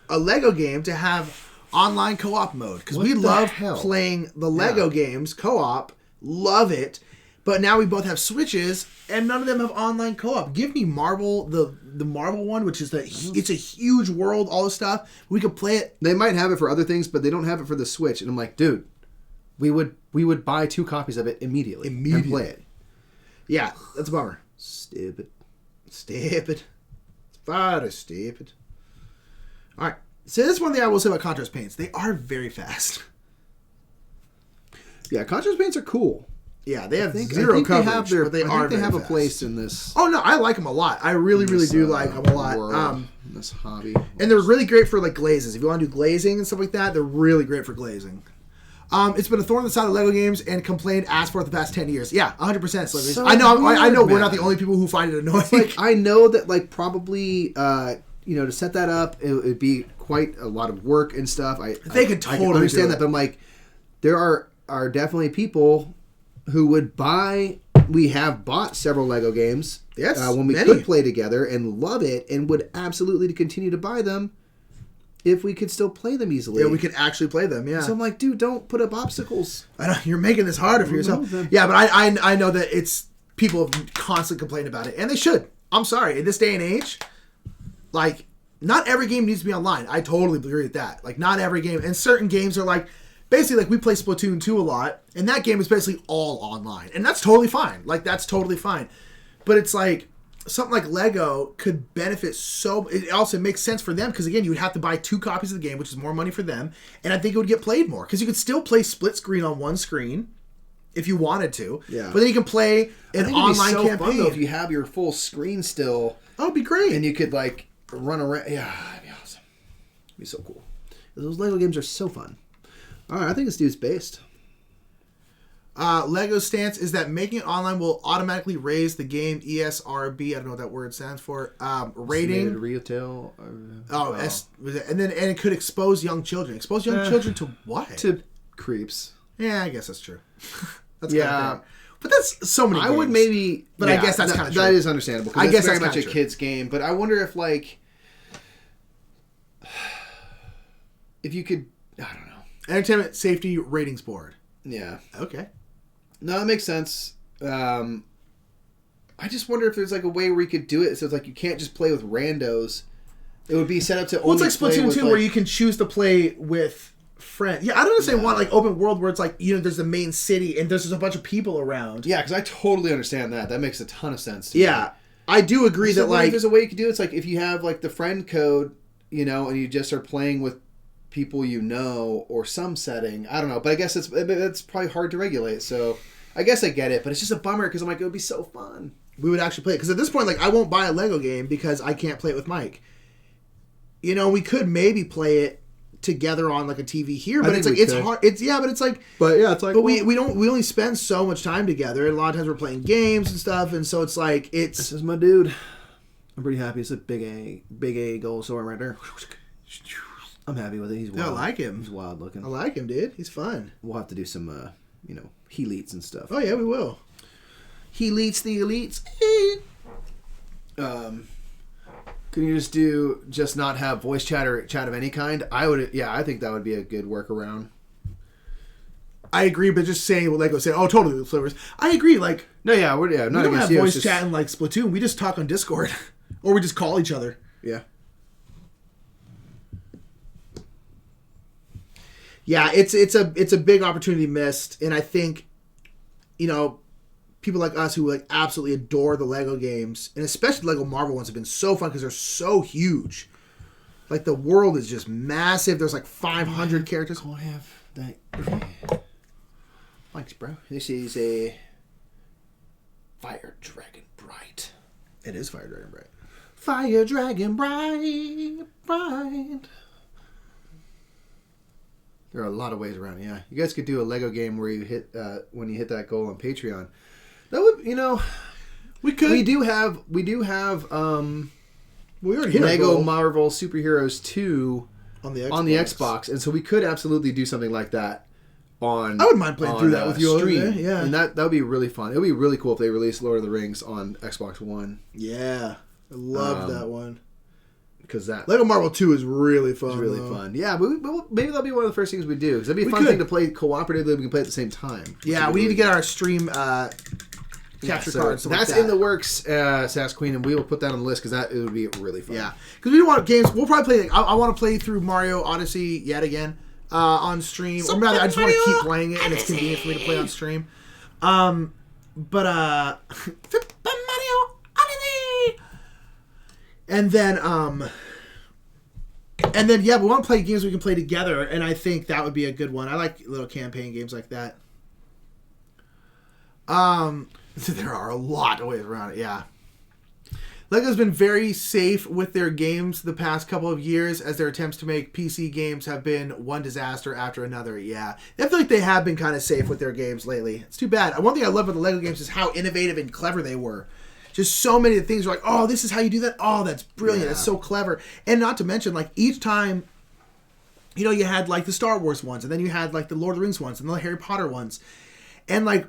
Lego game to have online co-op mode because we love playing the Lego games co-op. Love it. But now we both have Switches, and none of them have online co-op. Give me Marvel, the Marvel one, which is it's a huge world, all this stuff. We could play it. They might have it for other things, but they don't have it for the Switch. And I'm like, dude, we would buy 2 copies of it immediately and play it. Yeah, that's a bummer. Stupid. It's far stupid. All right. So this is one thing I will say about contrast paints. They are very fast. Yeah, contrast paints are cool. Yeah, they have zero coverage, but they have a place in this. Oh no, I like them a lot. I really do like them a lot. This hobby, and they're really great for like glazes. If you want to do glazing and stuff like that, they're really great for glazing. It's been a thorn in the side of Lego games and asked for it the past 10 years. Yeah, 100%. So I know we're not the only people who find it annoying. Like I know that like probably to set that up it would be quite a lot of work and stuff. I can understand that, but I'm like, there are definitely people who would buy. We have bought several Lego games. Yes, when we could play together and love it, and would absolutely continue to buy them if we could still play them easily. Yeah, we could actually play them. Yeah. So I'm like, dude, don't put up obstacles. I know you're making this harder for yourself. Yeah, but I know that it's people have constantly complained about it, and they should. I'm sorry. In this day and age, like not every game needs to be online. I totally agree with that. Like not every game, and certain games are like. Basically, like, we play Splatoon 2 a lot, and that game is basically all online. And that's totally fine. Like, that's totally fine. But it's like, something like Lego could benefit so... It also makes sense for them, because, again, you would have to buy 2 copies of the game, which is more money for them, and I think it would get played more. Because you could still play split screen on one screen, if you wanted to. Yeah. but then you can play an online campaign. Fun, though, if you have your full screen still. Oh, it'd be great. And you could, like, run around. Yeah, it'd be awesome. It'd be so cool. Those Lego games are so fun. All right, I think this dude's based. Lego's stance is that making it online will automatically raise the game ESRB. I don't know what that word stands for. Rating. Retail. And it could expose young children. Expose young children to what? To creeps. Yeah, I guess that's true. That's kind of fair. But that's so many. I would maybe, but I guess that's kind of true. That is understandable. I guess that's very much a kid's game. But I wonder if like, if you could, I don't know. Entertainment Safety Ratings Board. Yeah. Okay. No, that makes sense. I just wonder if there's like a way where you could do it so it's like you can't just play with randos. It would be set up to only it's like Splatoon 2 where you can choose to play with friends. Yeah, I don't understand why like open world where it's like, there's the main city and there's just a bunch of people around. Yeah, because I totally understand that. That makes a ton of sense to me. I do agree that like... If there's a way you could do it, it's like if you have like the friend code, and you just are playing with people or some setting. I don't know, but I guess it's probably hard to regulate. So I guess I get it, but it's just a bummer because I'm like, it would be so fun. We would actually play it. Because at this point, like, I won't buy a Lego game because I can't play it with Mike. You know, we could maybe play it together on like a TV here, but it's like it's hard. It's like we only spend so much time together, and a lot of times we're playing games and stuff, and so it's like This is my dude. I'm pretty happy. It's a big A gold sword right there. I'm happy with it. He's wild. I like him. He's wild looking. I like him, dude. He's fun. We'll have to do some he leads and stuff. Oh yeah, we will. He leads the elites. Can you just not have voice chat of any kind? I think that would be a good workaround. I agree, but just saying what Lego say, oh, totally flavors. I agree. Like, we don't have voice chat in like Splatoon. We just talk on Discord, or we just call each other. Yeah. Yeah, it's a big opportunity missed, and I think, people like us who like absolutely adore the Lego games, and especially Lego Marvel ones, have been so fun because they're so huge. Like, the world is just massive. There's like 500 characters. I have that. Thanks, bro. This is a Fire Dragon Bright. It is Fire Dragon Bright. Fire Dragon Bright. There are a lot of ways around it, yeah. You guys could do a Lego game where you hit when you hit that goal on Patreon. That would, we could. We do have we already hit Lego Marvel Superheroes 2 on the Xbox, and so we could absolutely do something like that on. I wouldn't mind playing through that with you stream. Yeah, and that would be really fun. It would be really cool if they released Lord of the Rings on Xbox One. Yeah, I love that one. Because that Lego Marvel 2 is really fun. It's really fun. Yeah, but maybe that'll be one of the first things we do. Because that'd be a fun thing to play cooperatively. We can play at the same time. Yeah, we need to get our stream capture cards. That's in the works, Sass Queen, and we will put that on the list because it would be really fun. Yeah, because we don't want games. We'll probably play. I want to play through Mario Odyssey yet again on stream. Or rather, I just want to keep playing it, and it's convenient for me to play on stream. But Super Mario Odyssey, and then yeah, we want to play games we can play together, and I think that would be a good one. I like little campaign games like that. There are a lot of ways around it, yeah. Lego's been very safe with their games the past couple of years, as their attempts to make PC games have been one disaster after another, yeah. I feel like they have been kind of safe with their games lately. It's too bad. One thing I love about the Lego games is how innovative and clever they were. Just so many of the things are like, oh, this is how you do that? Oh, that's brilliant. Yeah. That's so clever. And not to mention, like, each time, you had, like, the Star Wars ones, and then you had, like, the Lord of the Rings ones, and the Harry Potter ones. And, like,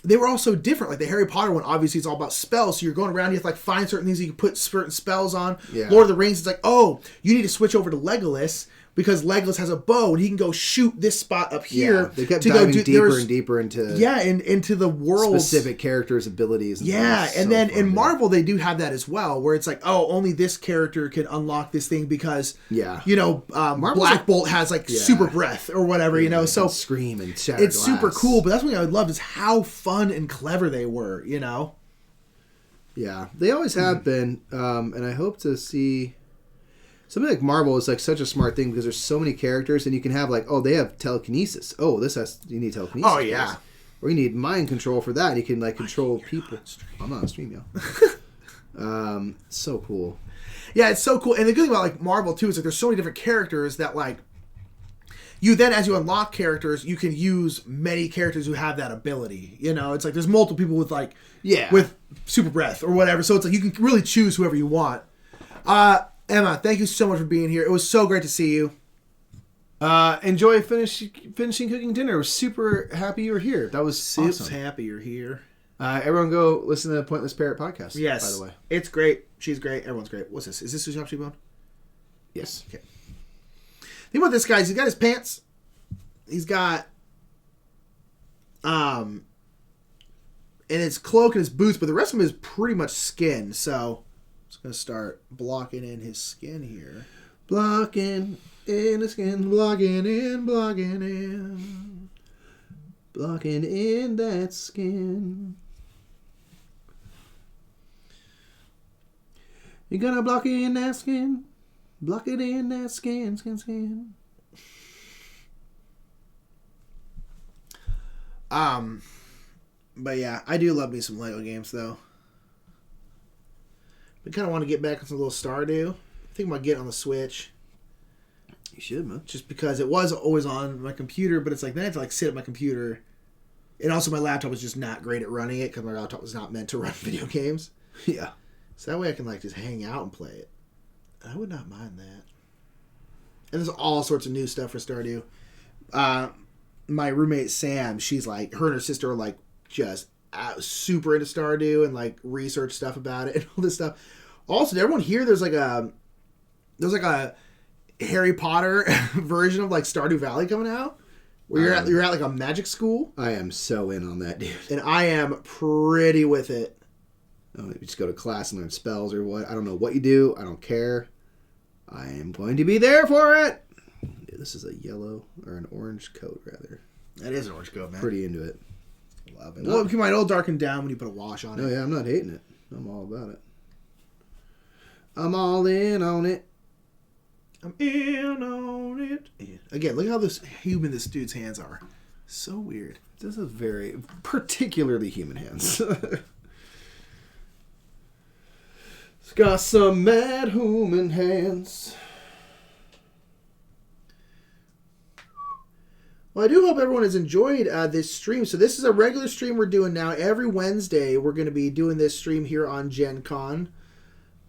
they were all so different. Like, the Harry Potter one, obviously, it's all about spells. So you're going around, you have to, like, find certain things you can put certain spells on. Yeah. Lord of the Rings, it's like, oh, you need to switch over to Legolas, because Legolas has a bow, and he can go shoot this spot up here. Yeah, they kept diving deeper and deeper into... Yeah, into the world. Specific characters' abilities. And then in Marvel, they do have that as well, where it's like, oh, only this character can unlock this thing because, Black Bolt has, like, super breath or whatever, so... Scream and shatter it's glass. Super cool, but that's what I would love is how fun and clever they were, Yeah, they always have been, and I hope to see... Something like Marvel is like such a smart thing because there's so many characters, and you can have like, oh, they have telekinesis. Oh, you need telekinesis. Oh yeah, or you need mind control for that. You can like control people. I'm not on stream, yo. So cool. Yeah, it's so cool. And the good thing about like Marvel too is like there's so many different characters that like you then as you unlock characters, you can use many characters who have that ability. It's like there's multiple people with like with super breath or whatever. So it's like you can really choose whoever you want. Emma, thank you so much for being here. It was so great to see you. Enjoy finishing cooking dinner. I was super happy you were here. That was awesome. Happy you're here. Everyone go listen to the Pointless Parrot podcast. Yes. By the way. It's great. She's great. Everyone's great. What's this? Is this Sushi Shop Bone? Yes. Okay. Think about this guy. He's got his pants. He's got and his cloak and his boots, but the rest of him is pretty much skin, so I'm just going to start blocking in his skin here. Blocking in the skin, blocking in. Blocking in that skin. You're going to block it in that skin. Block it in that skin. But yeah, I do love me some Lego games though. We kind of want to get back on some little Stardew. I think I'm gonna get on the Switch. You should, man. Just because it was always on my computer, but it's like then I have to like sit at my computer, and also my laptop was just not great at running it because my laptop was not meant to run video games. Yeah. So that way I can like just hang out and play it. I would not mind that. And there's all sorts of new stuff for Stardew. My roommate Sam, she's like, her and her sister are like just super into Stardew and like research stuff about it and all this stuff. Also, did everyone hear there's like a Harry Potter version of like Stardew Valley coming out? Where you're at like a magic school? I am so in on that, dude. And I am pretty with it. Oh, you just go to class and learn spells or what? I don't know what you do. I don't care. I am going to be there for it. Dude, this is a yellow or an orange coat, rather. That is an orange coat, man. Pretty into it. Love it. Well, it might all darken down when you put a wash on it. No, yeah, I'm not hating it. I'm all about it. I'm all in on it. I'm in on it. Yeah. Again, look how human this dude's hands are. So weird. This is very particularly human hands. It's got some mad human hands. Well, I do hope everyone has enjoyed this stream. So this is a regular stream we're doing now. Every Wednesday, we're going to be doing this stream here on GenCon.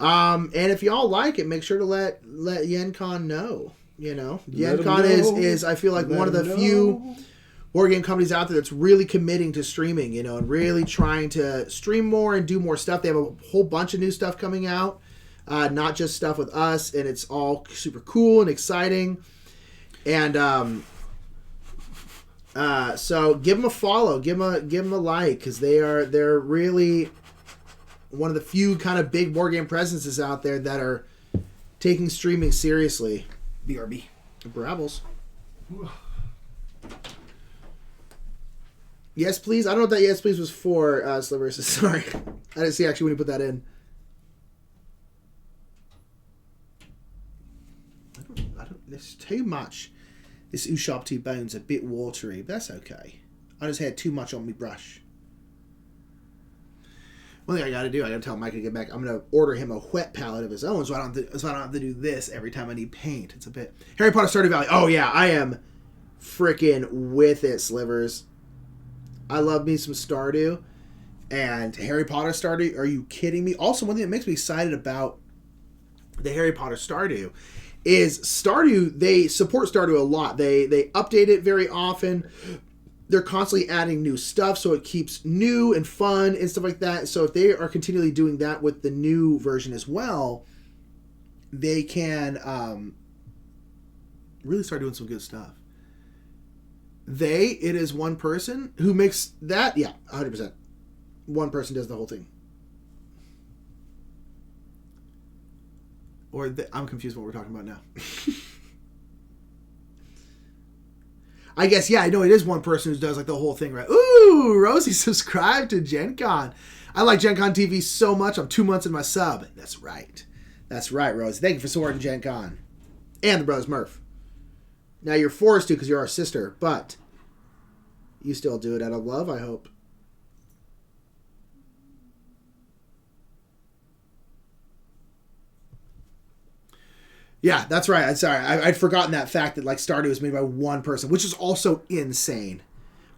And if y'all like it, make sure to let GenCon know. You know, GenCon is I feel like one of the few board game companies out there that's really committing to streaming, you know, and really trying to stream more and do more stuff. They have a whole bunch of new stuff coming out, not just stuff with us, and it's all super cool and exciting. And so give them a follow, give them a like, because they're really one of the few kind of big board game presences out there that are taking streaming seriously. BRB. Brabbles. Yes, please. I don't know what that yes, please was for, Slivers. Sorry. I didn't see actually when you put that in. I don't there's too much. This Ushop T-Bone's a bit watery, but that's okay. I just had too much on my brush. One thing I gotta do, I gotta tell Mike to get back. I'm gonna order him a wet palette of his own, so I don't have to do this every time I need paint. It's a bit Harry Potter Stardew Valley. Oh yeah, I am freaking with it, Slivers. I love me some Stardew, and Harry Potter Stardew. Are you kidding me? Also, one thing that makes me excited about the Harry Potter Stardew is Stardew. They support Stardew a lot. They update it very often. They're constantly adding new stuff, so it keeps new and fun and stuff like that. So if they are continually doing that with the new version as well, they can really start doing some good stuff. It is one person who makes that, yeah, 100%. One person does the whole thing. I'm confused what we're talking about now. I guess, yeah, I know it is one person who does like the whole thing, right? Ooh, Rosie subscribed to GenCon. I like GenConTV so much, I'm 2 months in my sub. That's right. That's right, Rosie. Thank you for supporting GenCon. And the Brothers Murph. Now you're forced to because you're our sister, but you still do it out of love, I hope. Yeah, that's right. I'm sorry. I'd forgotten that fact that like Stardew was made by one person, which is also insane.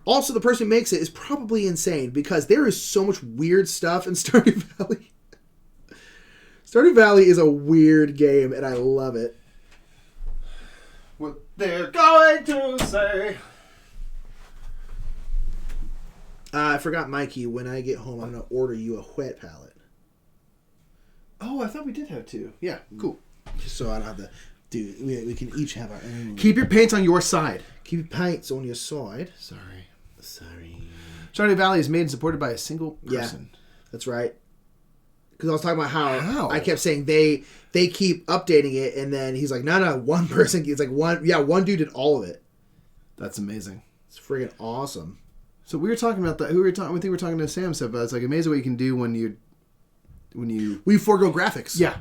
Also, the person who makes it is probably insane because there is so much weird stuff in Stardew Valley. Stardew Valley is a weird game, and I love it. What they're going to say. I forgot, Mikey. When I get home, I'm going to order you a wet palette. Oh, I thought we did have two. Yeah, cool. Just so I don't have to do. We can each have our own. Keep your paints on your side. Keep your paints on your side. Sorry. Stardew Valley is made and supported by a single person. Yeah, that's right. Because I was talking about how I kept saying they keep updating it, and then he's like, no, one person. It's like one dude did all of it. That's amazing. It's friggin' awesome. So we were talking about that. I think we were talking to Sam stuff about. It's like amazing what you can do when you we forego graphics. Yeah.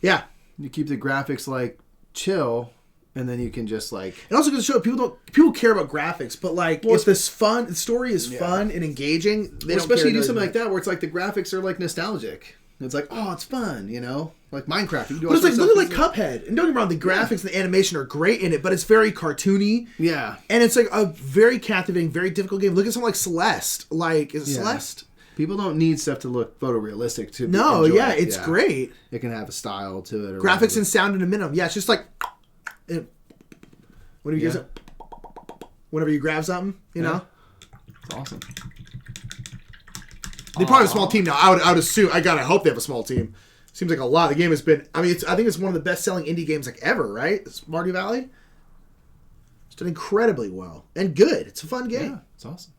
Yeah. You keep the graphics like chill, And then you can just like... And also because people care about graphics, but like if the story is fun and engaging, they don't especially care you do something like that where it's like the graphics are like nostalgic. It's like, oh, it's fun, you know? Like Minecraft. You can do but it's like, look at like Cuphead. And don't get me wrong, the graphics and the animation are great in it, but it's very cartoony. Yeah. And it's like a very captivating, very difficult game. Look at something like Celeste. Like, is it Celeste? People don't need stuff to look photorealistic to No, enjoy yeah, it. it's great. It can have a style to it. Or Graphics whatever. and sound in a minimum. Yeah, it's just like... Whenever you grab something, you know? It's awesome. They probably have a small team now. I would assume. I hope they have a small team. Seems like a lot. The game has been. I mean, I think it's one of the best-selling indie games like ever. Right? It's Stardew Valley. It's done incredibly well and good. It's a fun game. Yeah, it's awesome.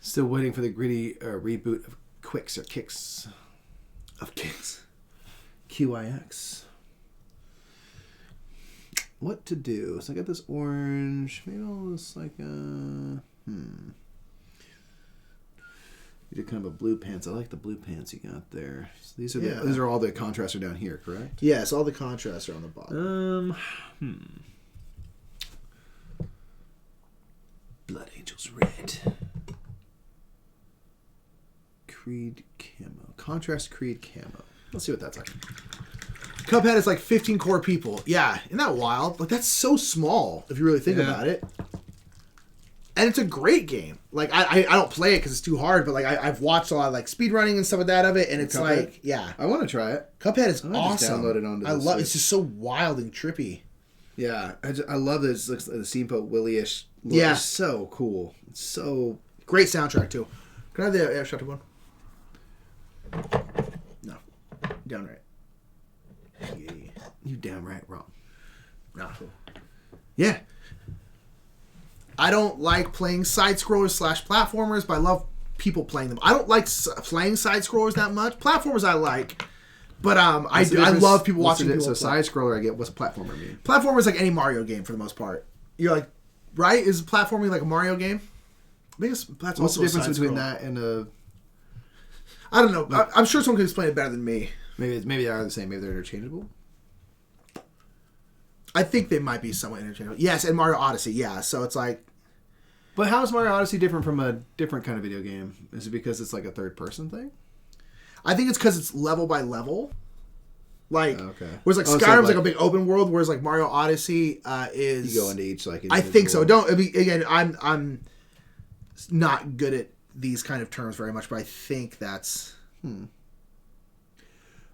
Still waiting for the gritty reboot of Quicks or Kicks. Of Kicks. QIX. What to do? So I got this orange. Maybe I'll just like You did kind of a blue pants. I like the blue pants you got there. So these are all the contrasts are down here, correct? Yes, all the contrasts are on the bottom. Blood Angels Red. Creed Camo. Contrast Creed Camo. Let's see what that's like. Cuphead is like 15 core people. Yeah, isn't that wild? Like that's so small if you really think about it. And it's a great game. Like I don't play it because it's too hard, but like I've watched a lot of like speedrunning and stuff like that of it, and it's Cuphead? like I want to try it. Cuphead is Just awesome. download it onto I the love Switch. it's just so wild and trippy. Yeah, I love this. Looks like the steampunk Willy-ish look. Yeah. It's so cool. It's so Great soundtrack too. Can I have the Chapter 1? No. Down right. Yeah. you downright wrong. No. Yeah. I don't like playing side-scrollers / platformers, but I love people playing them. I don't like playing side-scrollers that much. Platformers I like, but I love people watching people So play. side-scroller, I get. What's platformer mean? Platformer is like any Mario game for the most part. You're like, right? Is platforming like a Mario game? I think that's What's also the difference a between side-scroll. that and a... I don't know. I'm sure someone can explain it better than me. Maybe they are the same. Maybe they're interchangeable. I think they might be somewhat interchangeable. Yes, and Mario Odyssey, yeah. So it's like... But how is Mario Odyssey different from a different kind of video game? Is it because it's like a third-person thing? I think it's because it's level by level. Like, Okay. whereas like Oh, so Skyrim's like- like a big open world, whereas like Mario Odyssey is... You go into each like... I think so. individual- Again, I'm not good at these kind of terms very much, but I think that's...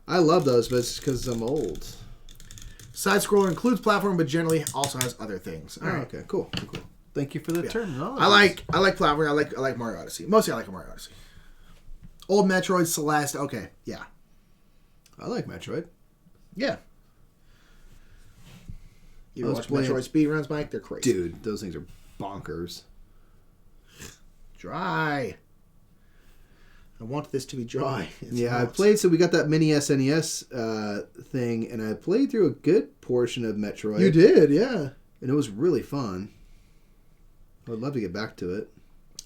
I love those, but it's because I'm old. Side-scroller includes platform, but generally also has other things. All right. Okay, cool. Thank you for the terminology. I like platform. I like Mario Odyssey. Mostly I like Mario Odyssey. Old Metroid, Celeste. Okay, yeah. I like Metroid. Yeah. You I ever was watch playing- Metroid speedruns, Mike? They're crazy. Dude, those things are bonkers. Dry. I want this to be dry. It's I not. played, so we got that mini SNES thing, and I played through a good portion of Metroid. You did, yeah. And it was really fun. I would love to get back to it.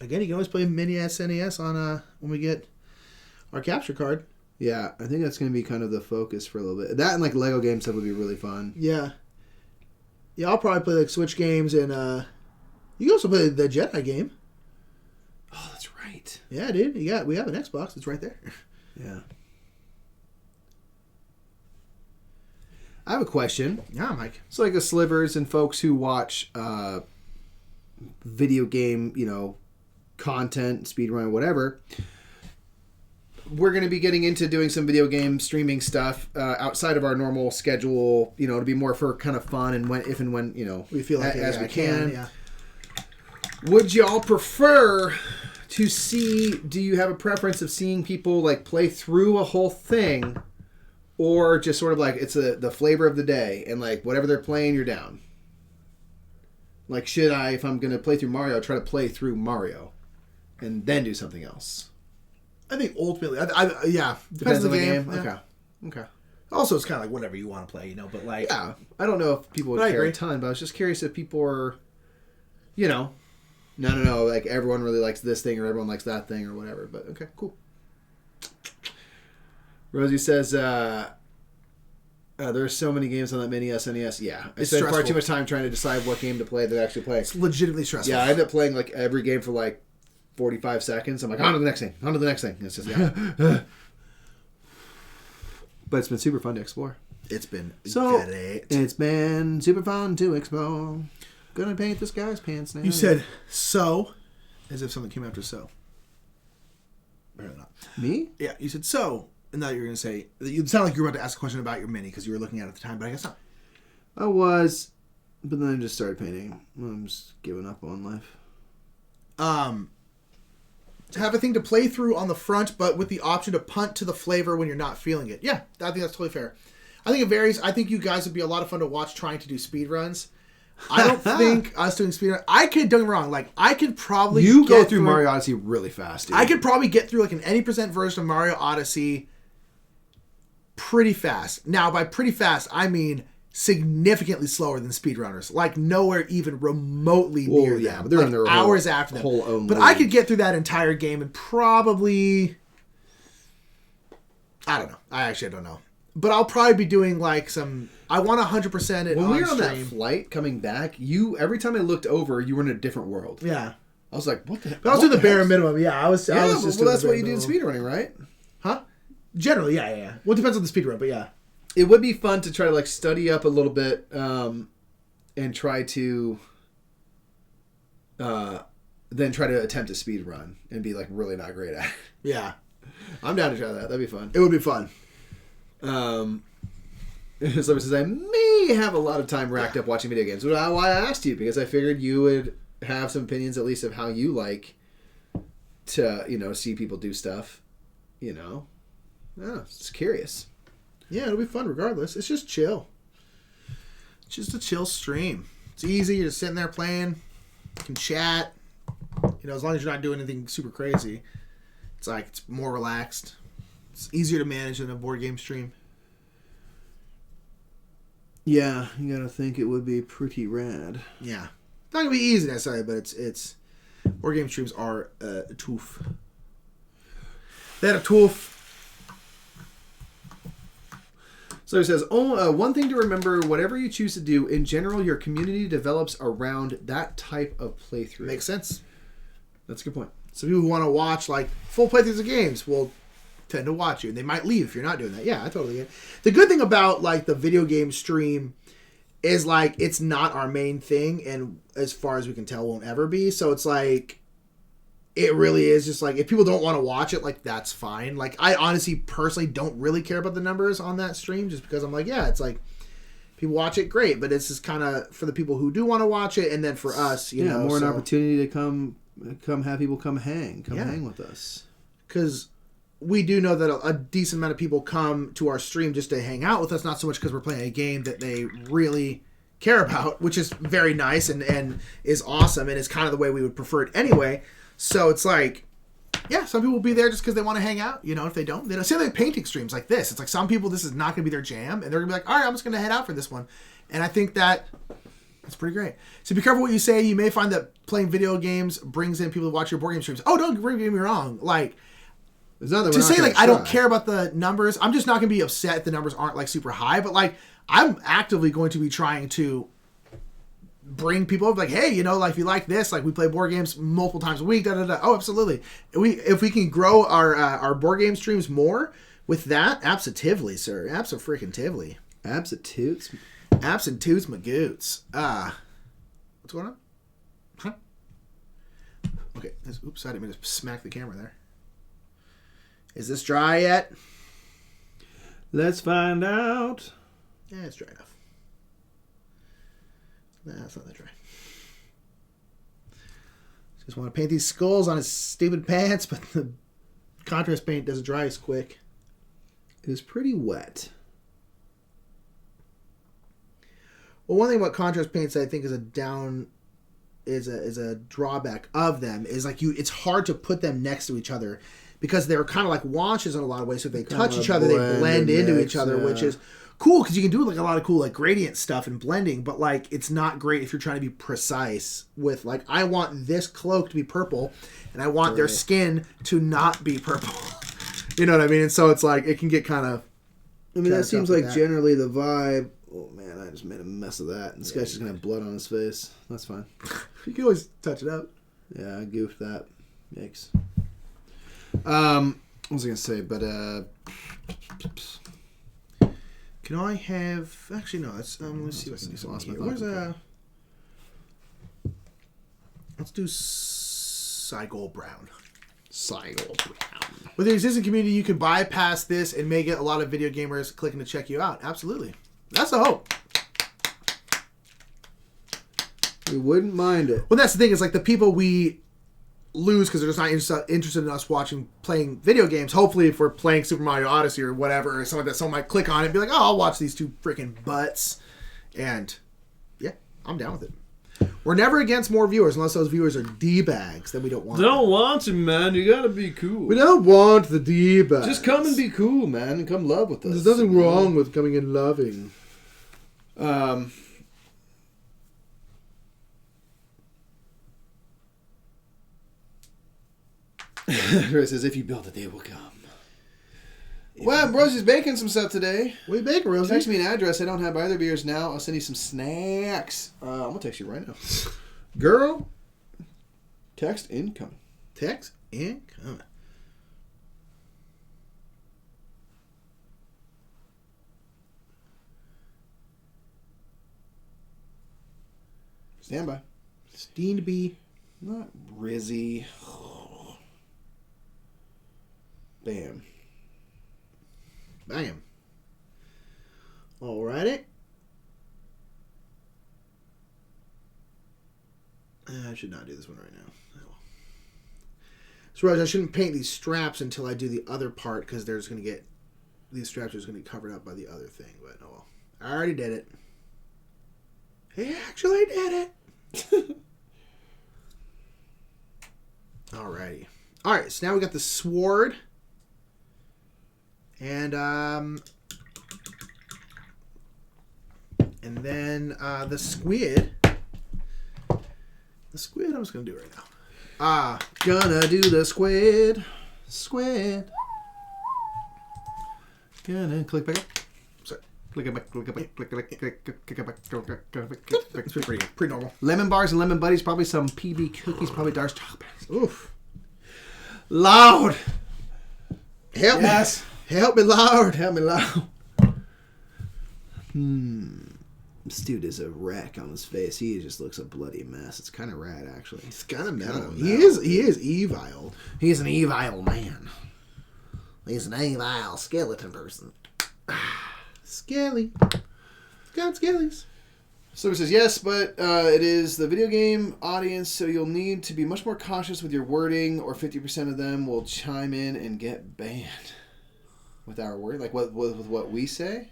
Again, you can always play mini SNES on when we get our capture card. Yeah, I think that's going to be kind of the focus for a little bit. That and like Lego game stuff would be really fun. Yeah. Yeah, I'll probably play like Switch games and you can also play the Jedi game. Oh, that's right. Yeah, dude. We have an Xbox. It's right there. Yeah. I have a question. Yeah, Mike. It's like a slivers and folks who watch video game, content, speedrun, whatever. We're going to be getting into doing some video game streaming stuff outside of our normal schedule, to be more for kind of fun and when, We feel like as it, we can. Yeah. Would y'all prefer to see, do you have a preference of seeing people like play through a whole thing, or just sort of like it's the flavor of the day and like whatever they're playing, you're down? Like, should I, if I'm going to play through Mario, try to play through Mario and then do something else? I think ultimately, Depends on the game. Yeah. Okay. Also, it's kind of like whatever you want to play, but like... Yeah. I don't know if people But would I care agree. a ton, but I was just curious if people are, no, like everyone really likes this thing or everyone likes that thing or whatever. But okay, cool. Rosie says, There's so many games on that mini SNES. Yeah, I It's spent far stressful. too much time trying to decide what game to play that I actually play. It's legitimately stressful. Yeah, I end up playing like every game for like 45 seconds. I'm like, on to the next thing. On to the next thing. It's just but it's been super fun to explore. It's been great. It's been super fun to explore. Gonna paint this guy's pants now. You said so, as if something came after so. Apparently not. Me? Yeah, you said so, and now you're going to say, you sound like you were about to ask a question about your mini because you were looking at it at the time, but I guess not. I was, but then I just started painting. I'm just giving up on life. Have a thing to play through on the front, but with the option to punt to the flavor when you're not feeling it. Yeah, I think that's totally fair. I think it varies. I think you guys would be a lot of fun to watch trying to do speed runs. I don't think us doing speed runs. I could, don't get me wrong, like, I could probably go through Mario Odyssey really fast, dude. I could probably get through like an any percent version of Mario Odyssey pretty fast. Now, by pretty fast, I mean significantly slower than speedrunners. Like nowhere even remotely near them. But they're like on their hours after them. Whole own but league. I could get through that entire game in probably, I don't know. I actually don't know. But I'll probably be doing like some. I want 100% it. When we were on that stream. flight coming back, every time I looked over, you were in a different world. Yeah. I was like, what the heck? But I was doing the bare minimum. Yeah, I was just well, doing that's the what bare you do in minimum. speedrunning, right? Huh? Generally, yeah. Well, it depends on the speedrun, but yeah. It would be fun to try to like study up a little bit and try to then try to attempt a speed run and be like really not great at it. Yeah. I'm down to try that. That'd be fun. It would be fun. Someone says I may have a lot of time racked up watching video games. Well, why I asked you, because I figured you would have some opinions at least of how you like to see people do stuff. Just curious. Yeah, it'll be fun regardless. It's just chill. It's just a chill stream. It's easy. You're just sitting there playing. You can chat. As long as you're not doing anything super crazy. It's like, it's more relaxed. It's easier to manage than a board game stream. Yeah, you gotta think it would be pretty rad. Yeah. It's not going to be easy necessarily, but it's board game streams are toof. They're a toof. So it says, one thing to remember, whatever you choose to do, in general, your community develops around that type of playthrough. Makes sense. That's a good point. So people who want to watch like full playthroughs of games will tend to watch you. And they might leave if you're not doing that. Yeah, I totally get it. The good thing about like the video game stream is like it's not our main thing, and as far as we can tell won't ever be. So it's like it really is just like if people don't want to watch it, like that's fine. Like I honestly personally don't really care about the numbers on that stream just because I'm like, yeah, it's like people watch it, great, but it's just kind of for the people who do want to watch it, and then for us, you know, more an opportunity to come have people come hang with us. Because we do know that a decent amount of people come to our stream just to hang out with us, not so much because we're playing a game that they really care about, which is very nice and is awesome, and is kind of the way we would prefer it anyway. So it's like, yeah, some people will be there just because they want to hang out. If they don't, say like painting streams like this. It's like some people, this is not going to be their jam, and they're going to be like, all right, I'm just going to head out for this one. And I think that's pretty great. So be careful what you say. You may find that playing video games brings in people to watch your board game streams. Oh, don't get me wrong. Like, to say like I don't care about the numbers, I'm just not going to be upset if the numbers aren't like super high. But like, I'm actively going to be trying to bring people up, like, hey, like if you like this, like we play board games multiple times a week, Oh, absolutely. If we can grow our board game streams more with that, abso-tively, sir. Abso-freaking-tively. Abso-toots. Abso-toots magoots. What's going on? Huh? Okay. Oops, I didn't mean to smack the camera there. Is this dry yet? Let's find out. Yeah, it's dry enough. Nah, it's not that dry. Just want to paint these skulls on his stupid pants, but the contrast paint doesn't dry as quick. It is pretty wet. Well, one thing about contrast paints that I think is a drawback of them is like it's hard to put them next to each other because they're kind of like washes in a lot of ways. So if they touch each other, they blend into each other, which is cool because you can do like a lot of cool like gradient stuff and blending, but like it's not great if you're trying to be precise with like I want this cloak to be purple and I want their skin to not be purple. You know what I mean? And so it's like it can get kind of I mean, that seems like that. generally the vibe. Oh man, I just made a mess of that. This guy's just gonna have blood on his face. That's fine. You can always touch it up. Yeah, I goofed that. Yikes. What was I gonna say? But can I have? Actually, no. Let's see if I can do something here. Where's Let's do Cycle Brown. Cycle Brown. With the existing community, you can bypass this and may get a lot of video gamers clicking to check you out. Absolutely. That's the hope. We wouldn't mind it. Well, that's the thing. Is like the people we lose because they're just not interested in us playing video games. Hopefully, if we're playing Super Mario Odyssey or whatever, or something that someone might click on it and be like, oh, I'll watch these two freaking butts. And yeah, I'm down with it. We're never against more viewers unless those viewers are D-bags. Then we don't want Don't want to, man. You gotta be cool. We don't want the D-bags. Just come and be cool, man, and come love with us. There's nothing wrong with coming in loving. Chris says, if you build it, they will come. Well, Rosie's baking some stuff today. What are you baking, Rosie? Text me an address. I don't have either beers now. I'll send you some snacks. I'm going to text you right now. Girl. Text incoming. Text incoming. Stand by. Steen to be. Not Rizzy. Bam. Bam. Alrighty. I should not do this one right now. Oh. So, Raj, I shouldn't paint these straps until I do the other part because there's going to get... These straps are just going to be covered up by the other thing. But, oh well. I already did it. He actually did it. Alrighty. Alright, so now we got the sword. And then the squid. The squid I'm just going to do right now. Gonna do the squid. Squid. Gonna click back up. Sorry. Click it back. Click it back. Click it back. It's pretty normal. Lemon bars and lemon buddies. Probably some PB cookies. Probably dark chocolate. Oof. Loud. Help Yes. me. Help me, Lord. Help me loud. This dude is a wreck on his face. He just looks a bloody mess. It's kind of rad, actually. He's kind of metal. Kinda He metal. is evil. He's an evil man. He's an evil skeleton person. Scaly. Got scalies. So he says, yes, but it is the video game audience, so you'll need to be much more cautious with your wording, or 50% of them will chime in and get banned. With our word? Like with what we say?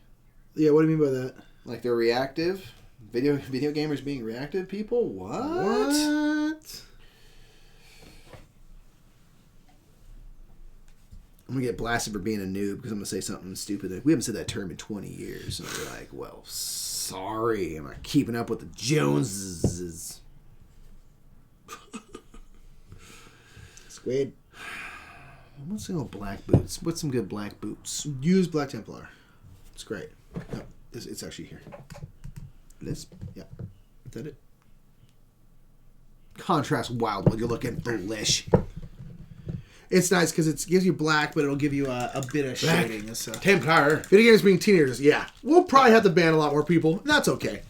Yeah, what do you mean by that? Like they're reactive? Video gamers being reactive people? What? I'm going to get blasted for being a noob because I'm going to say something stupid. Like, we haven't said that term in 20 years. And I'll be like, well, sorry. I'm not keeping up with the Joneses. Squid. What's some black boots? What's some good black boots? Use Black Templar. It's great. No, it's actually here. This? Yeah. Is that it? Contrast Wildwood. You're looking foolish. It's nice because it gives you black, but it'll give you a bit of shading and stuff. Templar. Video games being teenagers, yeah. We'll probably have to ban a lot more people. That's okay.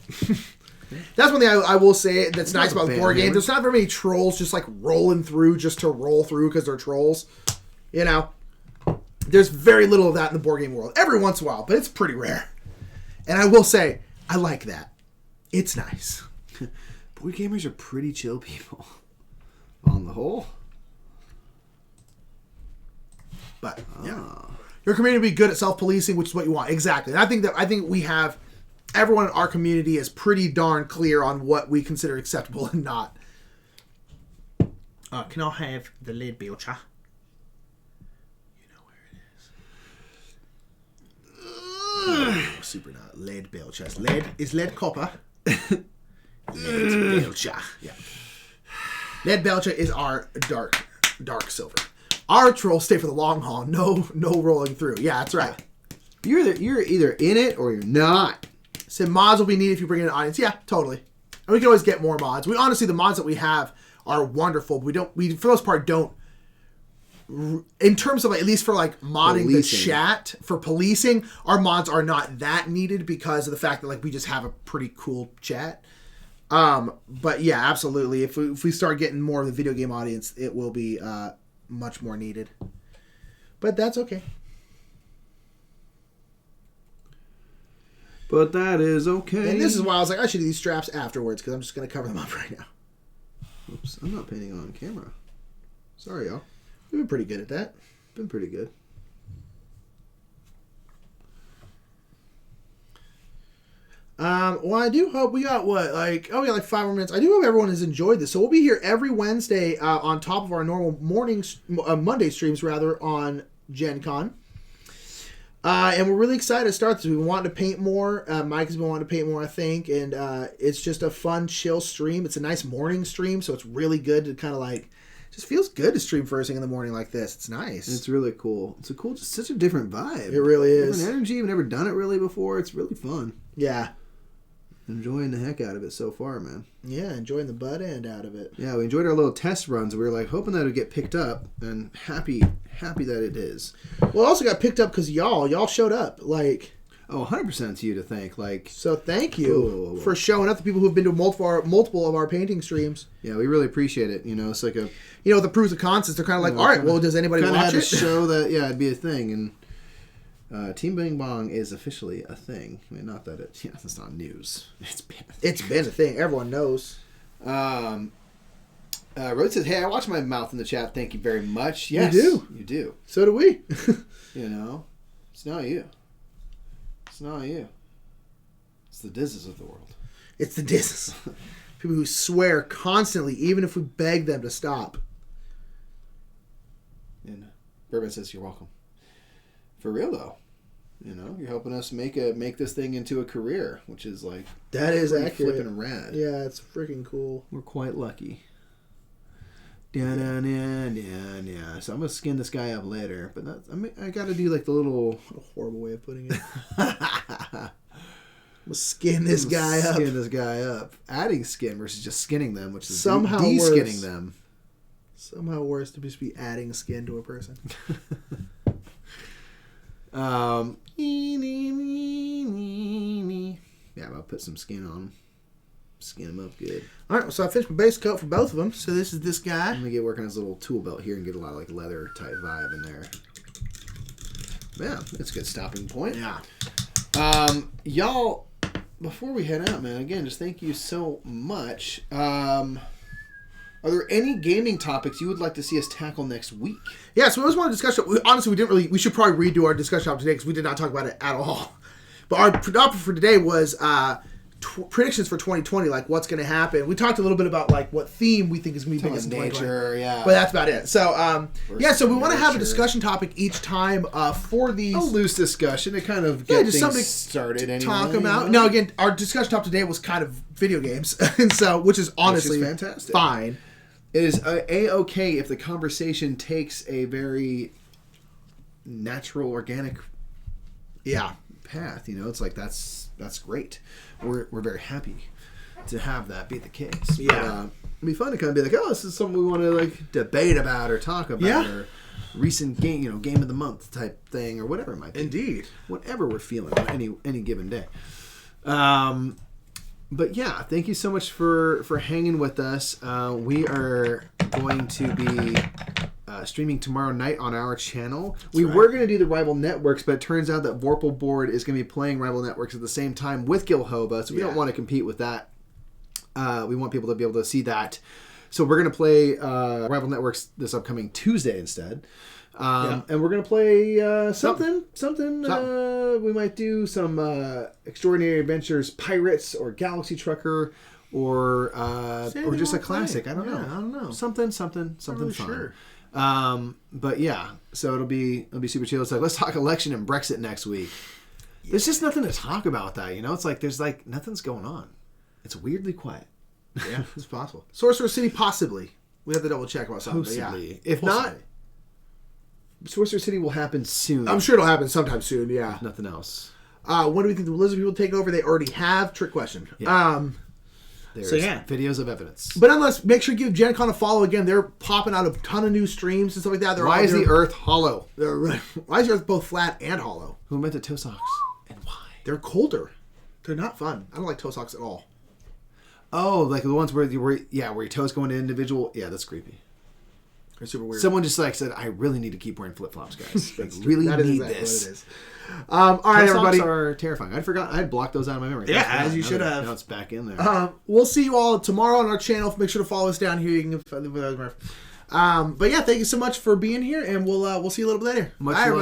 That's one thing I will say that's nice about board games. There's not very many trolls just like rolling through just to roll through because they're trolls. You know? There's very little of that in the board game world. Every once in a while, but it's pretty rare. And I will say, I like that. It's nice. Board gamers are pretty chill people. On the whole. But yeah, your community will be good at self-policing, which is what you want. Exactly. And I think we have everyone in our community is pretty darn clear on what we consider acceptable and not. Can I have the lead belcher? You know where it is. Super not lead belcher. Lead is lead copper. Lead belcher. Yeah. Lead belcher is our dark silver. Our trolls stay for the long haul. No rolling through. Yeah, that's right. You're either in it or you're not. So mods will be needed if you bring in an audience. Yeah, totally. And we can always get more mods. We honestly, the mods that we have are wonderful. But we for the most part don't. In terms of at least for modding the chat for policing, our mods are not that needed because of the fact that we just have a pretty cool chat. But yeah, absolutely. If we start getting more of the video game audience, it will be much more needed. But that's okay. But that is okay. And this is why I was like, I should do these straps afterwards because I'm just going to cover them up right now. Oops, I'm not painting on camera. Sorry, y'all. We've been pretty good at that. Been pretty good. Well, I do hope we got we got 5 more minutes. I do hope everyone has enjoyed this. So we'll be here every Wednesday on top of our normal Monday streams rather on GenCon. And we're really excited to start this. We want to paint more. Mike has been wanting to paint more, I think. And it's just a fun, chill stream. It's a nice morning stream, so it's really good to kind of just feels good to stream first thing in the morning like this. It's nice. It's really cool. It's just such a different vibe. It really is. Different energy. I've never done it really before. It's really fun. Yeah. Enjoying the heck out of it so far, man. Yeah, enjoying the butt end out of it. Yeah, we enjoyed our little test runs. We were hoping that it would get picked up, and happy that it is. Well, it also got picked up because y'all showed up. Oh, 100% to you to thank. So thank you for showing up. The people who've been to multiple of our painting streams. Yeah, we really appreciate it. It's like a... the pros and cons, they're kind of all right, well, does anybody watch it? To show that, it'd be a thing. And Team Bing Bong is officially a thing. I mean, not that it's not news. It's been a thing. Everyone knows. Rhodes says, hey, I watch my mouth in the chat. Thank you very much. Yes, you do. So do we. It's not you. It's not you. It's the Dizzes of the world. It's the Dizzes. People who swear constantly, even if we beg them to stop. And Bourbon says, you're welcome. For real, though. You're helping us make this thing into a career, which is that is accurate. Flipping rad. Yeah, it's freaking cool. We're quite lucky. Yeah. So I'm gonna skin this guy up later, but I gotta do the little... What a horrible way of putting it. I'm gonna skin this guy up. Skin this guy up. Adding skin versus just skinning them, which is somehow de-skinning worse. them. Somehow worse to just be adding skin to a person. Yeah, I'll put some skin on them. Skin them up good. All right, so I finished my base coat for both of them. So this is this guy. I'm gonna get working on his little tool belt here and get a lot of leather type vibe in there. Yeah, that's a good stopping point. Yeah. Y'all, before we head out, man, again, just thank you so much. Are there any gaming topics you would like to see us tackle next week? Yeah, so we always want to discuss it. Honestly, we should probably redo our discussion today because we did not talk about it at all. But our topic for today was predictions for 2020, what's going to happen. We talked a little bit about what theme we think is going to be biggest in 2020. Nature, yeah. But that's about it. So so we want to have a discussion topic each time for these. A loose discussion to kind of get just things something started. Anyway, talk about. No, again, our discussion topic today was kind of video games, and so which is honestly fantastic. Fine. It is A-okay if the conversation takes a very natural, organic path. It's that's great. We're very happy to have that be the case. Yeah. But, it'd be fun to kind of be this is something we want to debate about or talk about or recent game, game of the month type thing or whatever it might be. Indeed. Whatever we're feeling on any given day. But yeah, thank you so much for hanging with us. We are going to be streaming tomorrow night on our channel. We were going to do the Rival Networks, but it turns out that Vorpal Board is going to be playing Rival Networks at the same time with Gilhoba, so we don't want to compete with that. We want people to be able to see that. So we're going to play Rival Networks this upcoming Tuesday instead. And we're going to play something. We might do some Extraordinary Adventures Pirates or Galaxy Trucker or just a classic. I don't know. Something really fun. Sure. But yeah, so it'll be super chill. It's let's talk election and Brexit next week. Yeah. There's just nothing to talk about that, It's there's nothing's going on. It's weirdly quiet. Yeah, it's possible. Sorcerer City, possibly. We have to double check about something. Possibly. Yeah. If not, Sorcerer City will happen soon. I'm sure it'll happen sometime soon. Yeah. Nothing else. When do we think the lizard people take over? They already have. Trick question. Yeah. There's So, yeah. videos of evidence. But nonetheless, make sure you give GenCon a follow again. They're popping out a ton of new streams and stuff like that. Why is the Earth hollow? Why is the Earth both flat and hollow? Who invented toe socks? And why? They're colder. They're not fun. I don't like toe socks at all. Oh, like the ones where your toes go into individual. Yeah, that's creepy. They're super weird. Someone just said, I really need to keep wearing flip flops, guys. Like, really That is need exactly this. what it is. All right, everybody. Socks are terrifying. I forgot. I had blocked those out of my memory. Yeah, as you should have. Now it's back in there. We'll see you all tomorrow on our channel. Make sure to follow us down here. You can find the Brothers Murph. But yeah, thank you so much for being here, and we'll see you a little bit later. Much Bye, love. everybody.